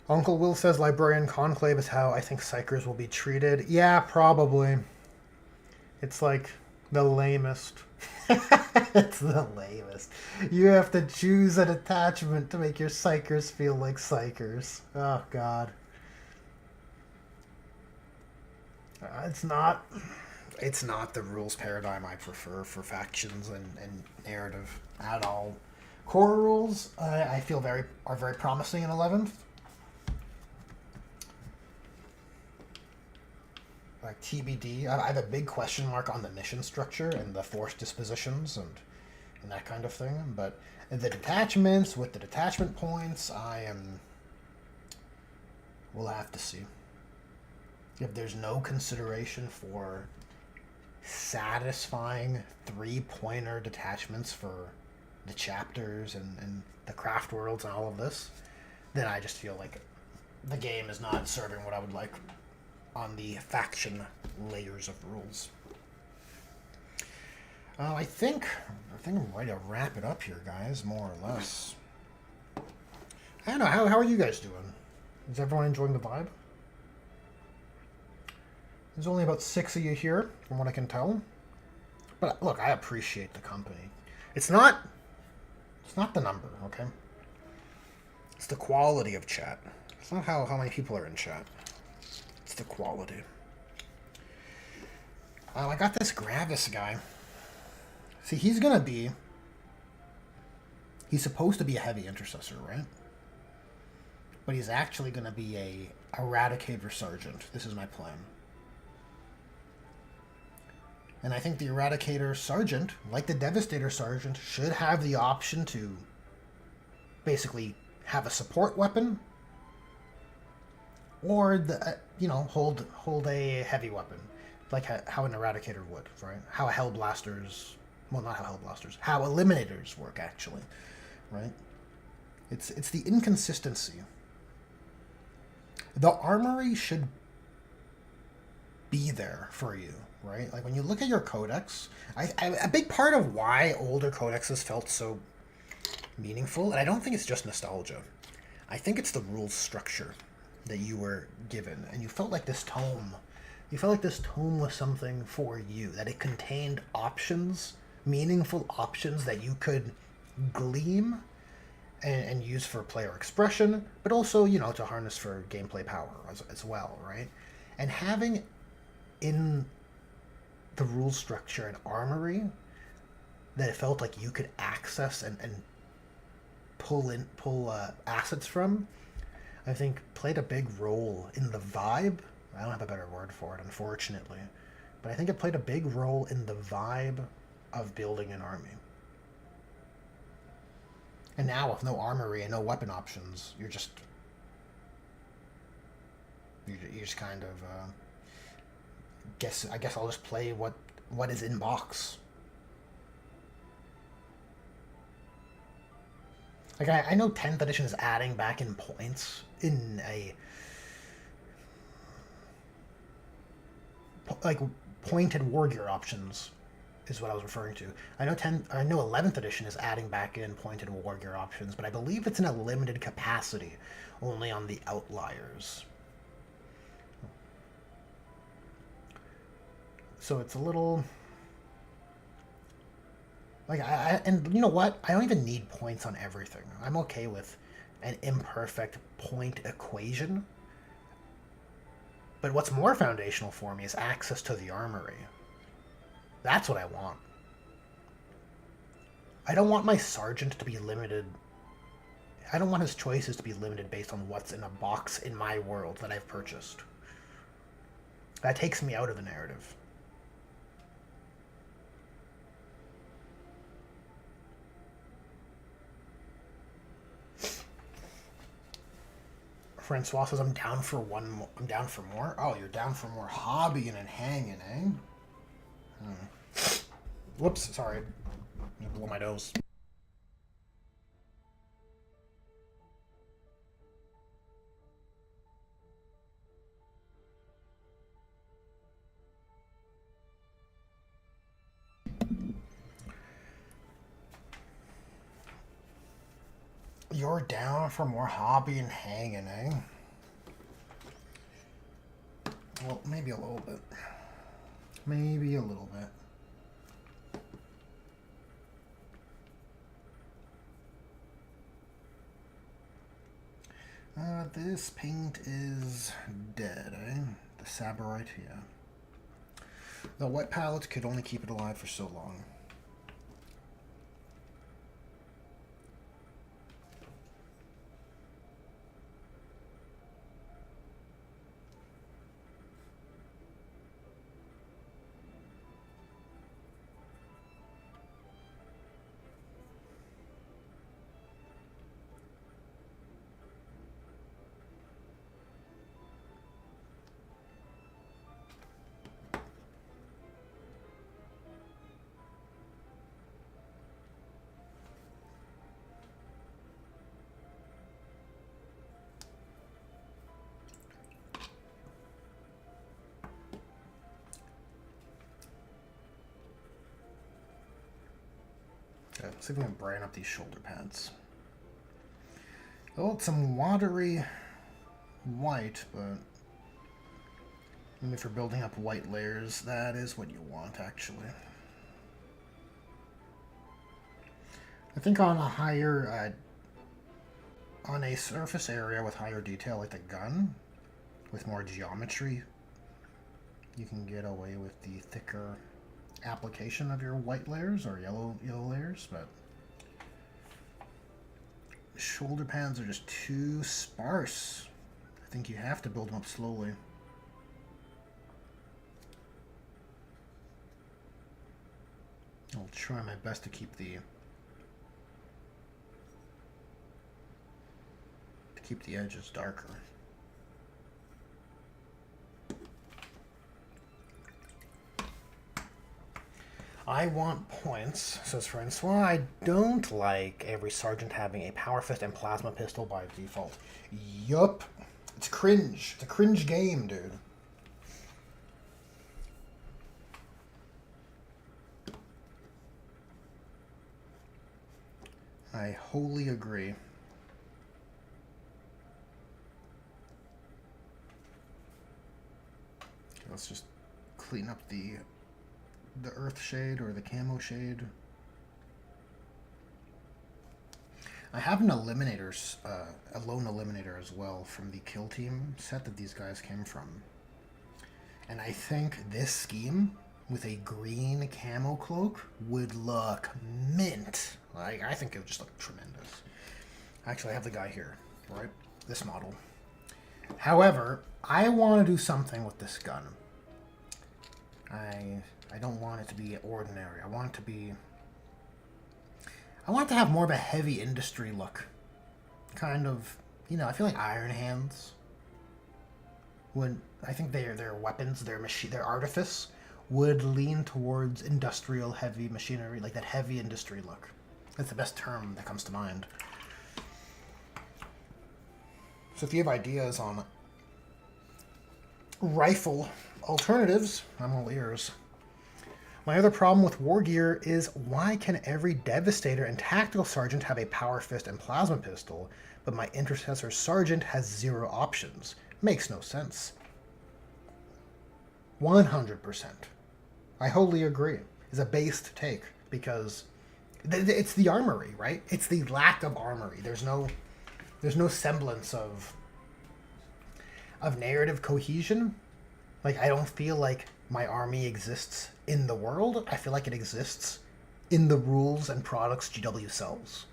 Uncle Will says Librarian Conclave is how I think Psychers will be treated. Yeah, probably. It's like the lamest. It's the lamest. You have to choose an attachment to make your Psychers feel like Psychers. Oh, God. It's not the rules paradigm I prefer for factions and narrative at all. Core rules, I feel are very promising in 11th. Like TBD, I have a big question mark on the mission structure and the force dispositions and that kind of thing. But the detachments with the detachment points, we'll have to see. If there's no consideration for satisfying 3-pointer detachments for the chapters and the craft worlds and all of this, then I just feel like the game is not serving what I would like on the faction layers of rules. I think I'm ready to wrap it up here, guys, more or less. I don't know, how are you guys doing? Is everyone enjoying the vibe? There's only about 6 of you here, from what I can tell. But look, I appreciate the company. It's not the number, okay? It's the quality of chat. It's not how many people are in chat. It's the quality. I got this Gravis guy. See, he's supposed to be a heavy intercessor, right? But he's actually going to be a Eradicator Sergeant. This is my plan. And I think the Eradicator Sergeant, like the Devastator Sergeant, should have the option to basically have a support weapon or hold a heavy weapon, like how an Eradicator would, right? How Hellblasters, well, not how Hellblasters, how Eliminators work, actually, right? It's the inconsistency. The armory should be there for you, right? Like when you look at your codex, a big part of why older codexes felt so meaningful, and I don't think it's just nostalgia. I think it's the rules structure that you were given, and you felt like this tome was something for you, that it contained options, meaningful options that you could glean and use for player expression, but also, to harness for gameplay power as well, right? And having in the rule structure and armory that it felt like you could access and pull assets from, I think played a big role in the vibe. I don't have a better word for it, unfortunately, but I think it played a big role in the vibe of building an army. And now with no armory and no weapon options, you just kind of I guess I'll just play what is in box. Like I know 10th edition is adding back in points in a like pointed war gear options is what I was referring to. I know 11th edition is adding back in pointed war gear options, but I believe it's in a limited capacity, only on the outliers. So it's a little like and you know what? I don't even need points on everything. I'm okay with an imperfect point equation. But what's more foundational for me is access to the armory. That's what I want. I don't want my sergeant to be limited. I don't want his choices to be limited based on what's in a box in my world that I've purchased. That takes me out of the narrative. Francois says, I'm down for more. Oh, you're down for more hobbying and hanging, eh? Whoops, sorry. I blew my nose. You're down for more hobby and hanging, eh? Well, maybe a little bit. Maybe a little bit. This paint is dead, eh? The Sabarite, yeah. The wet palette could only keep it alive for so long. Okay, let's see if we can brighten up these shoulder pads. Oh, it's some watery white, but maybe for building up white layers, that is what you want, actually. I think on a higher, on a surface area with higher detail, like the gun, with more geometry, you can get away with the thicker application of your white layers or yellow layers, but shoulder pads are just too sparse. I think you have to build them up slowly. I'll try my best to keep the edges darker. I want points, says Francois. I don't like every sergeant having a power fist and plasma pistol by default. Yup. It's cringe. It's a cringe game, dude. I wholly agree. Okay, let's just clean up the earth shade or the camo shade. I have an eliminator, a lone eliminator as well from the kill team set that these guys came from. And I think this scheme with a green camo cloak would look mint. Like, I think it would just look tremendous. Actually, I have the guy here, right? This model. However, I want to do something with this gun. I don't want it to be ordinary. I want it to have more of a heavy industry look. Kind of, I feel like Iron Hands would, I think their weapons, their artifice would lean towards industrial heavy machinery, like that heavy industry look. That's the best term that comes to mind. So if you have ideas on rifle alternatives, I'm all ears. My other problem with war gear is why can every Devastator and Tactical Sergeant have a Power Fist and Plasma Pistol, but my Intercessor Sergeant has 0 options? Makes no sense. 100%. I wholly agree. It's a based take, because it's the armory, right? It's the lack of armory. There's no semblance of narrative cohesion. Like, I don't feel like my army exists in the world. I feel like it exists in the rules and products GW sells.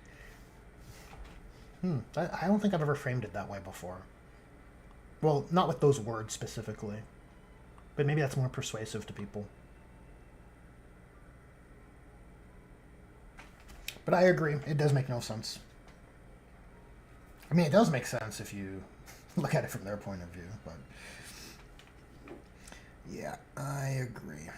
I don't think I've ever framed it that way before. Well, not with those words specifically. But maybe that's more persuasive to people. But I agree. It does make no sense. I mean, it does make sense if you look at it from their point of view, but yeah, I agree.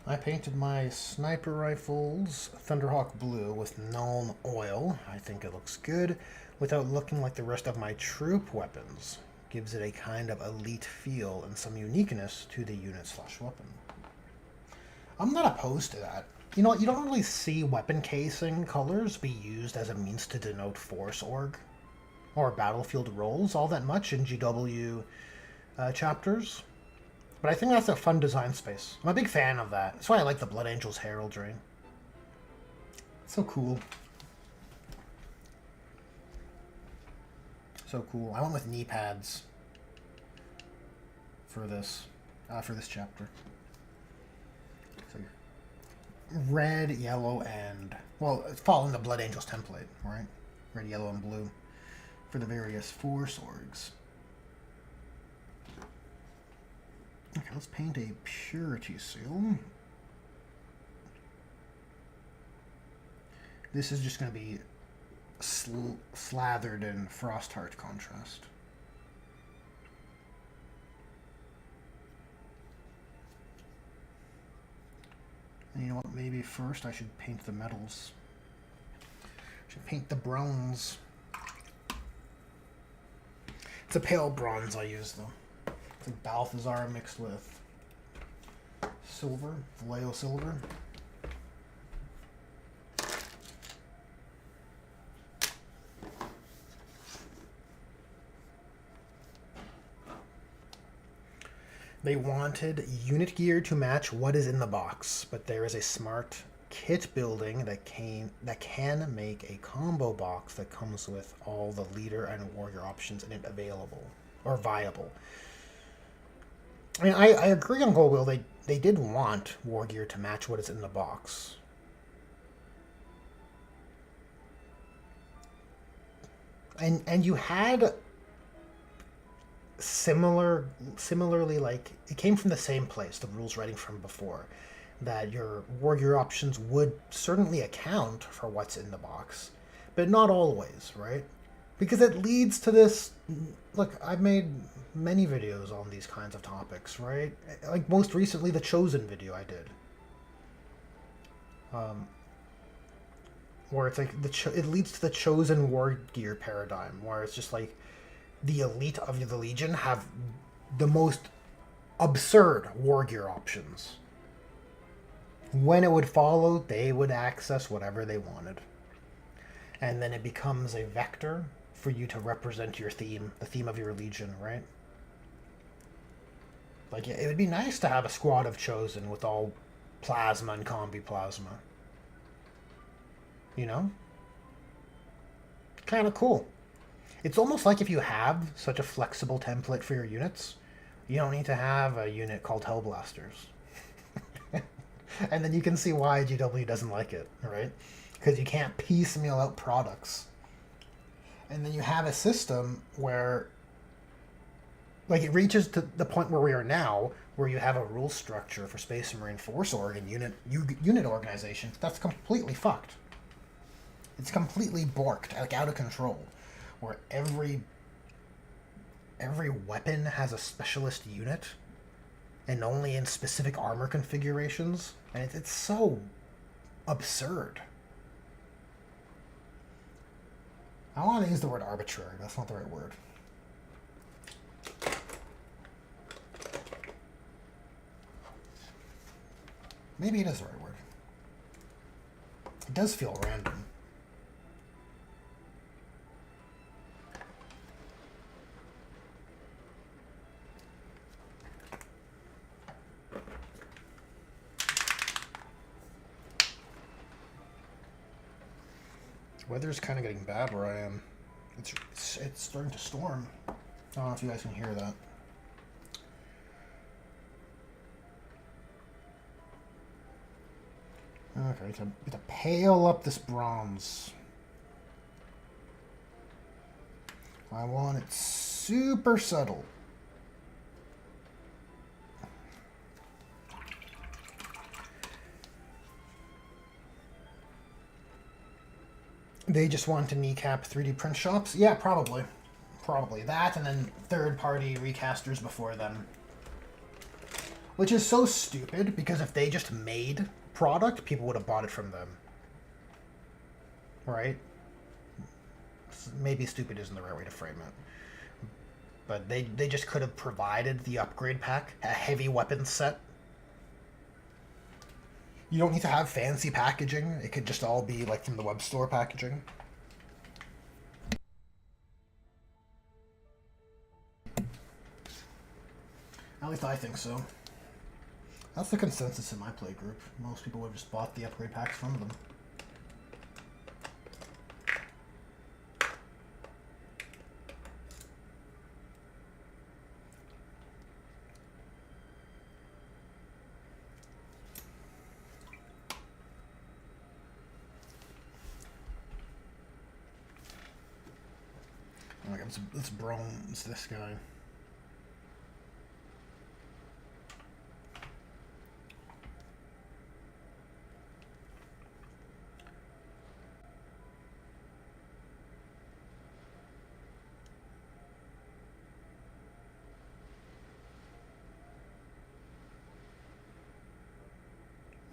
I painted my sniper rifles Thunderhawk blue with Nuln oil. I think it looks good without looking like the rest of my troop weapons. Gives it a kind of elite feel and some uniqueness to the unit/weapon. I'm not opposed to that. You know, you don't really see weapon casing colors be used as a means to denote force org or battlefield roles all that much in GW chapters. But I think that's a fun design space. I'm a big fan of that. That's why I like the Blood Angels heraldry. It's so cool. So cool. I went with knee pads for this chapter. So red, yellow, and, well, it's following the Blood Angels template, right? Red, yellow, and blue for the various force orgs. Okay, let's paint a purity seal. This is just going to be slathered in Frostheart contrast. And you know what? Maybe first I should paint the metals. I should paint the bronze. It's a pale bronze I use, though. It's like Balthazar mixed with silver, Vallejo silver. They wanted unit gear to match what is in the box, but there is a smart kit building that can make a combo box that comes with all the leader and warrior options in it available or viable. I mean, I agree on Goldwill. They did want war gear to match what is in the box. And you had similarly, like, it came from the same place, the rules writing from before, that your warrior options would certainly account for what's in the box, but not always, right? Because it leads to this. Look, I've made many videos on these kinds of topics, right? Like most recently, the Chosen video I did, where it's like it leads to the Chosen war gear paradigm, where it's just like the elite of the Legion have the most absurd war gear options. When it would follow, they would access whatever they wanted. And then it becomes a vector for you to represent your theme, the theme of your Legion, right? Like, it would be nice to have a squad of Chosen with all plasma and combi plasma. You know? Kind of cool. It's almost like if you have such a flexible template for your units, you don't need to have a unit called Hellblasters. And then you can see why GW doesn't like it, right? Because you can't piecemeal out products. And then you have a system where, like, it reaches to the point where we are now, where you have a rule structure for Space Marine Force Org and unit organization that's completely fucked. It's completely borked, like out of control, where every weapon has a specialist unit, and only in specific armor configurations, and it's so absurd. I want to use the word arbitrary. That's not the right word. Maybe it is the right word. It does feel random. Weather's kind of getting bad where I am. It's starting to storm. I don't know if you guys can hear that. Okay, to pale up this bronze. I want it super subtle. They just want to kneecap 3D print shops? Yeah, probably. Probably that, and then third-party recasters before them. Which is so stupid, because if they just made product, people would have bought it from them. Right? Maybe stupid isn't the right way to frame it. But they just could have provided the upgrade pack, a heavy weapons set. You don't need to have fancy packaging. It could just all be like from the web store packaging. At least I think so. That's the consensus in my play group. Most people would have just bought the upgrade packs from them. Let's bronze this guy.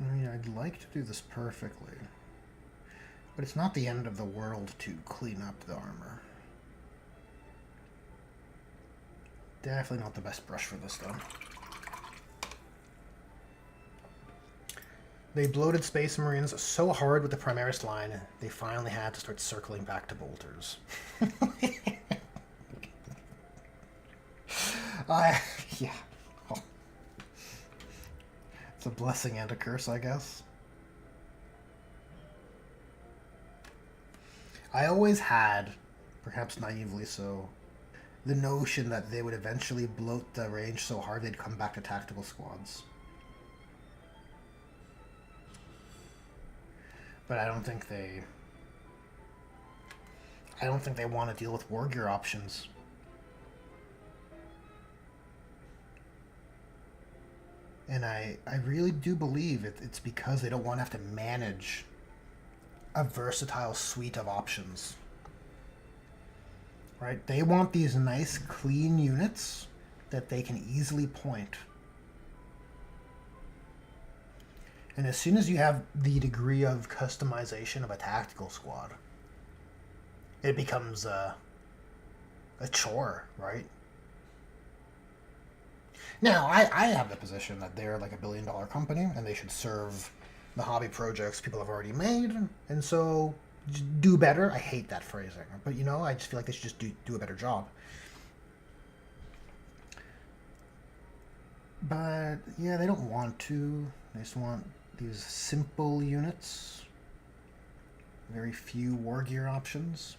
I mean, I'd like to do this perfectly, but it's not the end of the world to clean up the armor. Definitely not the best brush for this, though. They bloated Space Marines so hard with the Primaris line, they finally had to start circling back to bolters. Yeah. Oh. It's a blessing and a curse, I guess. I always had, perhaps naively so, the notion that they would eventually bloat the range so hard they'd come back to tactical squads. But I don't think they want to deal with war gear options. And I really do believe it's because they don't want to have to manage a versatile suite of options. right? They want these nice, clean units that they can easily point. And as soon as you have the degree of customization of a tactical squad, it becomes a chore, right? Now, I have the position that they're like $1 billion company and they should serve the hobby projects people have already made, and so do better. I hate that phrasing, but you know, I just feel like they should just do a better job. But yeah, they don't want to. They just want these simple units, very few war gear options.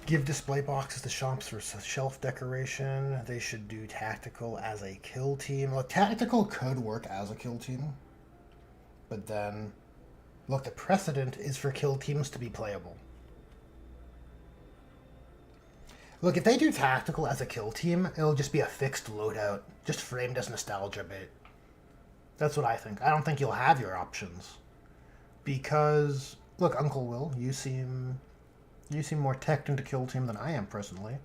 Give display boxes to shops for shelf decoration. They should do tactical as a kill team. Look, tactical could work as a kill team, but then, look, the precedent is for kill teams to be playable. Look, if they do tactical as a kill team, it'll just be a fixed loadout, just framed as nostalgia bait. That's what I think. I don't think you'll have your options. Because, look, Uncle Will, you seem more teched into Kill Team than I am personally.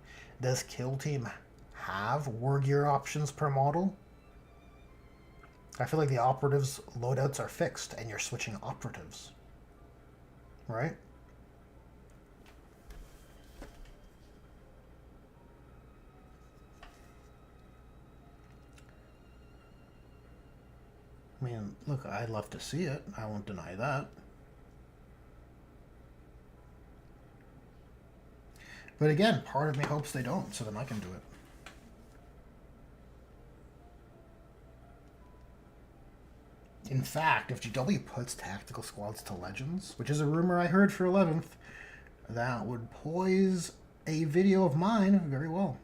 Does Kill Team have war gear options per model? I feel like the operatives' loadouts are fixed and you're switching operatives. Right? I mean, look, I'd love to see it. I won't deny that. But again, part of me hopes they don't, so then I can do it. In fact, if GW puts tactical squads to Legends, which is a rumor I heard for 11th, that would poise a video of mine very well.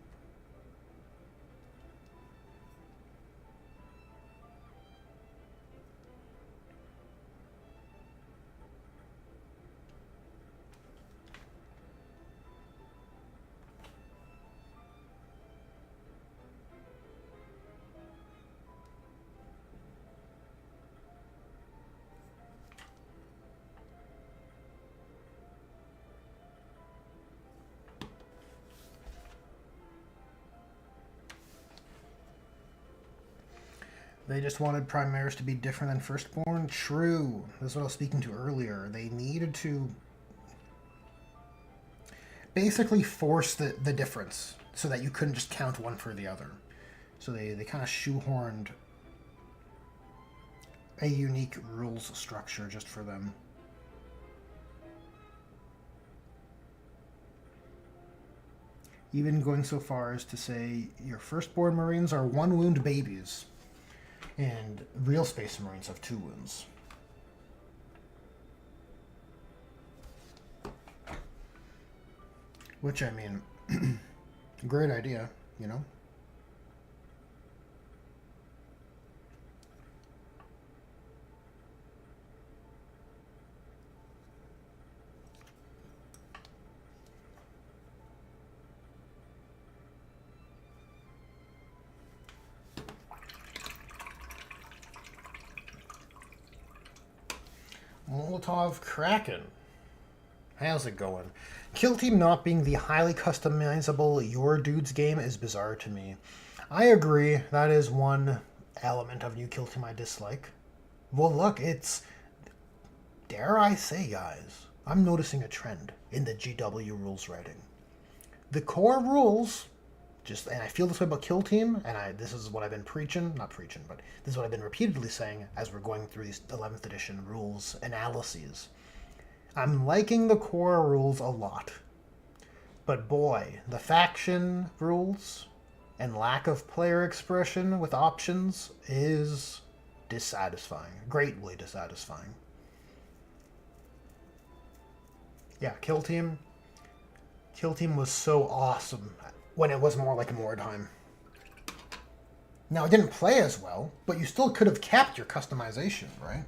They just wanted Primaris to be different than Firstborn? True. This is what I was speaking to earlier. They needed to basically force the difference so that you couldn't just count one for the other. So they kind of shoehorned a unique rules structure just for them. Even going so far as to say your Firstborn Marines are 1 wound babies. And real Space Marines have 2 wounds. Which, I mean, great idea, you know? Molotov Kraken. How's it going? Kill Team not being the highly customizable Your Dudes game is bizarre to me. I agree, that is one element of New Kill Team I dislike. Well, look, it's. Dare I say, guys, I'm noticing a trend in the GW rules writing. The core rules, and I feel this way about Kill Team, and this is what I've been not preaching, but this is what I've been repeatedly saying as we're going through these 11th edition rules analyses. I'm liking the core rules a lot. But boy, the faction rules and lack of player expression with options is dissatisfying. Greatly dissatisfying. Yeah, Kill Team. Kill Team was so awesome when it was more like Mordheim. Now, it didn't play as well, but you still could have kept your customization, right?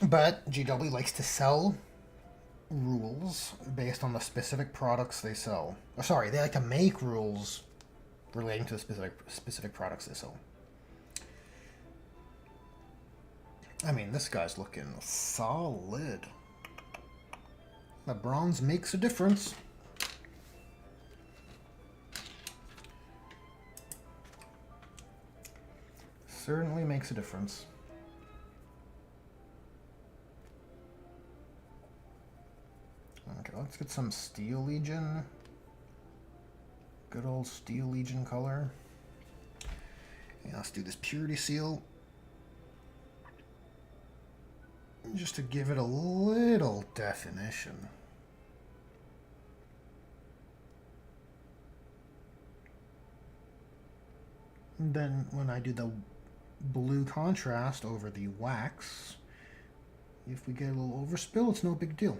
But GW likes to sell rules based on the specific products they sell. Or sorry, they like to make rules relating to the specific products they sell. I mean, this guy's looking solid. The bronze makes a difference. Certainly makes a difference. Okay, let's get some Steel Legion. Good old Steel Legion color. And let's do this Purity Seal. Just to give it a little definition. And then when I do the blue contrast over the wax, if we get a little overspill, it's no big deal.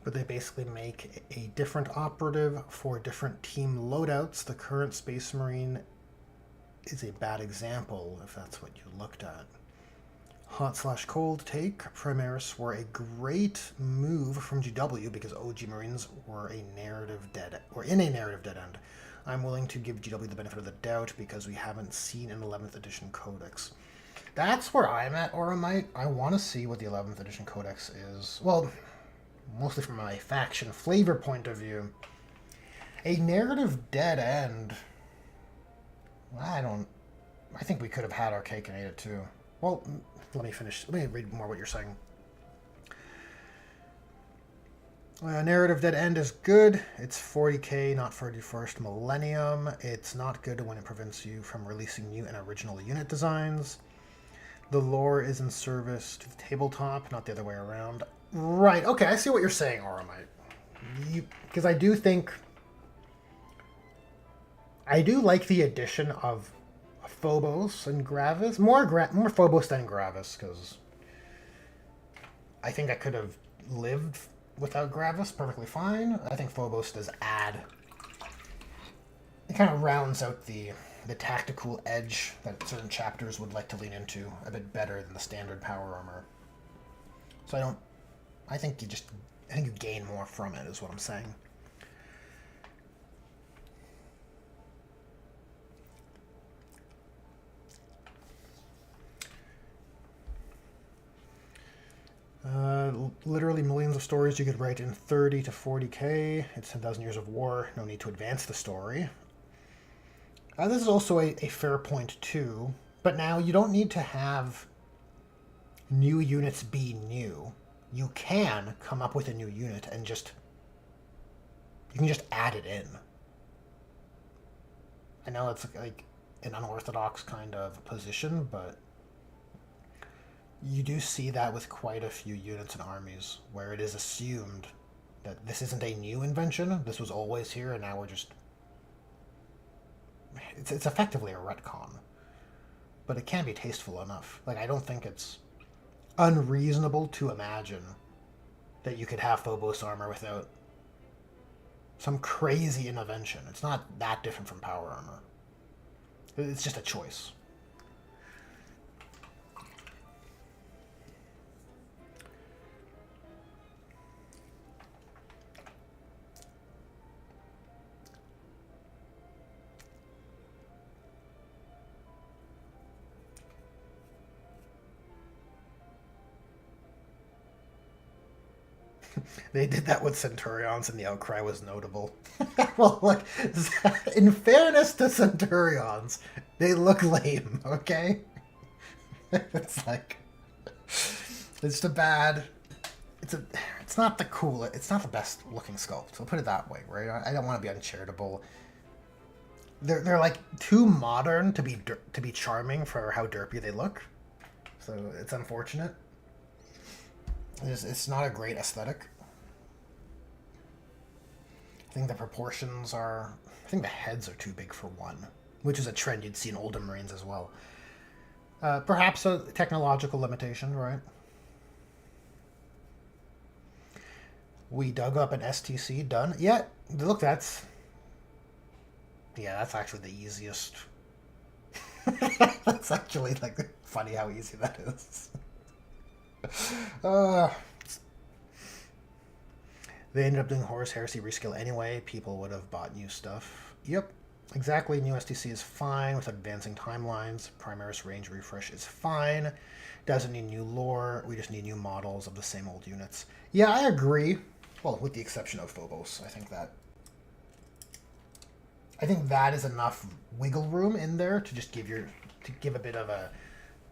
But they basically make a different operative for different team loadouts. The current Space Marine is a bad example, if that's what you looked at. Hot/cold take. Primaris were a great move from GW because OG Marines were in a narrative dead end. I'm willing to give GW the benefit of the doubt because we haven't seen an 11th edition codex. That's where I'm at, Auramite. I want to see what the 11th edition codex is. Well, mostly from my faction flavor point of view. A narrative dead end. I think we could have had our cake and ate it too. Well, let me finish. Let me read more what you're saying. Narrative dead end is good. It's 40k, not 41st millennium. It's not good when it prevents you from releasing new and original unit designs. The lore is in service to the tabletop, not the other way around. Right, okay, I see what you're saying, Auramite. Because I do think... I do like the addition of Phobos and Gravis. More Phobos than Gravis, because I think I could have lived without Gravis perfectly fine. I think Phobos does add... It kind of rounds out the tactical edge that certain chapters would like to lean into a bit better than the standard power armor. So I think you gain more from it, is what I'm saying. Literally millions of stories you could write in 30 to 40k. It's 10,000 years of war. No need to advance the story. This is also a fair point too. But now you don't need to have new units be new. You can come up with a new unit and you can just add it in. I know it's like an unorthodox kind of position, but you do see that with quite a few units and armies where it is assumed that this isn't a new invention, this was always here, and now we're just... It's effectively a retcon. But it can be tasteful enough. Like, I don't think it's unreasonable to imagine that you could have Phobos armor without some crazy intervention. It's not that different from power armor. It's just a choice. They did that with Centurions, and the outcry was notable. Well, like, in fairness to Centurions, they look lame, okay? It's like, it's a bad, it's not the coolest, it's not the best looking sculpt. I'll put it that way, right? I don't want to be uncharitable. They're like too modern to be charming for how derpy they look, so it's unfortunate. It's not a great aesthetic. I think the proportions are... I think the heads are too big for one, which is a trend you'd see in older Marines as well. Perhaps a technological limitation, right? We dug up an STC, done. Yeah, look, that's... Yeah, that's actually the easiest. That's actually, like, funny how easy that is. They ended up doing Horus Heresy Rescale anyway. People would have bought new stuff. Yep, exactly. New STC is fine with advancing timelines. Primaris range refresh is fine. Doesn't need new lore. We just need new models of the same old units. Yeah, I agree. Well, with the exception of Phobos. I think that is enough wiggle room in there to just give a bit of a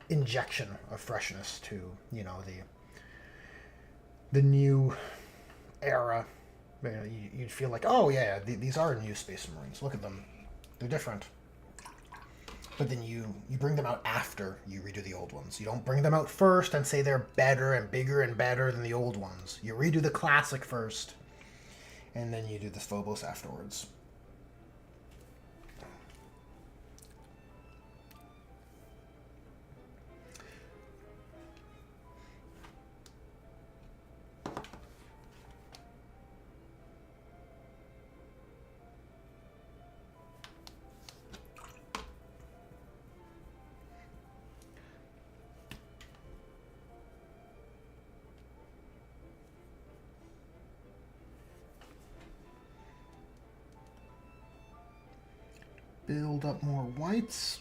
injection of freshness to, you know, the new era. You'd feel like, oh yeah, these are new Space Marines. Look at them, they're different. But then you bring them out after you redo the old ones. You don't bring them out first and say they're better and bigger and better than the old ones. You redo the classic first, and then you do the Phobos afterwards. Build up more whites.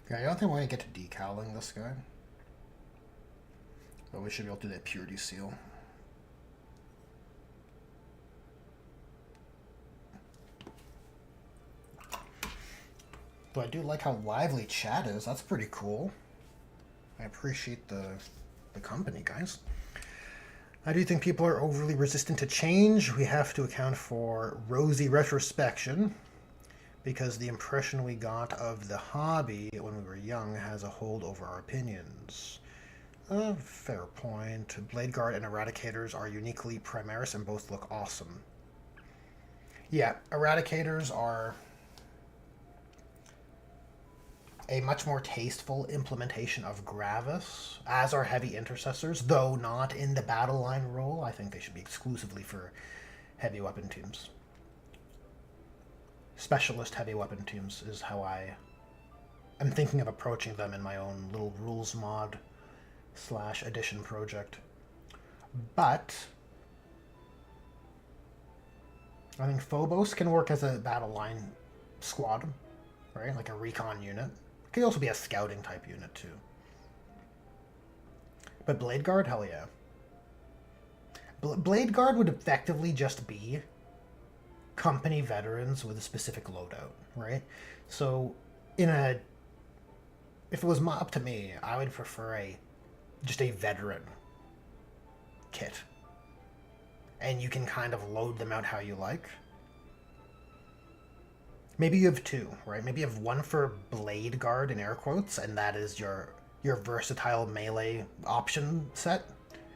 Yeah, I don't think we're going to get to decaling this guy. But we should be able to do that purity seal. But I do like how lively chat is. That's pretty cool. I appreciate the company, guys. I do think people are overly resistant to change. We have to account for rosy retrospection, because the impression we got of the hobby when we were young has a hold over our opinions. Fair point. Blade Guard and Eradicators are uniquely Primaris and both look awesome. Yeah, Eradicators are a much more tasteful implementation of Gravis, as are Heavy Intercessors, though not in the battle line role. I think they should be exclusively for heavy weapon teams. Specialist heavy weapon teams is how I'm thinking of approaching them in my own little rules mod / addition project. But I think Phobos can work as a battle line squad, right? Like a recon unit. It could also be a scouting type unit too. But Blade Guard, hell yeah. Blade Guard would effectively just be company veterans with a specific loadout, right? So if it was up to me, I would prefer a just a veteran kit. And you can kind of load them out how you like. Maybe you have two, right? Maybe you have one for Blade Guard in air quotes, and that is your versatile melee option set.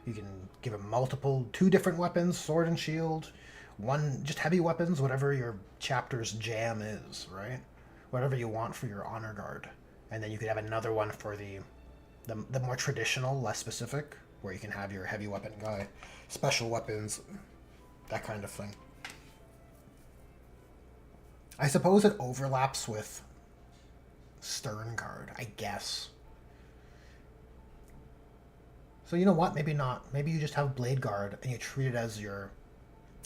You can give him multiple, two different weapons, sword and shield, one just heavy weapons, whatever your chapter's jam is, right? Whatever you want for your honor guard. And then you could have another one for the more traditional, less specific, where you can have your heavy weapon guy, special weapons, that kind of thing. I suppose it overlaps with Stern Guard, I guess. So you know what? Maybe not. Maybe you just have Blade Guard and you treat it as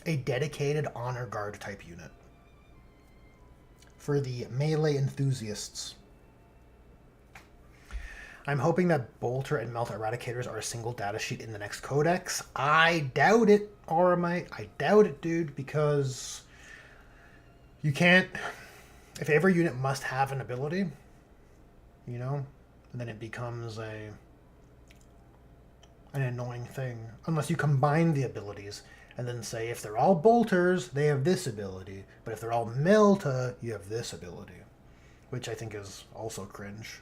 a dedicated Honor Guard type unit. For the melee enthusiasts. I'm hoping that Bolter and Melt Eradicators are a single datasheet in the next codex. I doubt it, Auramite. I doubt it, dude, because you can't... If every unit must have an ability, you know, and then it becomes an annoying thing. Unless you combine the abilities and then say, if they're all Bolters, they have this ability. But if they're all Melta, you have this ability. Which I think is also cringe.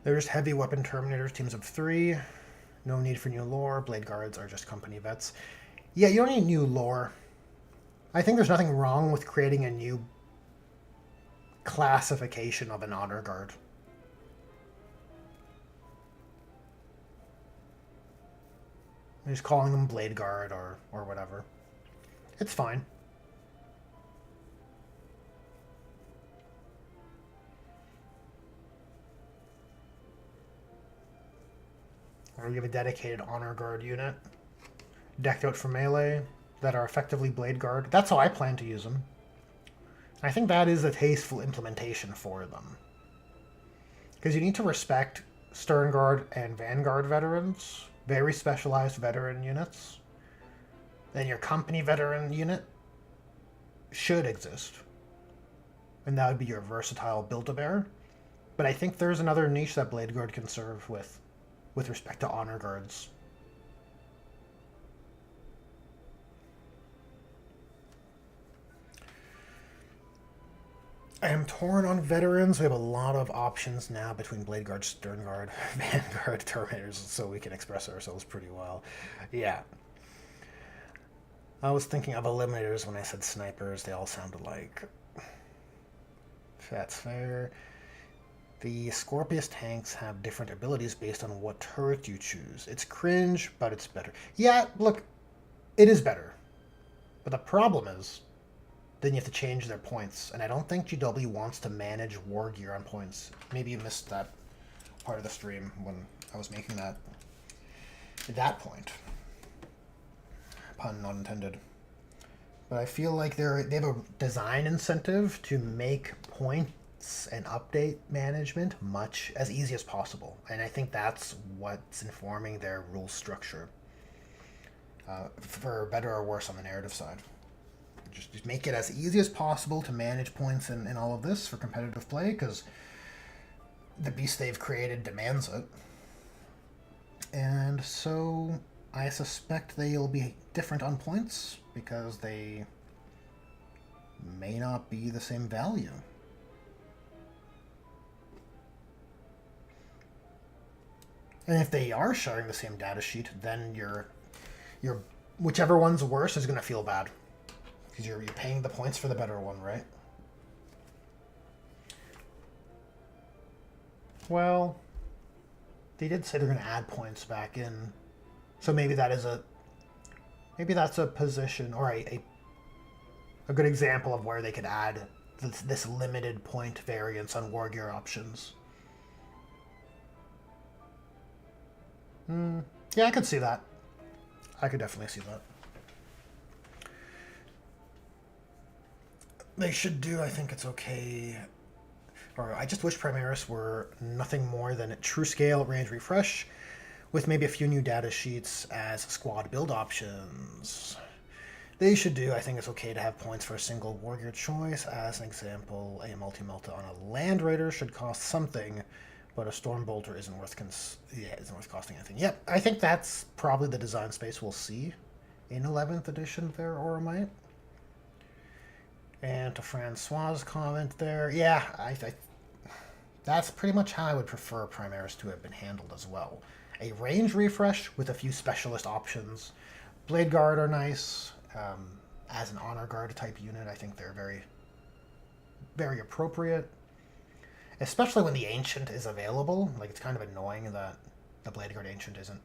There's heavy weapon Terminators, teams of 3. No need for new lore. Blade Guards are just company vets. Yeah, you don't need new lore. I think there's nothing wrong with creating a new classification of an Honor Guard. Just calling them Blade Guard or whatever. It's fine. Or you have a dedicated Honor Guard unit decked out for melee that are effectively Blade Guard. That's how I plan to use them. I think that is a tasteful implementation for them. Because you need to respect Stern Guard and Vanguard veterans, very specialized veteran units. Then your company veteran unit should exist. And that would be your versatile Build-A-Bear. But I think there's another niche that Blade Guard can serve with respect to Honor Guards. I am torn on veterans. We have a lot of options now between Blade Guard, Stern Guard, Vanguard, Terminators, so we can express ourselves pretty well. Yeah. I was thinking of Eliminators when I said snipers. They all sound alike. That's fair. The Scorpius tanks have different abilities based on what turret you choose. It's cringe, but it's better. Yeah, look, it is better. But the problem is, then you have to change their points. And I don't think GW wants to manage war gear on points. Maybe you missed that part of the stream when I was making that point. Pun not intended. But I feel like they have a design incentive to make points and update management as easy as possible. And I think that's what's informing their rule structure. For better or worse on the narrative side. Just make it as easy as possible to manage points and all of this for competitive play, because the beast they've created demands it. And so I suspect they'll be different on points, because they may not be the same value. And if they are sharing the same data sheet, then your whichever one's worse is going to feel bad. Because you're paying the points for the better one, right? Well, they did say they're going to add points back in. So maybe that's a position or a good example of where they could add this limited point variance on war gear options. Yeah, I could see that. I could definitely see that. They should do, I think it's okay. Or I just wish Primaris were nothing more than a true scale range refresh with maybe a few new data sheets as squad build options. They should do. I think it's okay to have points for a single warrior choice. As an example, a multi-melta on a land raider should cost something, but a storm bolter isn't worth isn't worth costing anything. Yep, I think that's probably the design space we'll see in 11th edition there, Oromite. And to Francois' comment there, yeah, that's pretty much how I would prefer Primaris to have been handled as well. A range refresh with a few specialist options. Blade Guard are nice. As an Honor Guard type unit, I think they're very, very appropriate. Especially when the Ancient is available. Like, it's kind of annoying that the Blade Guard Ancient isn't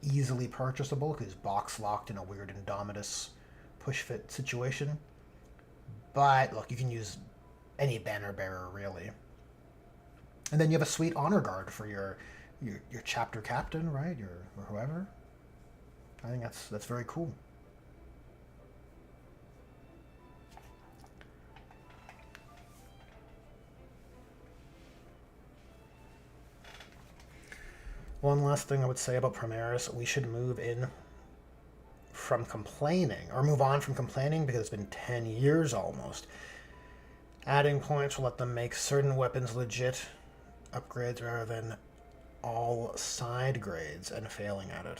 easily purchasable because box locked in a weird Indomitus push fit situation. But, look, you can use any banner bearer, really. And then you have a sweet Honor Guard for your chapter captain, right? Or whoever. I think that's very cool. One last thing I would say about Primaris, we should move on from complaining because it's been 10 years almost. Adding points will let them make certain weapons legit upgrades rather than all side grades and failing at it.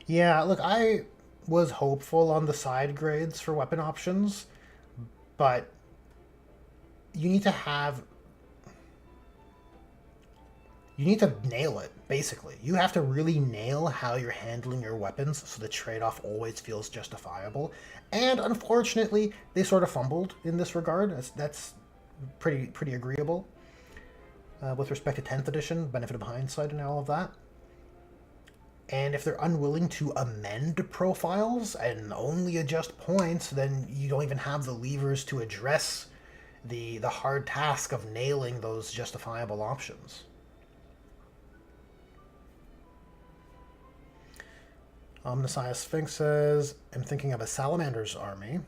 Yeah, look, I was hopeful on the side grades for weapon options, but you need to nail it, basically. You have to really nail how you're handling your weapons so the trade-off always feels justifiable. And unfortunately, they sort of fumbled in this regard. That's pretty agreeable. With respect to 10th edition, benefit of hindsight and all of that. And if they're unwilling to amend profiles and only adjust points, then you don't even have the levers to address the hard task of nailing those justifiable options. Omnissiah Sphinx says, I'm thinking of a Salamander's army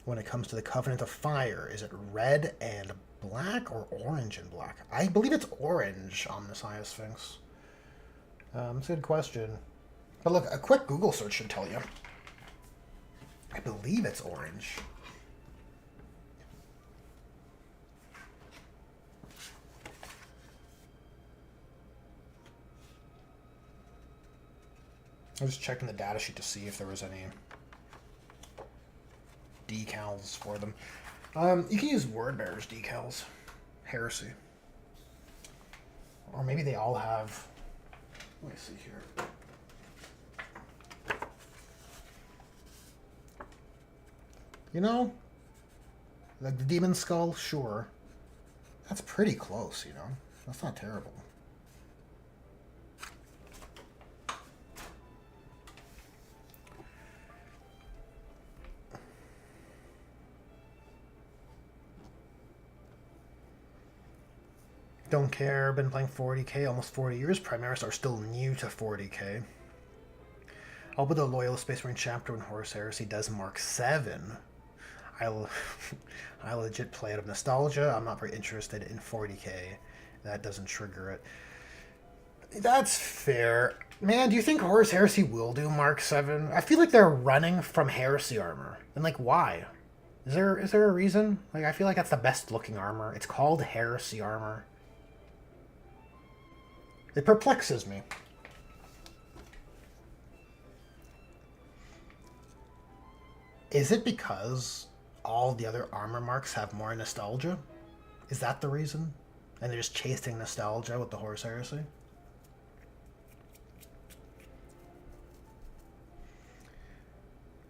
when it comes to the Covenant of Fire. Is it red and black or orange and black? I believe it's orange, Omnissiah Sphinx. It's a good question. But look, a quick Google search should tell you. I believe it's orange. I was checking the data sheet to see if there was any decals for them. You can use Wordbearer's decals. Heresy. Or maybe they all have... Let me see here. You know, like the Demon Skull, sure. That's pretty close, you know? That's not terrible. Don't care, been playing 40k almost 40 years. Primaris are still new to 40k. I'll put the Loyalist Space Marine chapter when Horus Heresy does Mark 7. I legit play out of nostalgia. I'm not very interested in 40k. That doesn't trigger it. That's fair. Man, do you think Horus Heresy will do Mark 7? I feel like they're running from Heresy armor. And like, why? Is there a reason? Like, I feel like that's the best looking armor. It's called Heresy armor. It perplexes me. Is it because all the other armor marks have more nostalgia? Is that the reason? And they're just chasing nostalgia with the Horus Heresy?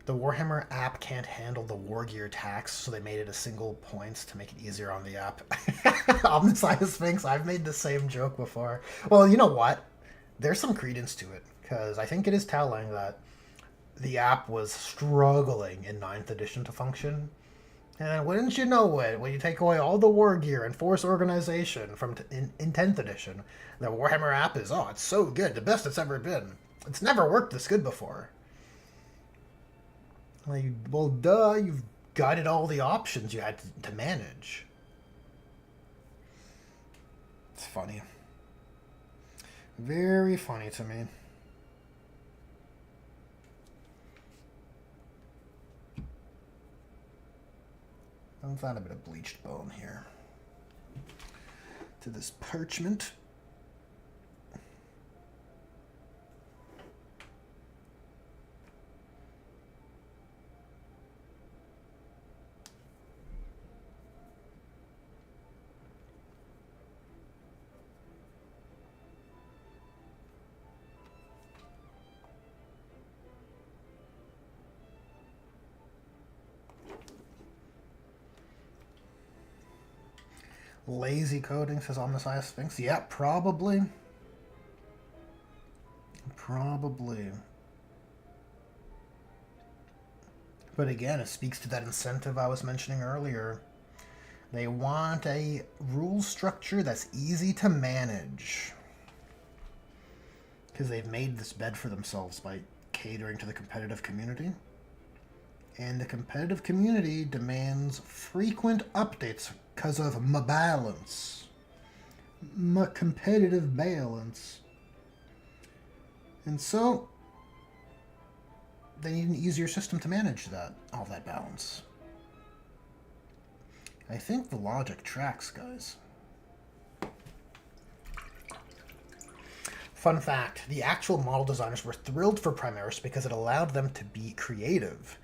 The Warhammer app can't handle the war gear tax, so they made it a single points to make it easier on the app. Omnissiah Sphinx, I've made the same joke before. Well, you know what? There's some credence to it, because I think it is telling that the app was struggling in 9th edition to function. And wouldn't you know it, when you take away all the war gear and force organization from in 10th edition, the Warhammer app is, oh, it's so good, the best it's ever been. It's never worked this good before. Like, well, duh, you've gutted all the options you had to manage. It's funny. Very funny to me. Let's add a bit of bleached bone here to this parchment. Lazy coding, says Omniscience Sphinx. Yeah, probably. Probably. But again, it speaks to that incentive I was mentioning earlier. They want a rule structure that's easy to manage. Because they've made this bed for themselves by catering to the competitive community. And the competitive community demands frequent updates because of my balance. My competitive balance. And so, they need an easier system to manage that, all that balance. I think the logic tracks, guys. Fun fact, the actual model designers were thrilled for Primaris because it allowed them to be creative,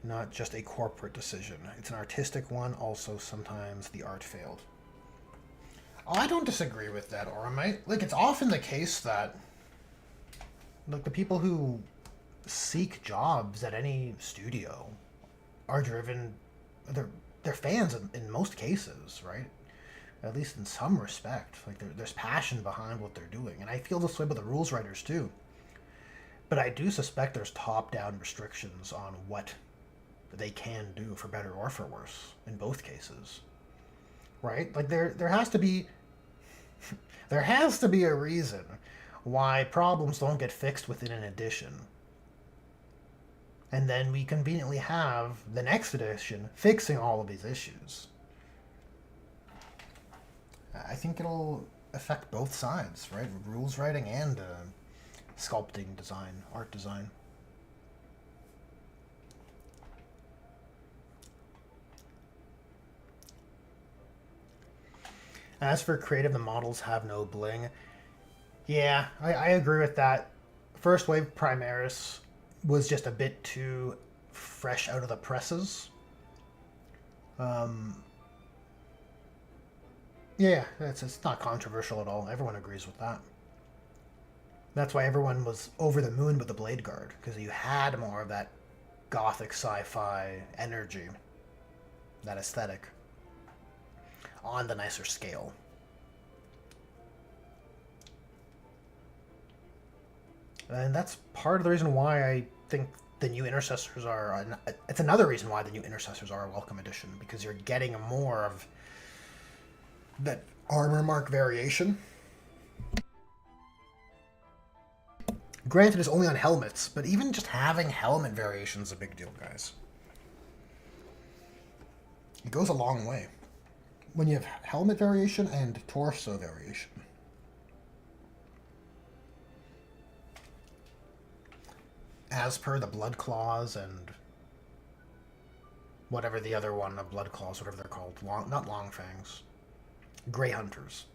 not just a corporate decision. It's an artistic one, also sometimes the art failed. I don't disagree with that, Oromite. Like, it's often the case that, like, the people who seek jobs at any studio are driven, they're fans in most cases, right? At least in some respect. Like, there's passion behind what they're doing. And I feel this way with the rules writers, too. But I do suspect there's top-down restrictions on what they can do, for better or for worse, in both cases. Right? Like, there has to be... there has to be a reason why problems don't get fixed within an edition. And then we conveniently have the next edition fixing all of these issues. I think it'll affect both sides, right? Rules writing and sculpting design, art design. As for creative, the models have no bling. Yeah, I agree with that. First Wave Primaris was just a bit too fresh out of the presses. Yeah, it's not controversial at all. Everyone agrees with that. That's why everyone was over the moon with the Blade Guard, because you had more of that gothic sci-fi energy, that aesthetic, on the nicer scale. And that's part of the reason why I think the new Intercessors are... It's another reason why the new Intercessors are a welcome addition, because you're getting more of that armor mark variation. Granted, it's only on helmets, but even just having helmet variation is a big deal, guys. It goes a long way when you have helmet variation and torso variation. As per the Blood Claws and whatever the other one, the Blood Claws, whatever they're called. Not Long Fangs. Grey Hunters.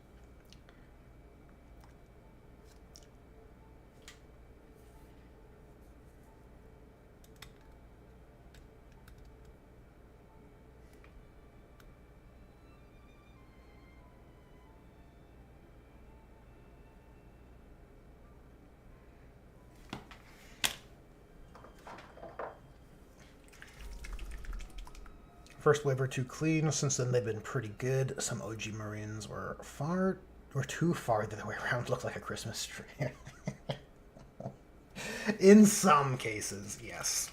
First wave were too clean. Since then, they've been pretty good. Some OG Marines were too far the other way around. Looked like a Christmas tree. In some cases, yes.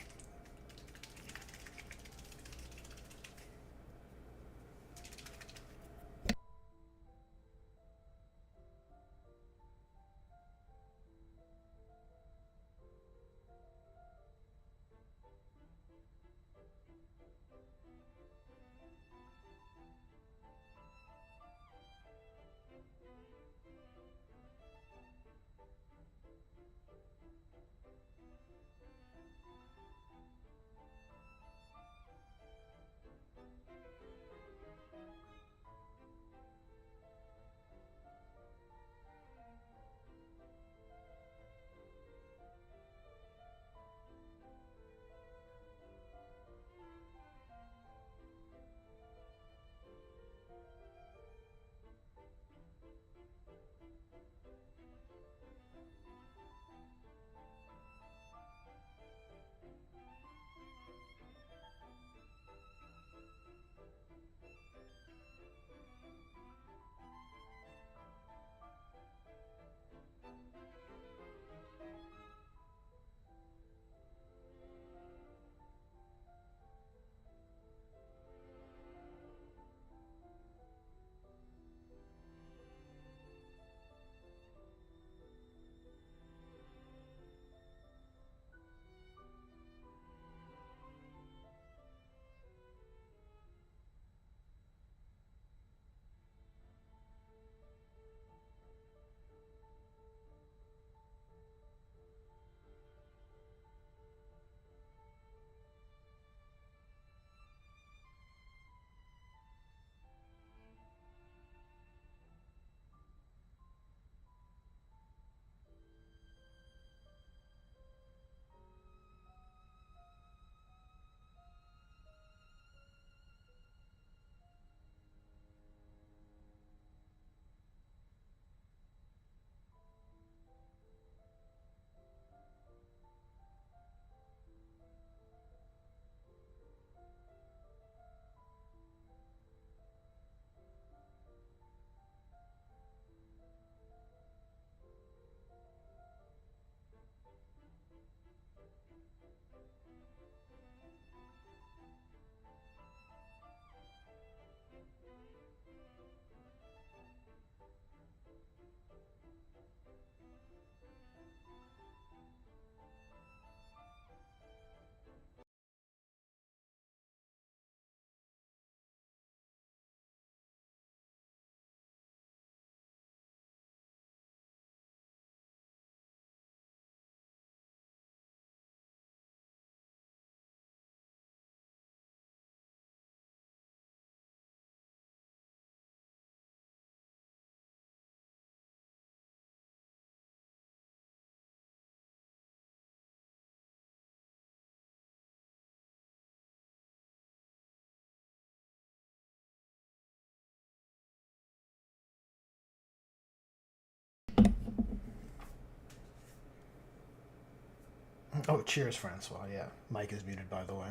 Oh, cheers, Francois. Yeah, Mike is muted, by the way.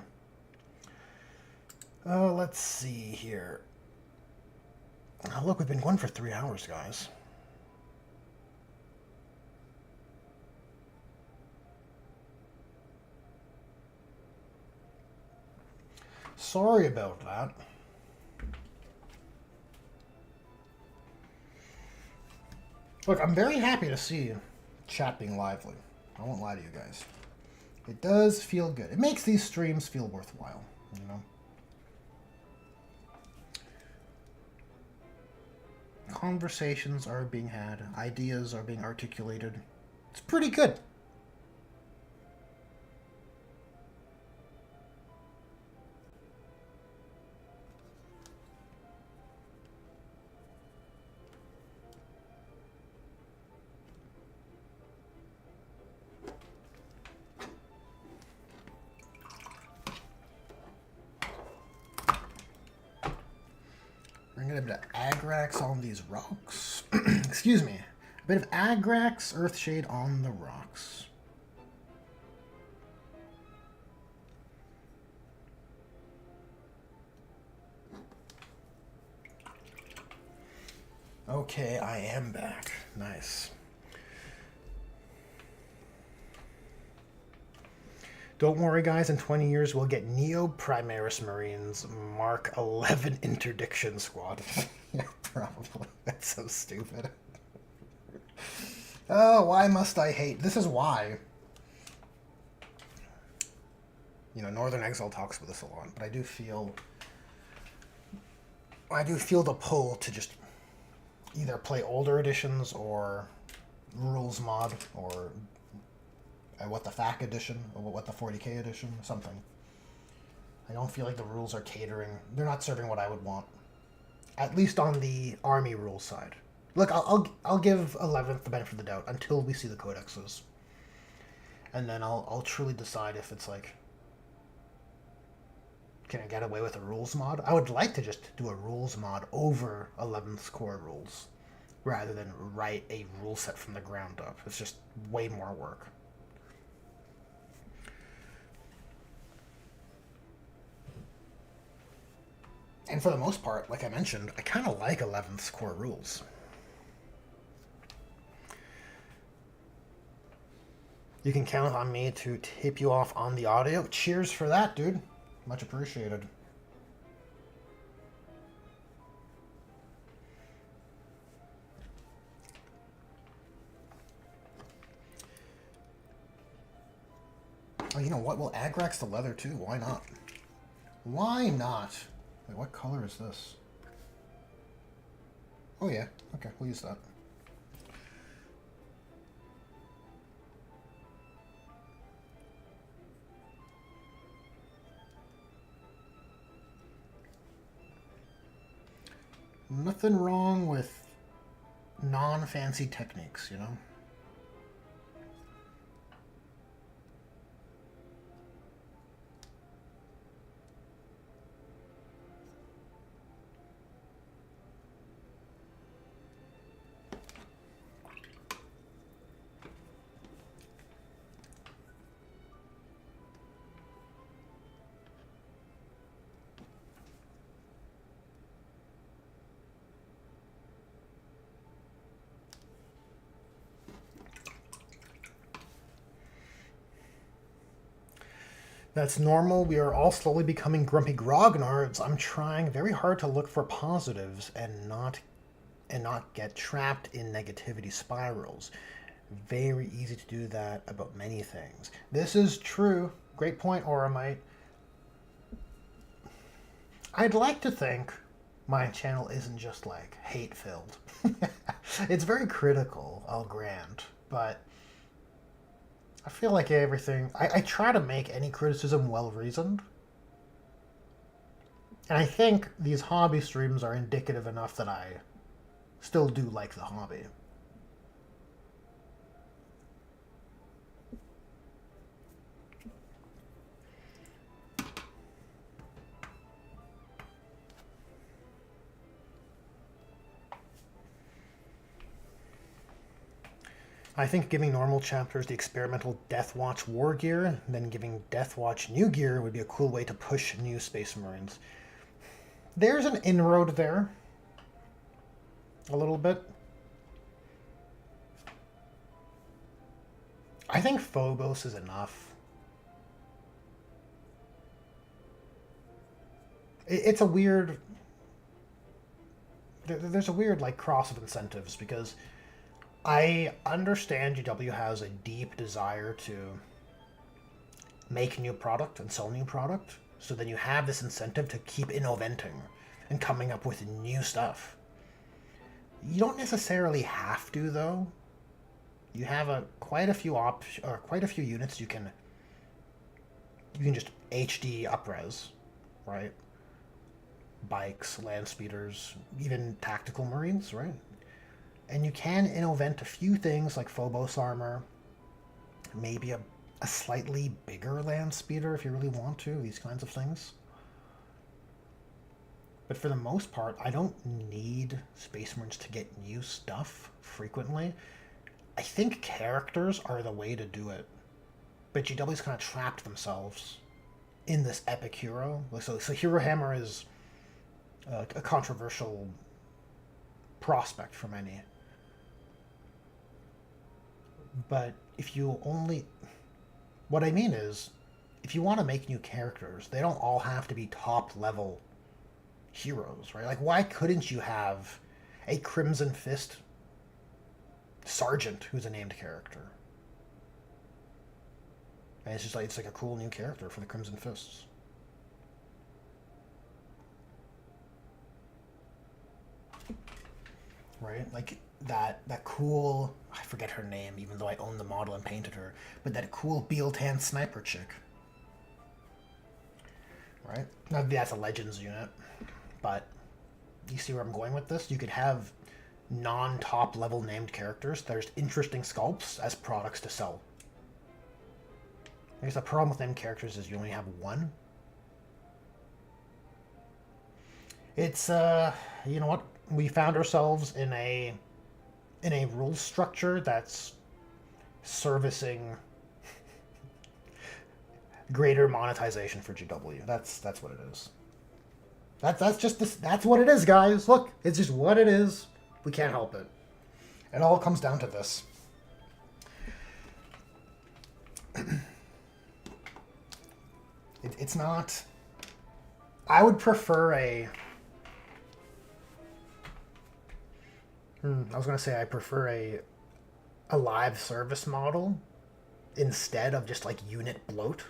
Let's see here. Oh, look, we've been going for 3 hours, guys. Sorry about that. Look, I'm very happy to see chat being lively. I won't lie to you guys. It does feel good. It makes these streams feel worthwhile, you know? Conversations are being had. Ideas are being articulated. It's pretty good. We're gonna get a bit of Agrax on these rocks. Excuse me. A bit of Agrax Earthshade on the rocks. Okay, I am back. Nice. Don't worry, guys. In 20 years, we'll get Neo Primaris Marines Mark 11 Interdiction Squad. Yeah, probably. That's so stupid. Oh, why must I hate? This is why. You know, Northern Exile talks about this a lot, but I do feel the pull to just either play older editions or rules mod or what the FAQ edition or what the 40k edition, something. I don't feel like the rules are catering. They're not serving what I would want. At least on the army rules side. Look, I'll give 11th the benefit of the doubt until we see the codexes. And then I'll truly decide if it's like, can I get away with a rules mod? I would like to just do a rules mod over 11th core rules rather than write a rule set from the ground up. It's just way more work. And for the most part, like I mentioned, I kind of like 11th core rules. You can count on me to tip you off on the audio. Cheers for that, dude. Much appreciated. Oh, you know what? We'll Agrax the leather too. Why not? Why not? Wait, what color is this? Oh yeah. Okay, we'll use that. Nothing wrong with non-fancy techniques, you know? That's normal. We are all slowly becoming grumpy grognards. I'm trying very hard to look for positives and not get trapped in negativity spirals. Very easy to do that about many things. This is true. Great point, Auramite. I'd like to think my channel isn't just like hate-filled. It's very critical, I'll grant, but I feel like everything... I try to make any criticism well-reasoned. And I think these hobby streams are indicative enough that I still do like the hobby. I think giving normal chapters the experimental Deathwatch war gear, and then giving Deathwatch new gear would be a cool way to push new Space Marines. There's an inroad there. A little bit. I think Phobos is enough. It's a weird... There's a weird, like, cross of incentives, because I understand GW has a deep desire to make new product and sell new product, so then you have this incentive to keep innovating and coming up with new stuff. You don't necessarily have to, though. You have quite a few units you can just HD upres, right? Bikes, land speeders, even tactical marines, right? And you can innovate a few things like Phobos armor, maybe a slightly bigger land speeder if you really want to, these kinds of things. But for the most part, I don't need Space Marines to get new stuff frequently. I think characters are the way to do it. But GW's kind of trapped themselves in this epic hero. So Hero Hammer is a controversial prospect for many. But if you only... What I mean is, if you want to make new characters, they don't all have to be top-level heroes, right? Like, why couldn't you have a Crimson Fist Sergeant who's a named character? And it's just like, it's like a cool new character for the Crimson Fists. Right? Like, that cool, I forget her name, even though I own the model and painted her, but that cool Bealtan sniper chick. Right? Now, that's a Legends unit, but you see where I'm going with this? You could have non-top level named characters. There's interesting sculpts as products to sell. I guess the problem with named characters is you only have one. It's, you know what? We found ourselves in a rule structure that's servicing greater monetization for GW. That's what it is. That's just this. That's what it is, guys. Look, it's just what it is. We can't help it. It all comes down to this. It's not... I would prefer a... I was going to say I prefer a live service model instead of just like unit bloat.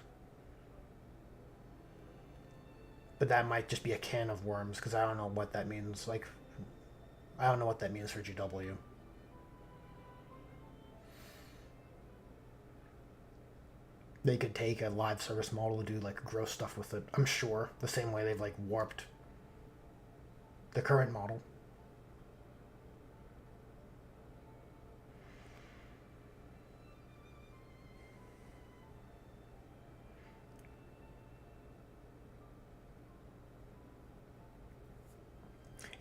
But that might just be a can of worms because I don't know what that means. Like, I don't know what that means for GW. They could take a live service model to do like gross stuff with it, I'm sure. The same way they've like warped the current model.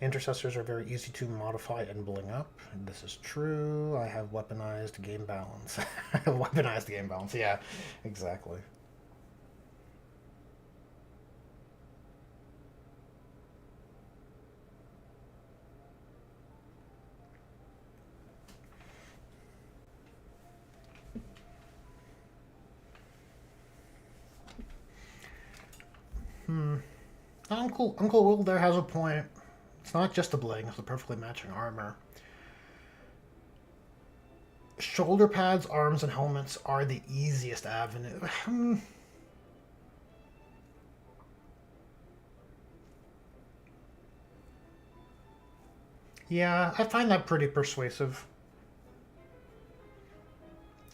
Intercessors are very easy to modify and bling up. And this is true. I have weaponized game balance. I have weaponized game balance. Yeah, exactly. Uncle Will there has a point. It's not just the bling, it's the perfectly matching armor. Shoulder pads, arms, and helmets are the easiest avenue. Yeah, I find that pretty persuasive.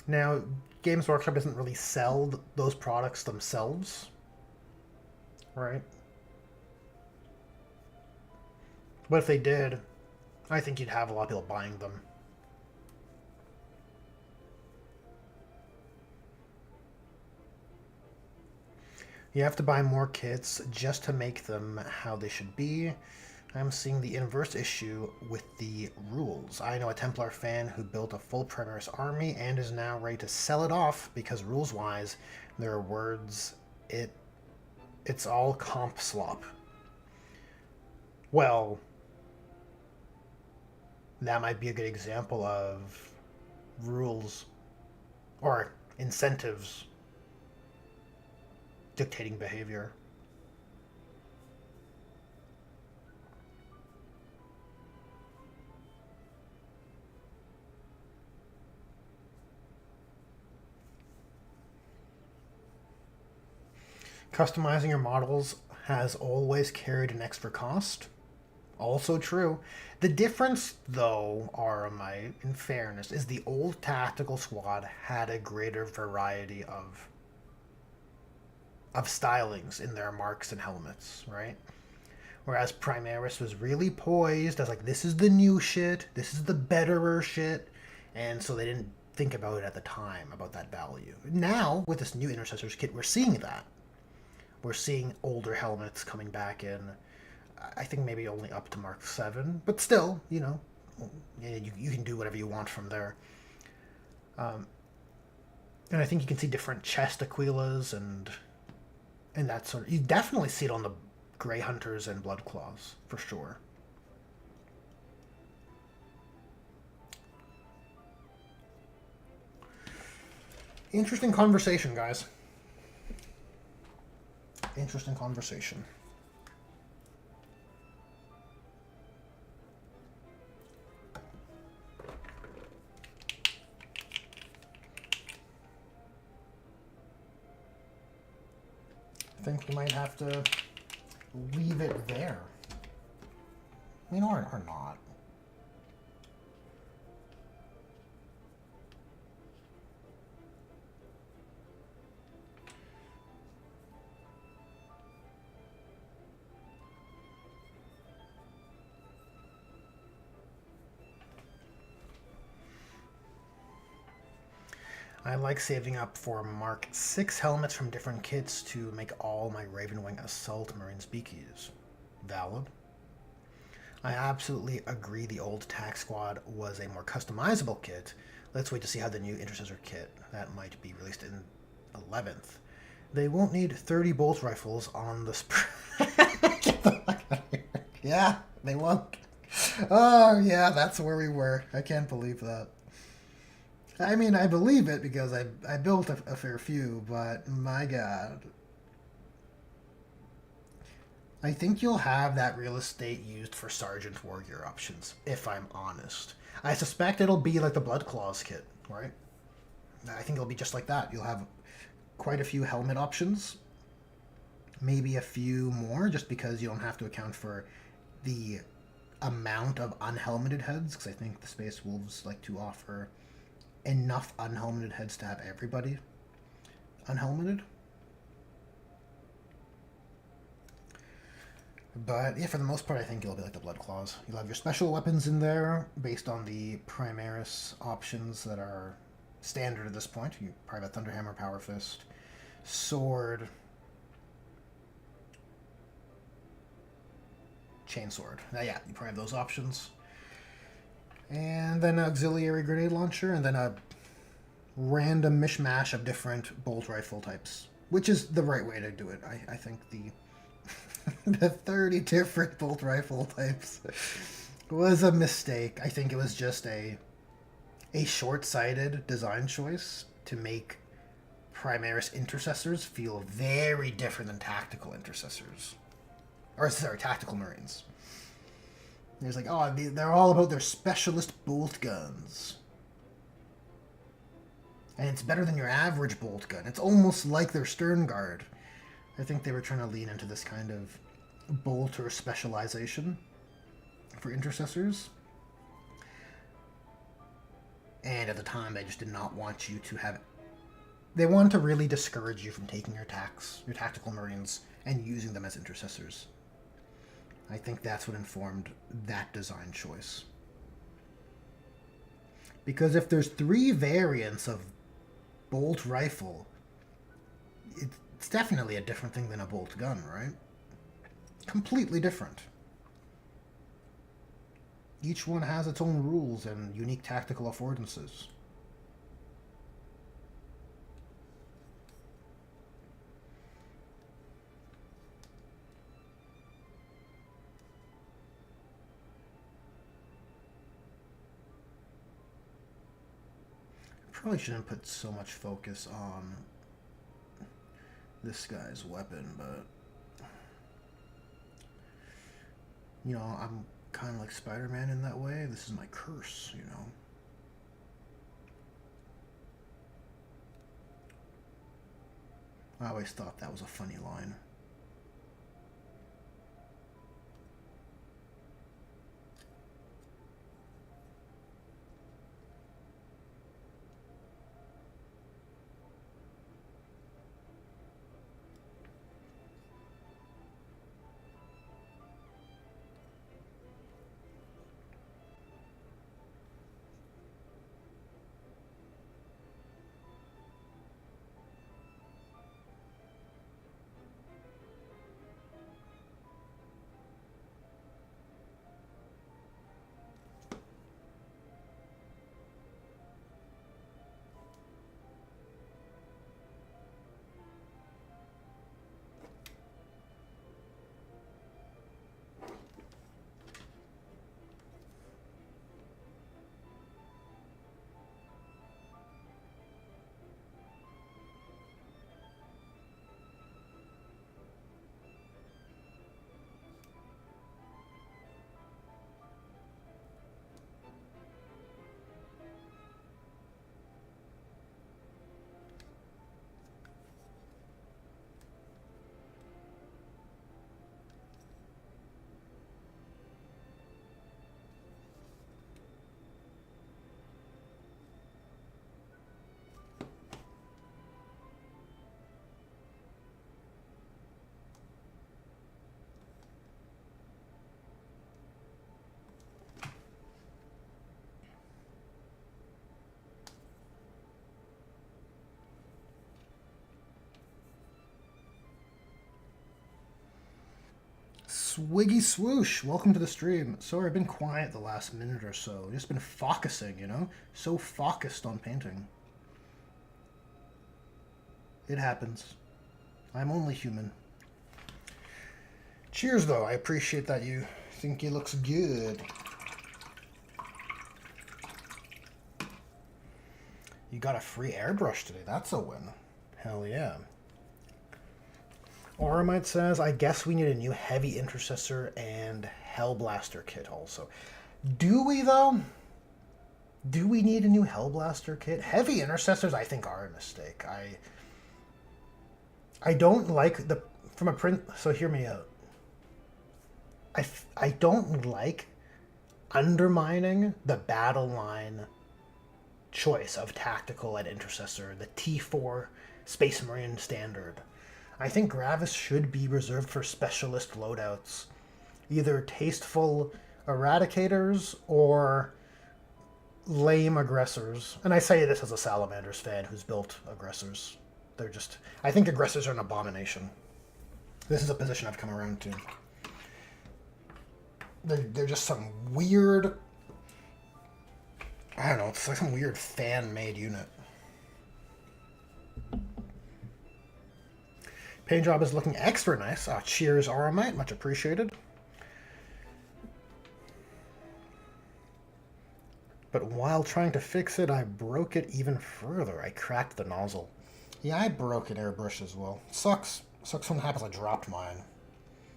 Now, Games Workshop doesn't really sell those products themselves, right? But if they did, I think you'd have a lot of people buying them. You have to buy more kits just to make them how they should be. I'm seeing the inverse issue with the rules. I know a Templar fan who built a full Primaris army and is now ready to sell it off because rules-wise, there are words it's all comp slop. Well, that might be a good example of rules or incentives dictating behavior. Customizing your models has always carried an extra cost. Also true. The difference, though, RMI, in fairness, is the old tactical squad had a greater variety of stylings in their marks and helmets, right? Whereas Primaris was really poised as like, this is the new shit, this is the betterer shit, and so they didn't think about it at the time, about that value. Now, with this new Intercessors kit, we're seeing that. We're seeing older helmets coming back in. I think maybe only up to Mark 7, but still, you know, you can do whatever you want from there. And I think you can see different chest Aquilas and that sort of. You definitely see it on the Grey Hunters and Blood Claws, for sure. Interesting conversation, guys. Interesting conversation. I think we might have to leave it there. I mean, or not. I like saving up for Mark 6 helmets from different kits to make all my Ravenwing Assault Marine Speakies. Valid. I absolutely agree the old Tac Squad was a more customizable kit. Let's wait to see how the new Intercessor kit, that might be released in 11th. They won't need 30 bolt rifles on the Get the fuck out of here. Yeah, they won't. Oh, yeah, that's where we were. I can't believe that. I mean, I believe it because I built a fair few, but my god. I think you'll have that real estate used for Sergeant Warrior options, if I'm honest. I suspect it'll be like the Blood Claws kit, right? I think it'll be just like that. You'll have quite a few helmet options, maybe a few more, just because you don't have to account for the amount of unhelmeted heads, because I think the Space Wolves like to offer enough unhelmeted heads to have everybody unhelmeted. But yeah, for the most part, I think it'll be like the Blood Claws. You'll have your special weapons in there based on the Primaris options that are standard at this point. You probably have a Thunderhammer, Power Fist, Sword, Chainsword. Yeah, you probably have those options. And then an auxiliary grenade launcher, and then a random mishmash of different bolt rifle types, which is the right way to do it. I think the 30 different bolt rifle types was a mistake. I think it was just a short-sighted design choice to make Primaris Intercessors feel very different than tactical Intercessors. Or, sorry, tactical Marines. There's like, oh, they're all about their specialist bolt guns. And it's better than your average bolt gun. It's almost like their Stern Guard. I think they were trying to lean into this kind of bolter specialization for Intercessors. And at the time, they just did not want you to have it. They wanted to really discourage you from taking your tactical Marines, and using them as Intercessors. I think that's what informed that design choice. Because if there's 3 variants of bolt rifle, it's definitely a different thing than a bolt gun, right? Completely different. Each one has its own rules and unique tactical affordances. Probably shouldn't put so much focus on this guy's weapon, but you know, I'm kind of like Spider-Man in that way. This is my curse, you know. I always thought that was a funny line. Swiggy swoosh, welcome to the stream. Sorry, I've been quiet the last minute or so. Just been focusing, you know? So focused on painting. It happens. I'm only human. Cheers, though. I appreciate that you think it looks good. You got a free airbrush today. That's a win. Hell yeah. Warhams says, I guess we need a new heavy intercessor and Hellblaster kit also. Do we, though? Do we need a new Hellblaster kit? Heavy intercessors, I think, are a mistake. I don't like the... From a print... So hear me out. I don't like undermining the battle line choice of tactical and intercessor, the T4 Space Marine standard. I think Gravis should be reserved for specialist loadouts, either tasteful eradicators or lame aggressors. And I say this as a Salamanders fan who's built aggressors. They're just... I think aggressors are an abomination. This is a position I've come around to. They're just some weird... I don't know, it's like some weird fan-made unit. Paint job is looking extra nice. Cheers, Aramite. Much appreciated. But while trying to fix it, I broke it even further. I cracked the nozzle. Yeah, I broke an airbrush as well. Sucks. Sucks when it happens. I dropped mine.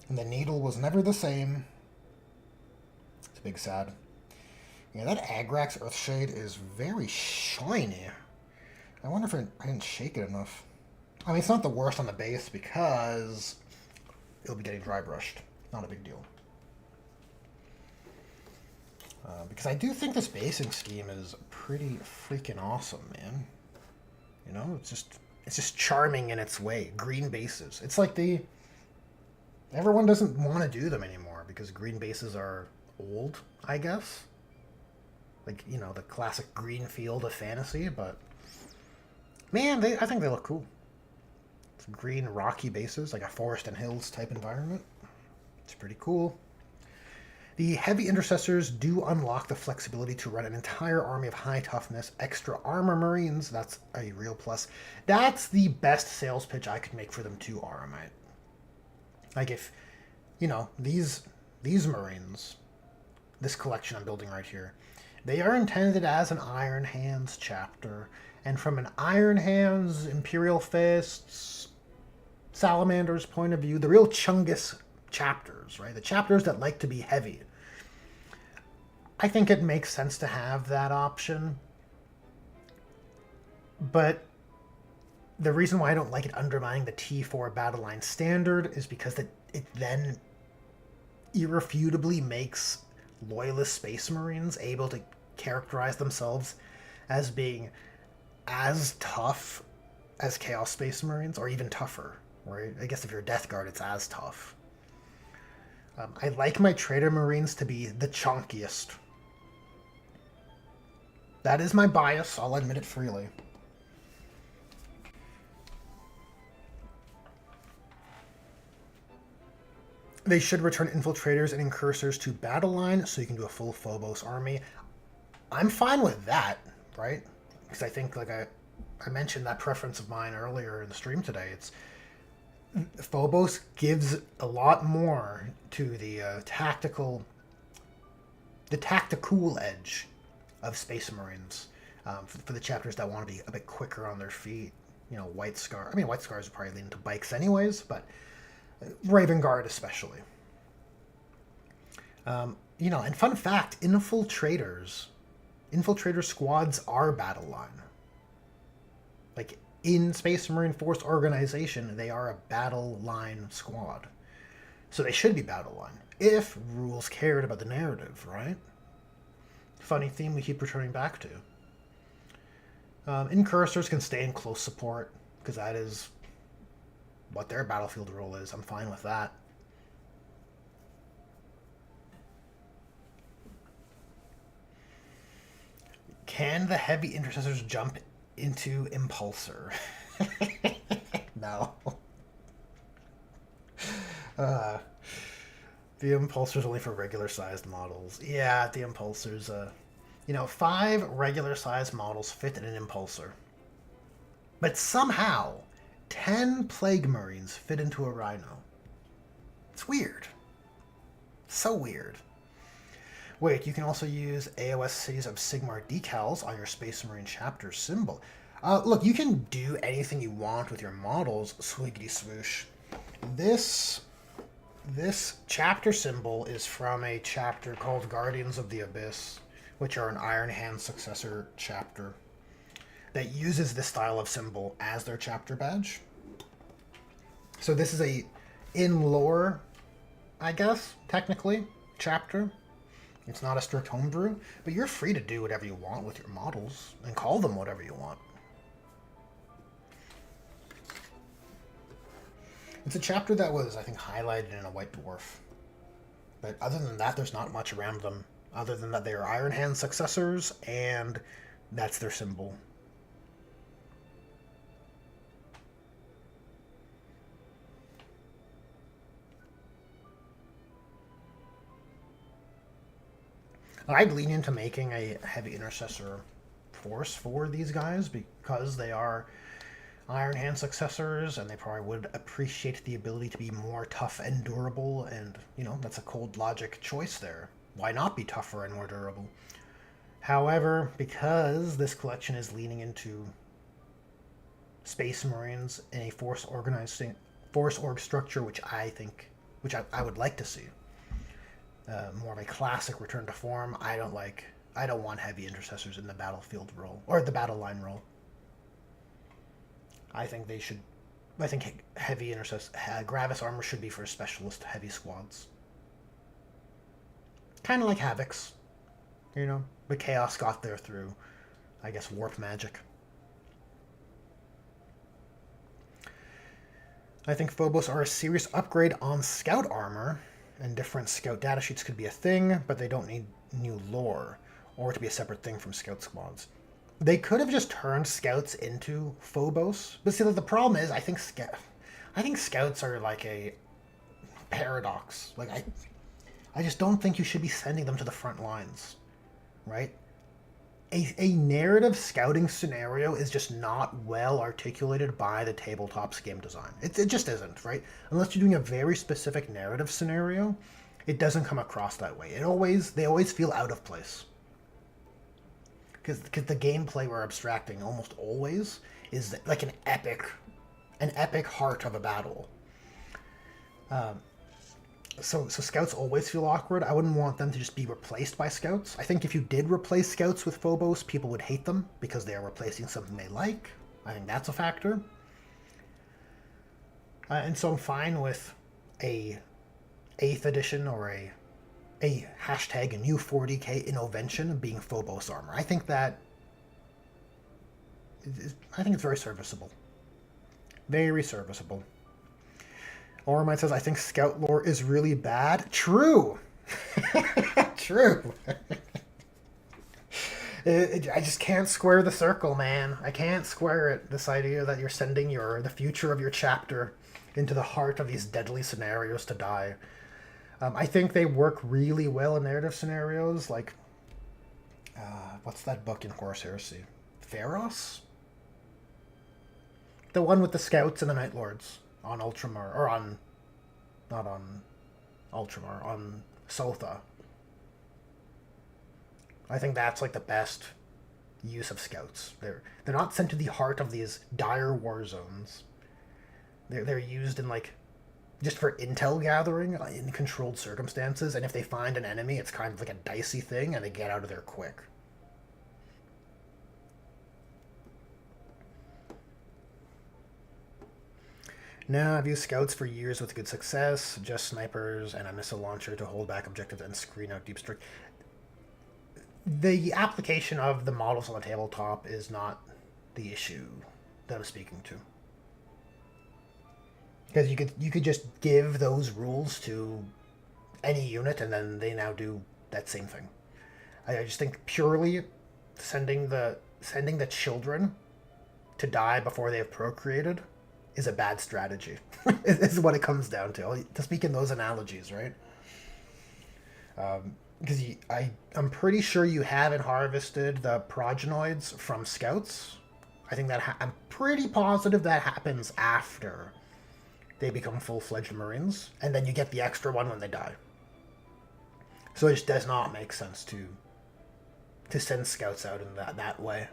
And the needle was never the same. It's a big sad. Yeah, that Agrax Earthshade is very shiny. I wonder if I didn't shake it enough. I mean, it's not the worst on the base because it'll be getting dry brushed. Not a big deal. Because I do think this basing scheme is pretty freaking awesome, man. You know, it's just charming in its way. Green bases. It's like everyone doesn't want to do them anymore because green bases are old, I guess. Like, you know, the classic green field of fantasy, but man, I think they look cool. Green rocky bases, like a forest and hills type environment. It's pretty cool. The heavy intercessors do unlock the flexibility to run an entire army of high toughness, extra armor marines. That's a real plus. That's the best sales pitch I could make for them to Aramite. Like if, these marines, this collection I'm building right here, they are intended as an Iron Hands chapter. And from an Iron Hands, Imperial Fists, Salamander's point of view, the real Chungus chapters, right? The chapters that like to be heavy. I think it makes sense to have that option. But the reason why I don't like it undermining the T4 battle line standard is because it then irrefutably makes loyalist Space Marines able to characterize themselves as being as tough as Chaos Space Marines, or even tougher, right? I guess if you're a Death Guard, it's as tough. I like my Trader Marines to be the chunkiest. That is my bias, I'll admit it freely. They should return Infiltrators and Incursors to battle line so you can do a full Phobos army. I'm fine with that, right? Because I think, like I mentioned that preference of mine earlier in the stream today. It's Phobos gives a lot more to the tactical edge of Space Marines for the chapters that want to be a bit quicker on their feet. White Scar. I mean, White Scars would probably lean into bikes anyways, but Raven Guard especially. And fun fact, infiltrator squads are battle line. Like, in Space Marine Force organization, they are a battle line squad. So they should be battle line, if rules cared about the narrative, right? Funny theme we keep returning back to. Incursors can stay in close support, because that is what their battlefield role is. I'm fine with that. Can the heavy intercessors jump into Impulsor? No. The Impulsor's only for regular-sized models. Yeah, the Impulsor's, 5 regular-sized models fit in an Impulsor. But somehow, 10 Plague Marines fit into a Rhino. It's weird. So weird. Wait, you can also use AOSCs of Sigmar decals on your Space Marine chapter symbol. Look, you can do anything you want with your models, swiggity swoosh. This chapter symbol is from a chapter called Guardians of the Abyss, which are an Iron Hand successor chapter that uses this style of symbol as their chapter badge. So this is a, in lore, I guess, technically, chapter. It's not a strict homebrew, but you're free to do whatever you want with your models and call them whatever you want. It's a chapter that was, I think, highlighted in a White Dwarf. But other than that, there's not much around them. Other than that, they are Iron Hand successors, and that's their symbol. I'd lean into making a heavy intercessor force for these guys because they are Iron Hand successors, and they probably would appreciate the ability to be more tough and durable, and, that's a cold logic choice there. Why not be tougher and more durable? However, because this collection is leaning into Space Marines in a force org structure, which I would like to see. More of a classic return to form. I don't want heavy intercessors in the battlefield role, or the battle line role. I think heavy Gravis armor should be for specialist heavy squads. Kind of like Havocs, but Chaos got there through, I guess, warp magic. I think Phobos are a serious upgrade on scout armor, and different scout datasheets could be a thing, but they don't need new lore, or to be a separate thing from scout squads. They could have just turned scouts into Phobos, but see, the problem is, I think scouts are like a paradox. Like, I just don't think you should be sending them to the front lines, right? A narrative scouting scenario is just not well articulated by the tabletop's game design. It just isn't, right? Unless you're doing a very specific narrative scenario, it doesn't come across that way. They always feel out of place. Because the gameplay we're abstracting almost always is like an epic heart of a battle. So scouts always feel awkward. I wouldn't want them to just be replaced by scouts. I think if you did replace scouts with Phobos, people would hate them because they are replacing something they like. I think that's a factor. And so I'm fine with a 8th edition or a hashtag a new 40k innovation being Phobos armor. I think it's very serviceable. Very serviceable. Ormite says, I think Scout lore is really bad. True. True. I just can't square the circle, man. I can't square it. This idea that you're sending the future of your chapter into the heart of these deadly scenarios to die. I think they work really well in narrative scenarios, like what's that book in Horus Heresy? Pharos? The one with the scouts and the Night Lords on Ultramar, or not on Ultramar, on Sotha. I think that's like the best use of scouts. They're not sent to the heart of these dire war zones. They're used in like just for intel gathering in controlled circumstances, and if they find an enemy, it's kind of like a dicey thing, and they get out of there quick. No, I've used scouts for years with good success. Just snipers and a missile launcher to hold back objectives and screen out deep strike. The application of the models on the tabletop is not the issue that I'm speaking to. Because you could just give those rules to any unit, and then they now do that same thing. I just think purely sending the children to die before they have procreated is a bad strategy. Is what it comes down to speak in those analogies, right? Because I'm pretty sure you haven't harvested the progenoids from scouts. I think I'm pretty positive that happens after they become full-fledged Marines, and then you get the extra one when they die. So it just does not make sense to send scouts out in that way.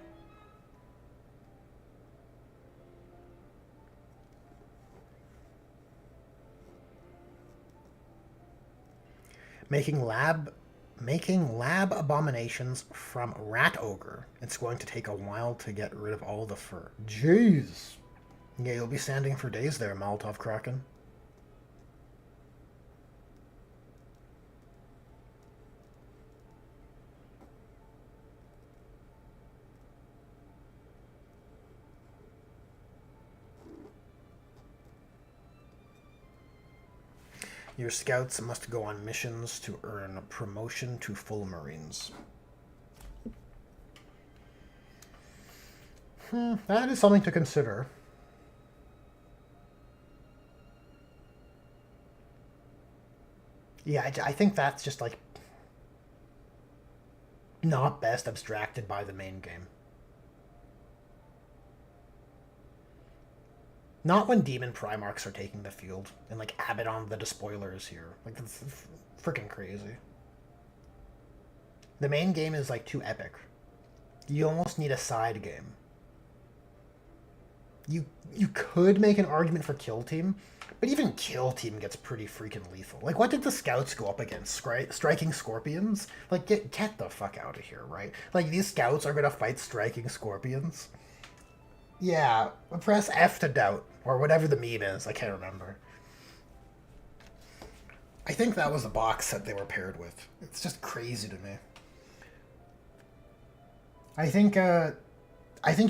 Making lab abominations from Rat Ogre. It's going to take a while to get rid of all the fur. Jeez. Yeah, you'll be standing for days there, Molotov Kraken. Your scouts must go on missions to earn promotion to full Marines. That is something to consider. Yeah, I think that's just like not best abstracted by the main game. Not when Demon Primarchs are taking the field and like Abaddon the Despoiler is here. Like that's freaking crazy. The main game is like too epic. You almost need a side game. You could make an argument for Kill Team, but even Kill Team gets pretty freaking lethal. Like, what did the scouts go up against? Striking Scorpions? Like, get the fuck out of here, right? Like, these scouts are gonna fight Striking Scorpions? Yeah, press F to doubt, or whatever the meme is, I can't remember. I think that was the box set they were paired with. It's just crazy to me. I think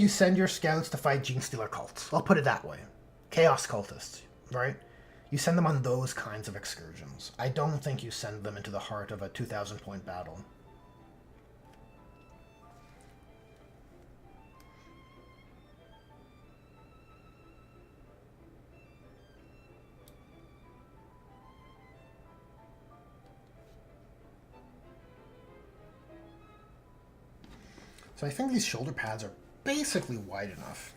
you send your scouts to fight Genestealer cults. I'll put it that way. Chaos cultists, right? You send them on those kinds of excursions. I don't think you send them into the heart of a 2,000-point battle. So I think these shoulder pads are basically wide enough.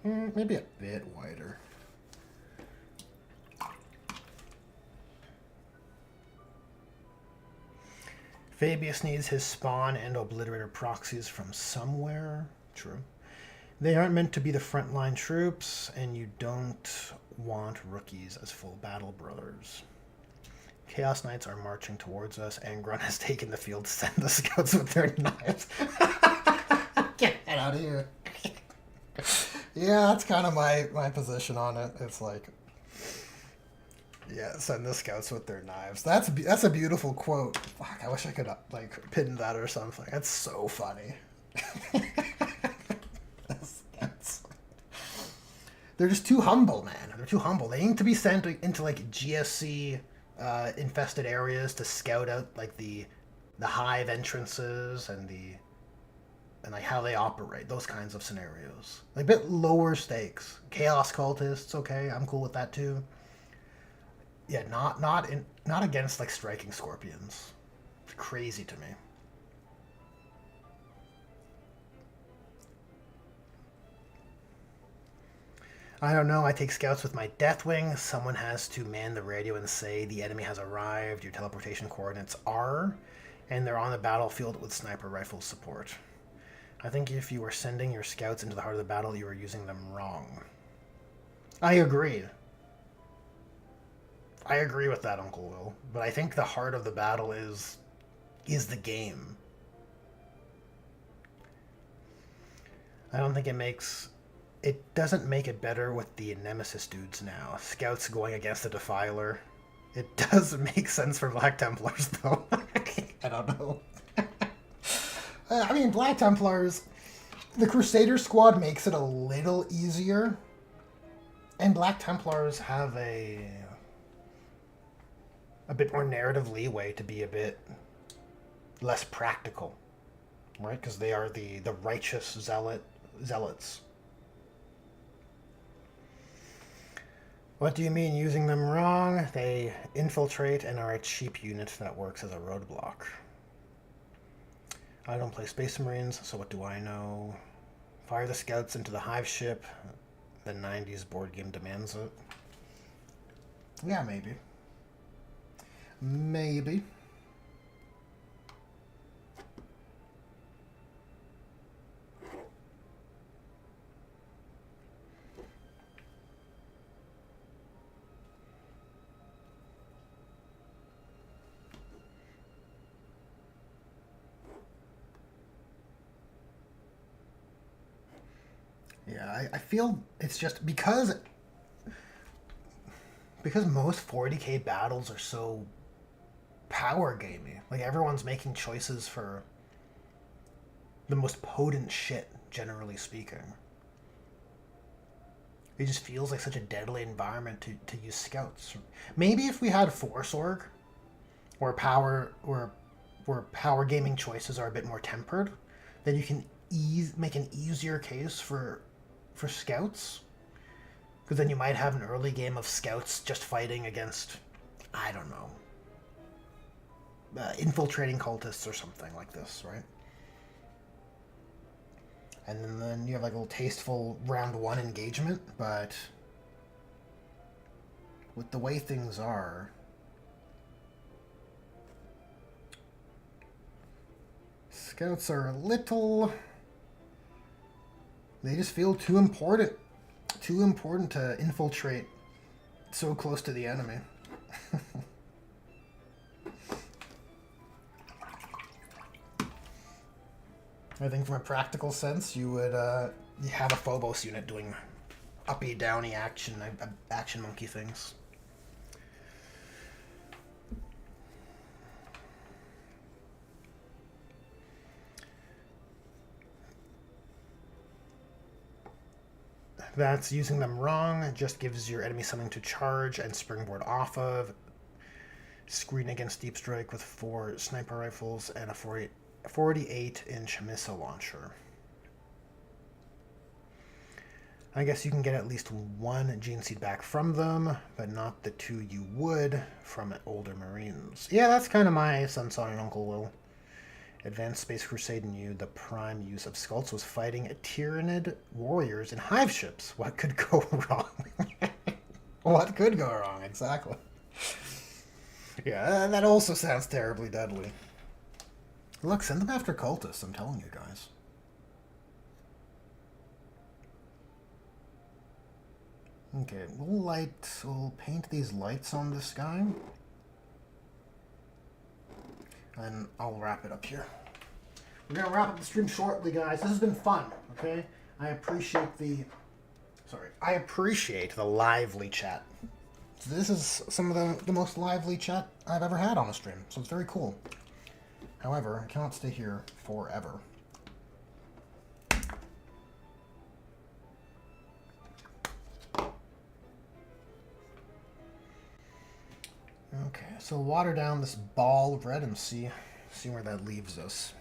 Maybe a bit wider. Fabius needs his spawn and obliterator proxies from somewhere. True. They aren't meant to be the frontline troops, and you don't want rookies as full battle brothers. Chaos Knights are marching towards us, and Grunt has taken the field to send the scouts with their knives. Get out of here. Yeah, that's kind of my position on it. It's like, yeah, send the scouts with their knives. That's a beautiful quote. Fuck, I wish I could like pin that or something. That's so funny. They're just too humble, man. They're too humble. They need to be sent into like GSC infested areas to scout out like the hive entrances and like how they operate, those kinds of scenarios. Like a bit lower stakes. Chaos cultists, okay, I'm cool with that too. Yeah, not against like striking scorpions. It's crazy to me. I don't know. I take scouts with my Deathwing. Someone has to man the radio and say the enemy has arrived. Your teleportation coordinates are, and they're on the battlefield with sniper rifle support. I think if you were sending your scouts into the heart of the battle, you were using them wrong. I agree. I agree with that, Uncle Will. But I think the heart of the battle is the game. I don't think it doesn't make it better with the Nemesis dudes now. Scouts going against the Defiler. It does make sense for Black Templars, though. I don't know. I mean, Black Templars, the Crusader squad makes it a little easier. And Black Templars have a bit more narrative leeway to be a bit less practical. Right? Because they are the righteous zealots. What do you mean using them wrong? They infiltrate and are a cheap unit that works as a roadblock. I don't play Space Marines, so what do I know? Fire the scouts into the hive ship. The 90s board game demands it. Yeah, maybe. Maybe. Yeah, I feel it's just because most 40k battles are so power gamey. Like everyone's making choices for the most potent shit, generally speaking. It just feels like such a deadly environment to use scouts. Maybe if we had Force Org, where power gaming choices are a bit more tempered, then you can make an easier case for scouts, because then you might have an early game of scouts just fighting against, I don't know, infiltrating cultists or something like this, right? And then you have like a little tasteful round one engagement, but with the way things are, scouts are a little... They just feel too important. Too important to infiltrate so close to the enemy. I think from a practical sense, you would you have a Phobos unit doing uppy, downy action monkey things. That's using them wrong. It just gives your enemy something to charge and springboard off of. Screen against deep strike with 4 sniper rifles and a 48-inch missile launcher. I guess you can get at least one gene seed back from them, but not the two you would from older Marines. Yeah, that's kind of my sense on it, Uncle Will. Advanced Space Crusade knew the prime use of skulls was fighting Tyranid warriors in hive ships. What could go wrong? What could go wrong, exactly. Yeah, that also sounds terribly deadly. Look, send them after cultists, I'm telling you guys. Okay, we'll paint these lights on this guy. And I'll wrap it up here. We're going to wrap up the stream shortly, guys. This has been fun, okay? I appreciate the lively chat. So this is some of the most lively chat I've ever had on a stream, so it's very cool. However, I cannot stay here forever. Okay, so water down this ball of red and see where that leaves us.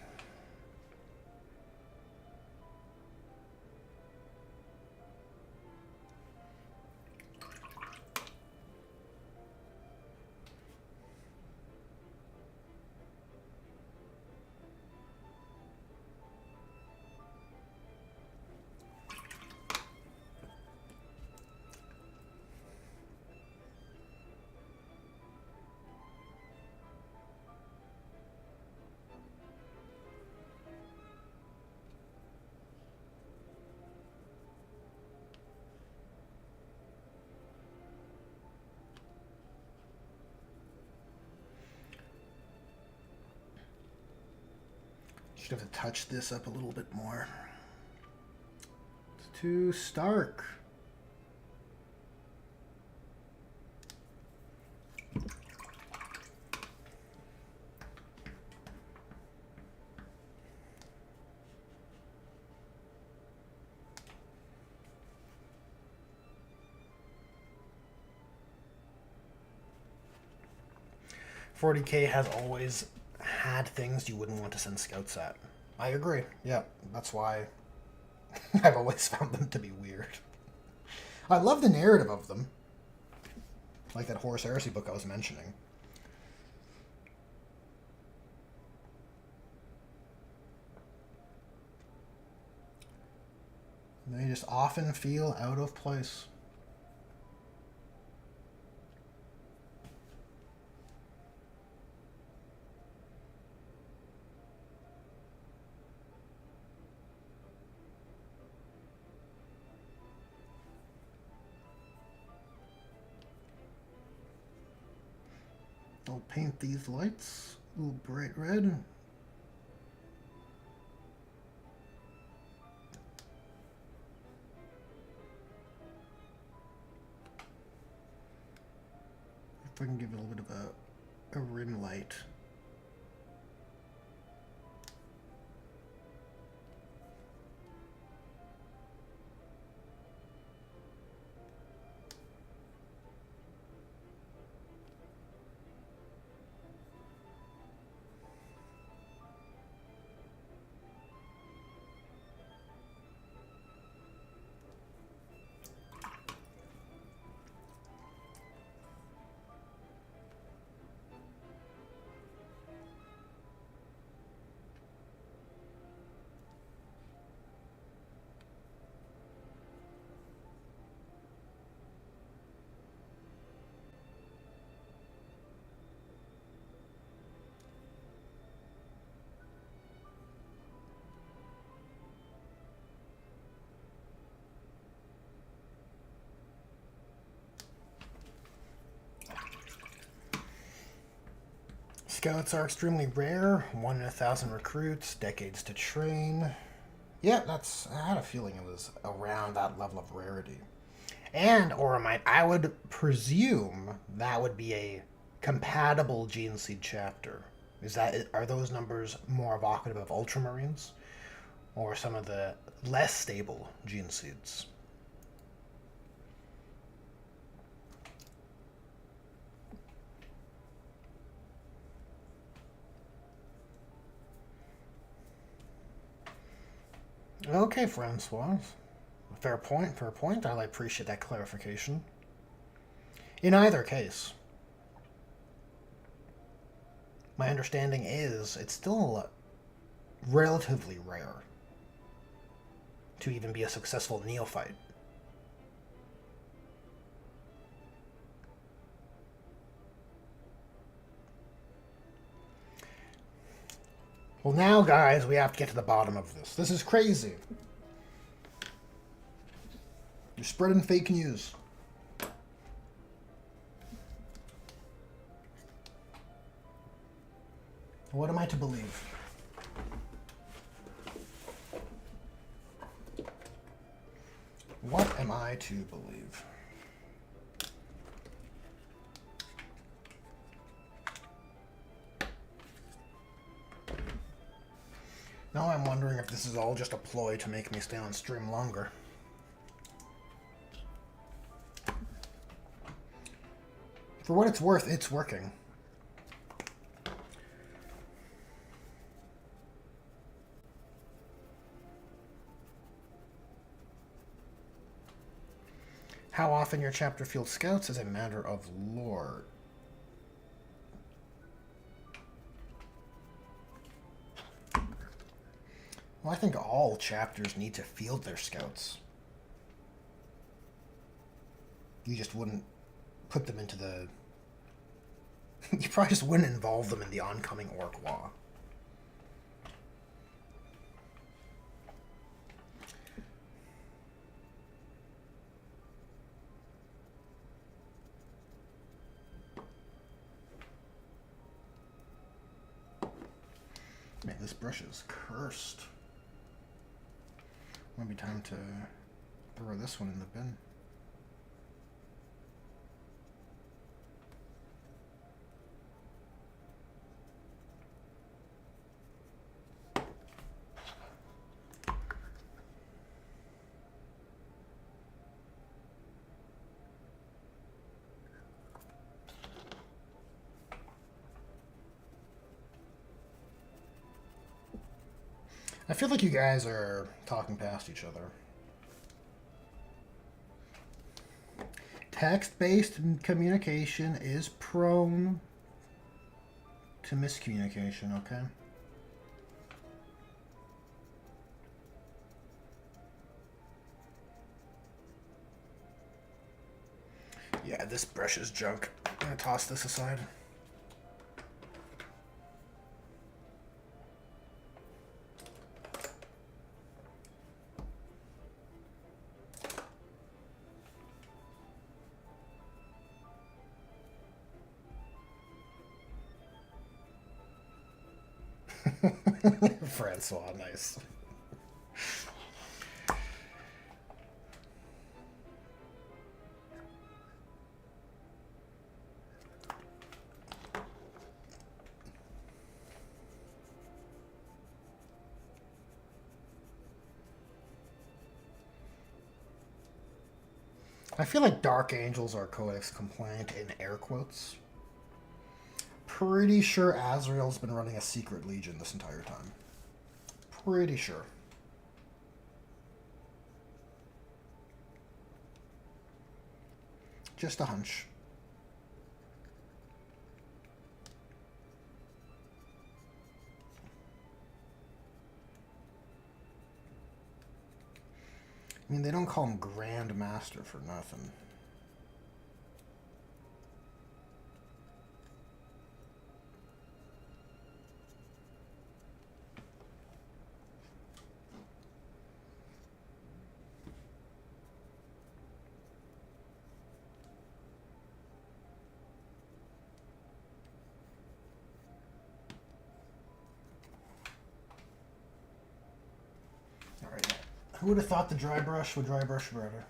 Should have to touch this up a little bit more. It's too stark. $40K has always had things you wouldn't want to send scouts at. I agree. Yeah, that's why I've always found them to be weird. I love the narrative of them. Like that Horus Heresy book I was mentioning. They just often feel out of place. I'll paint these lights a little bright red. If I can give it a little bit of a rim light. Scouts are extremely rare, 1 in 1,000 recruits, decades to train. Yeah, I had a feeling it was around that level of rarity. And Oromite, I would presume that would be a compatible Gene Seed chapter. Are those numbers more evocative of Ultramarines? Or some of the less stable Gene Seeds? Okay, Francois. Fair point, fair point. I appreciate that clarification. In either case, my understanding is it's still relatively rare to even be a successful neophyte. Well, now, guys, we have to get to the bottom of this. This is crazy. You're spreading fake news. What am I to believe? What am I to believe? Now I'm wondering if this is all just a ploy to make me stay on stream longer. For what it's worth, it's working. How often your chapter fields scouts is a matter of lore. Well, I think all chapters need to field their scouts. You just wouldn't put them into the... you probably just wouldn't involve them in the oncoming orc law. Man, this brush is cursed. Might be time to throw this one in the bin. I feel like you guys are talking past each other. Text-based communication is prone to miscommunication, okay? Yeah, this brush is junk. I'm gonna toss this aside. Francois, nice. I feel like Dark Angels are Codex compliant in air quotes. Pretty sure Azrael's been running a secret legion this entire time. Pretty sure. Just a hunch. I mean, they don't call him Grand Master for nothing. Who would have thought the dry brush would dry brush better?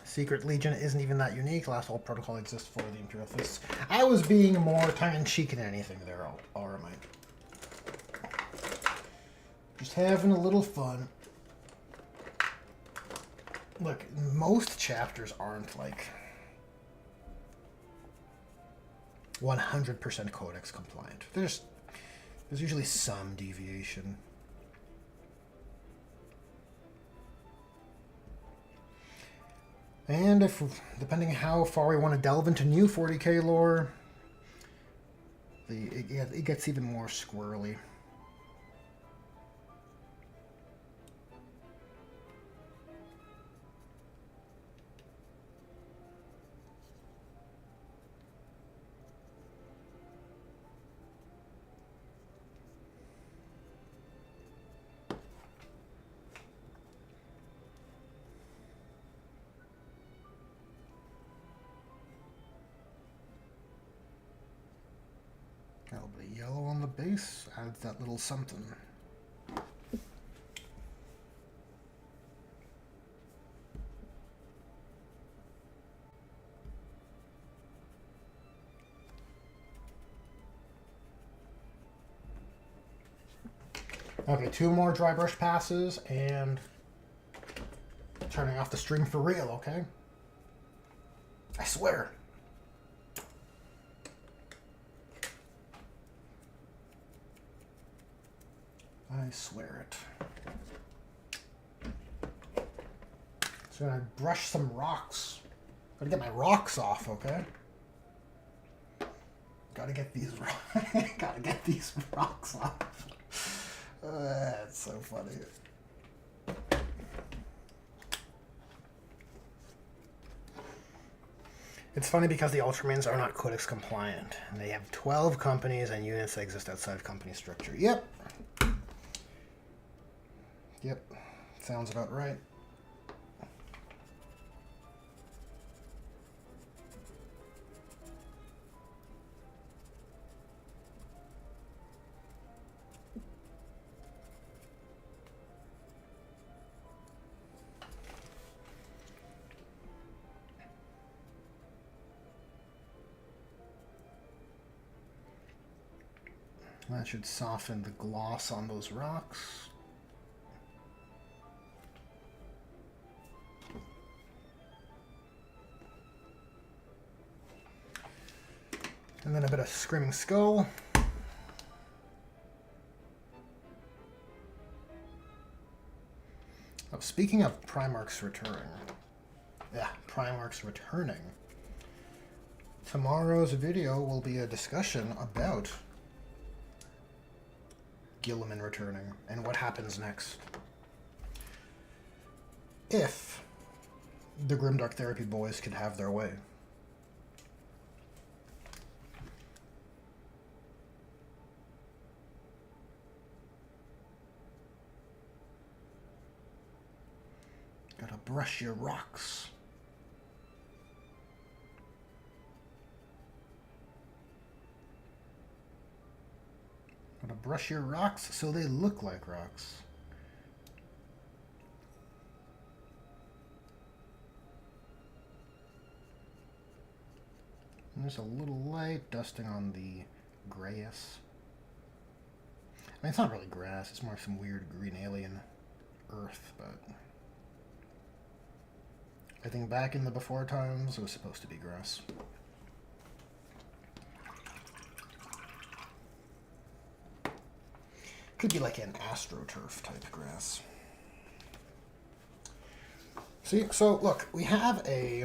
Secret Legion isn't even that unique. Last Old Protocol exists for the Imperial Fists. I was being more tongue-in-cheek than anything there, or am I? Just having a little fun. Look, most chapters aren't like 100% codex compliant. There's usually some deviation. And if, depending on how far we want to delve into new 40k lore, it gets even more squirrely. A little bit of yellow on the base adds that little something. Okay, 2 more dry brush passes and turning off the stream for real, okay? I swear. I swear it. So I brush some rocks. Gotta get my rocks off, okay? Gotta get these rocks off. That's so funny. It's funny because the Ultramarines are not Codex compliant, and they have 12 companies and units that exist outside of company structure. Yep. Yep. Sounds about right. That should soften the gloss on those rocks. And then a bit of Screaming Skull. Oh, speaking of Primarchs returning. Yeah, Primarchs returning. Tomorrow's video will be a discussion about Guilliman returning and what happens next. If the Grimdark Therapy boys could have their way. Gotta brush your rocks. Gotta brush your rocks so they look like rocks. And there's a little light dusting on the grass. I mean, it's not really grass, it's more some weird green alien earth, but I think back in the before times it was supposed to be grass. Could be like an astroturf type grass. See, so look, we have a...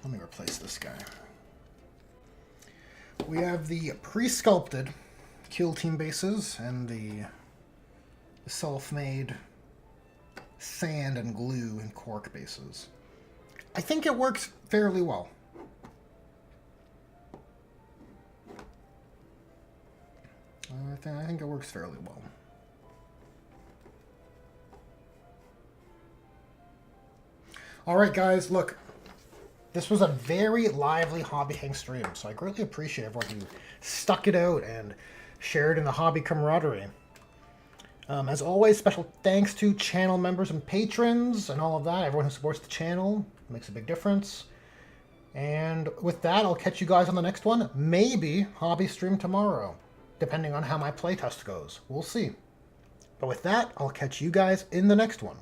Let me replace this guy. We have the pre-sculpted Kill Team bases and the self-made sand and glue and cork bases. I think it works fairly well. I think it works fairly well. All right, guys, look. This was a very lively Hobby Hang stream, so I greatly appreciate everyone who stuck it out and shared in the hobby camaraderie. As always, special thanks to channel members and patrons and all of that. Everyone who supports the channel makes a big difference. And with that, I'll catch you guys on the next one. Maybe hobby stream tomorrow, depending on how my playtest goes. We'll see. But with that, I'll catch you guys in the next one.